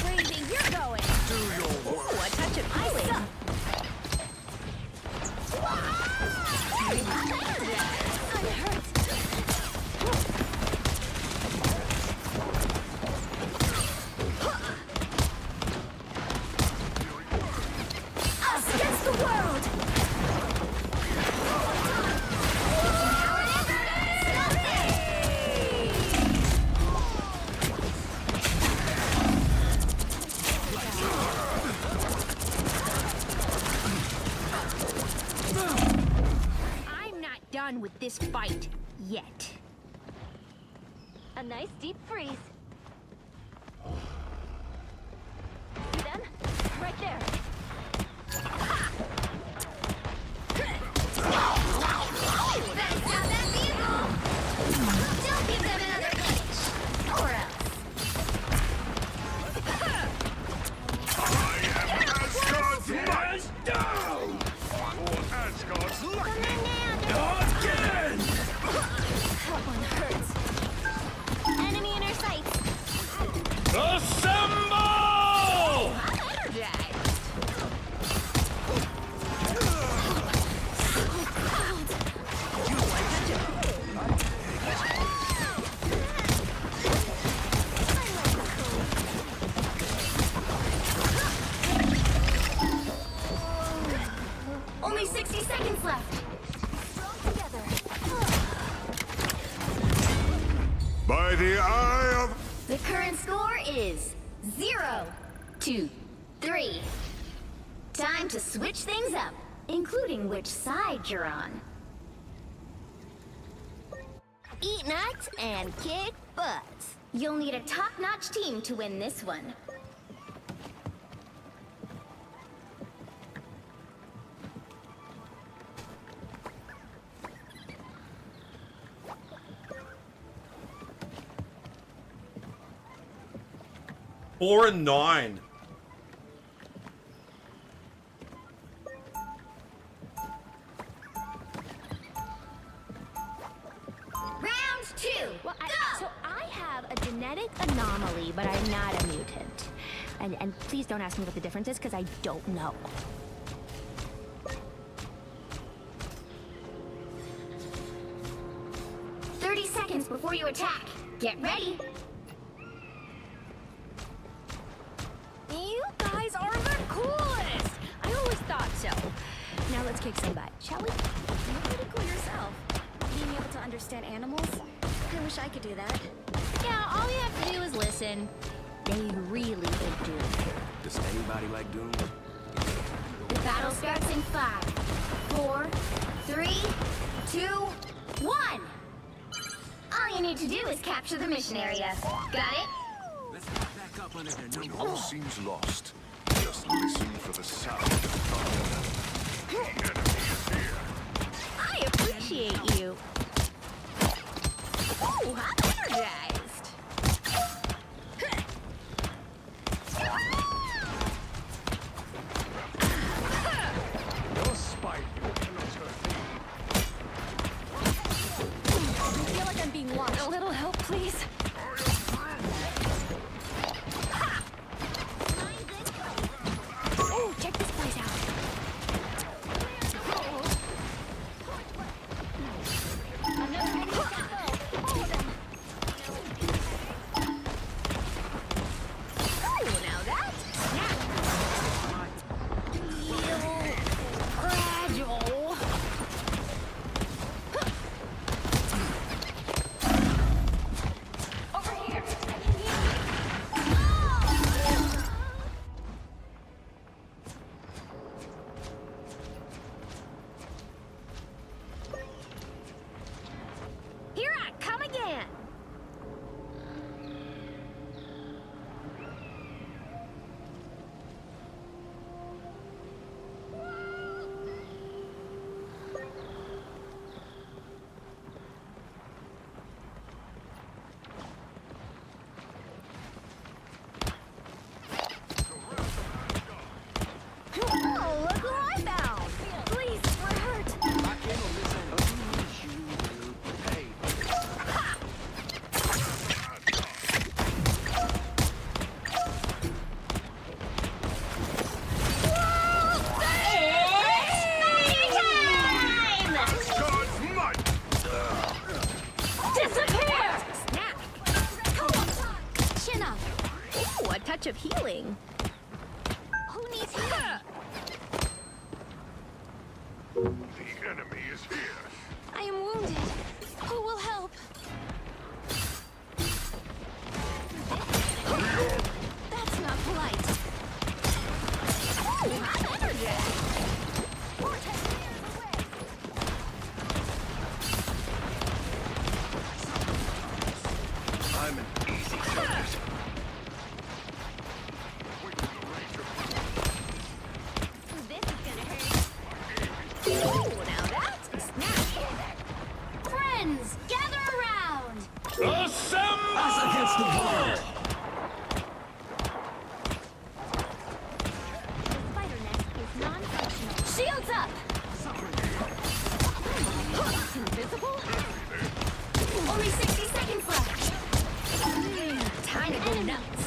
Where do you think you're going? Do your work. Ooh, a touch of healing. I'm hurt. Us against the world. I'm not done with this fight yet. A nice deep freeze. See them? Right there. Better stop that vehicle! Don't give them another inch! Or else. Asgard's might down! Or Asgard's luck! Come in now, Again! that one hurts. Enemy in our sights. Assemble! I'm energized. Only 60 seconds left. Strong together. By the eye of... The current score is 0-3. Time to switch things up, including which side you're on. Eat nuts and kick butts. You'll need a top-notch team to win this one. Four and 9. Round 2. Well, Go! so I have a genetic anomaly, but I'm not a mutant. And please don't ask me what the difference is, because I don't know. "30 seconds before you attack. Get ready. You guys are the coolest! I always thought so. Now let's kick some butt, shall we? You're pretty cool yourself. Being able to understand animals. I wish I could do that. Yeah, all you have to do is listen. They really hate Doom. Does anybody like Doom? The battle starts in 5, 4, 3, 2, 1. All you need to do is capture the mission area. Got it? Let's get back up under their number. All seems lost. Just listen for the sound of thunder. The enemy is here. I appreciate you. Ooh, I'm energized. Your spite cannot hurt me. I feel like I'm being watched. A little help, please. Oh, check this place out. Another enemy got low. Hold them. touch of healing. Who needs healing? The enemy is here. I am wounded. Who will help? That's not polite. Oh, I'm energetic. Vortex clears the way. I'm an easy target. This is gonna hurt. Oh, now that's a snap. Friends, gather around. Assemble! Us against the world! The spider nest is non-functional. Shields up! It's invisible? Only 60 seconds left. Time to go nuts.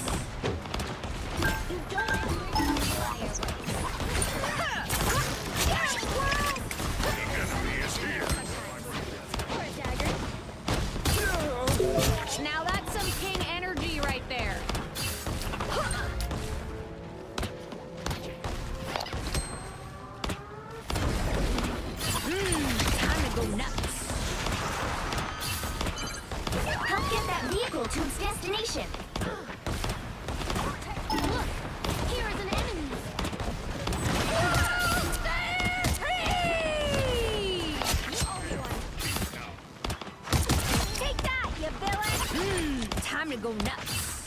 You don't have to fire. The enemy is here. Or a dagger. Now that's some king energy right there. Time to go nuts. Help get that vehicle to its destination. Look, here is an enemy. Take that, you villain! Time to go nuts.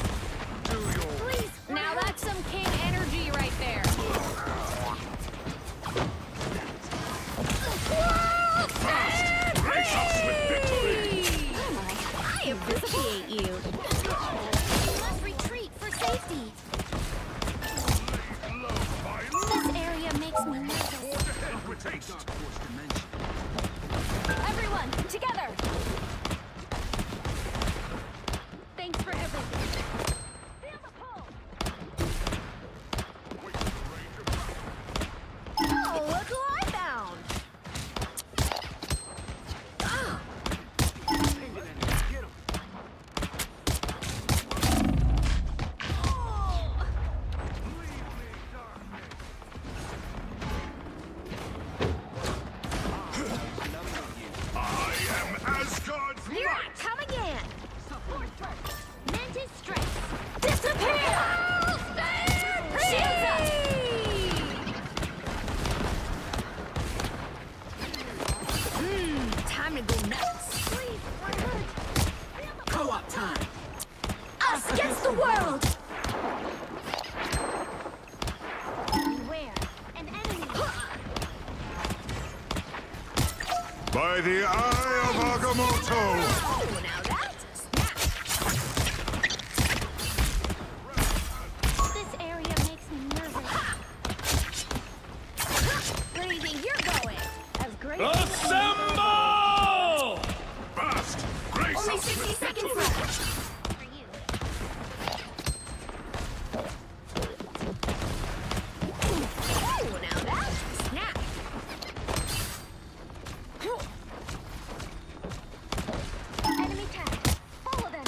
Please, now that's some king energy right there. Grace us with victory. I appreciate you. You must retreat for safety. This area makes me nervous. Everyone, together! Thanks for everything. Feel the pull! Oh, look who I found! Ah! I am Asgard's Here I might. come again! Mantis strikes! Disappear! Shields up! Time to go nuts! Co-op time! Us against the world! Beware, an enemy! By the eye of Agamotto. Oh, now that's a snap! This area makes me nervous. Where do you think you're going? As great Assemble! Fast. Grace Only us 60 with seconds victory. left! For you. Oh, now that's a snap! Enemy tag! Follow them!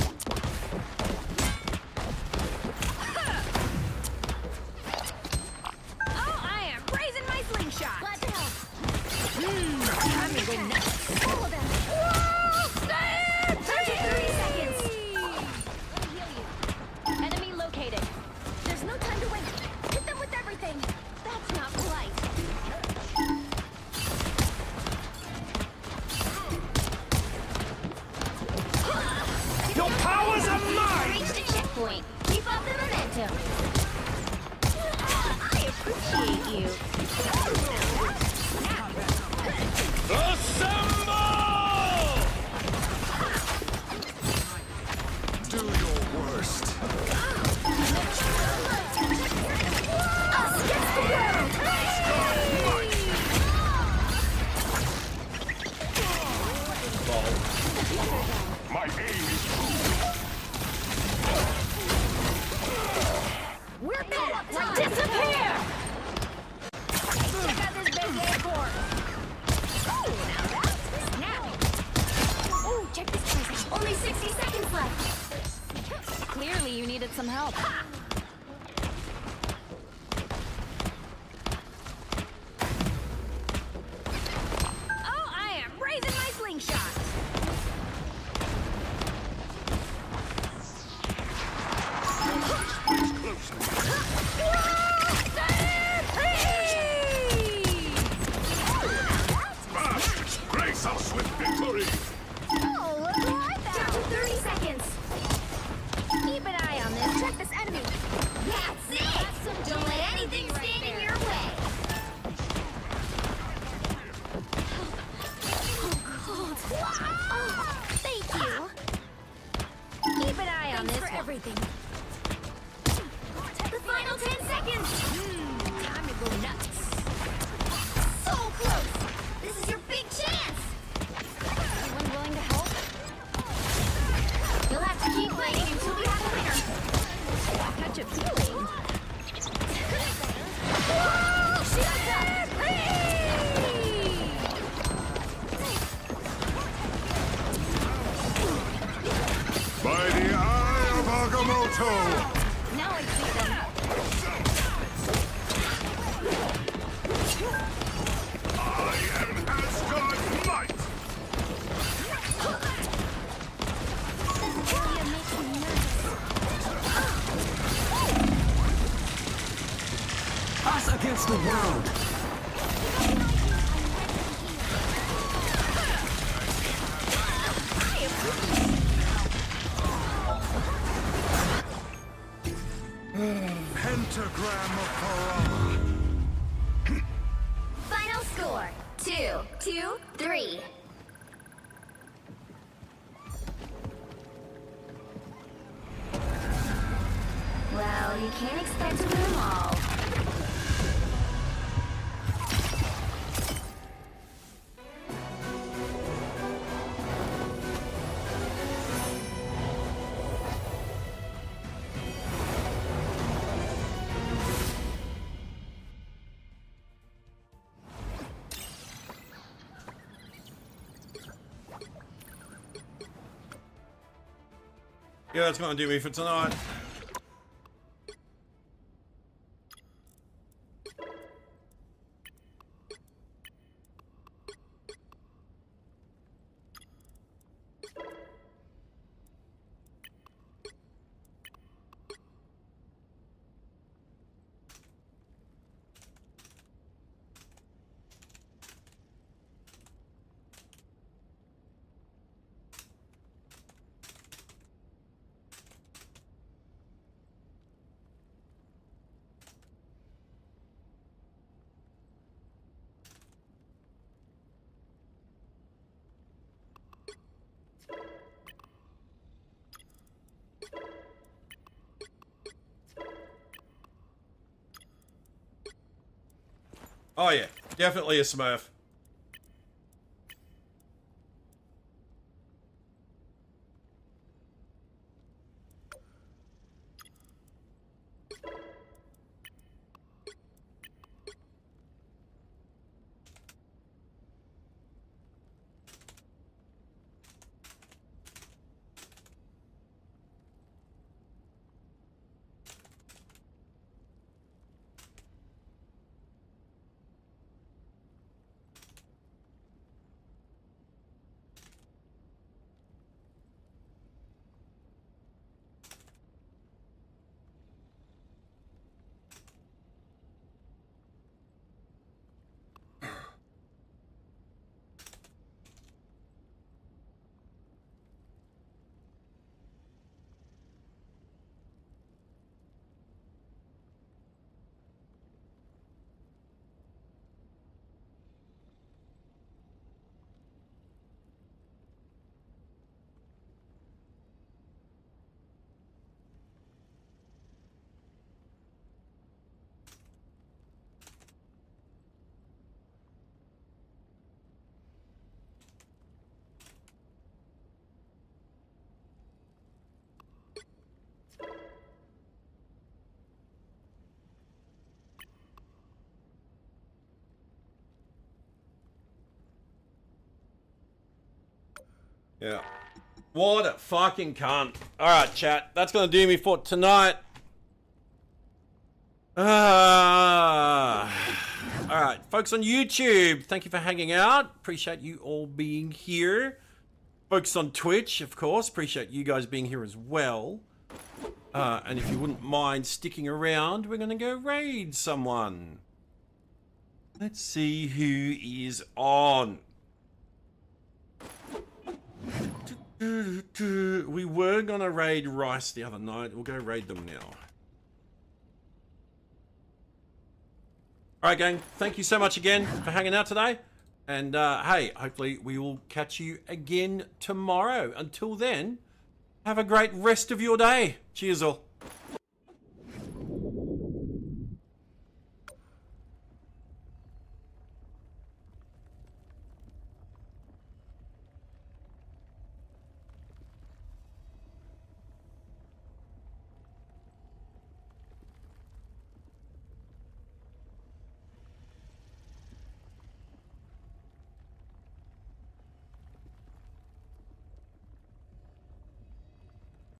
Oh, I am raising my slingshot! Glad to help! Time to go nuts! Follow them! 30 seconds! Let me heal you. Enemy located. There's no time to wait. Hit them with everything. That's not polite. Your powers are mine! Reach the checkpoint. Keep up the momentum. I appreciate you. Assemble! Do your worst. Us against the world! My aim is We're back! Disappear! Check out this big airport! Oh, now that's a snap! Oh, check this place out! Only 60 seconds left! Clearly you needed some help. Check this enemy. That's it. Don't let anything stand in your way. Oh, thank you. Keep an eye on this for everything. The final 10 seconds. Time to go nuts. So close. This is your big chance. Anyone willing to help? You'll have to keep fighting until we have a winner. Catch a feeling. Whoa! Shield up! By the eye of Agamotto! Now I see them. I am Asgard's might! Julia makes me nervous. Us against the world. Pentagram of Parama! Final score 2-3. Well, you can't expect to win them all. Yeah, that's gonna do me for tonight. Oh yeah, definitely a Smurf. Yeah. What a fucking cunt. Alright, chat. That's gonna do me for tonight. Alright, folks on YouTube, thank you for hanging out. Appreciate you all being here. Folks on Twitch, of course, appreciate you guys being here as well. And if you wouldn't mind sticking around, we're gonna go raid someone. Let's see who is on. We were gonna raid Rice the other night. We'll go raid them now. All right, gang. Thank you so much again for hanging out today. And hey, hopefully we will catch you again tomorrow. Until then, have a great rest of your day. Cheers all.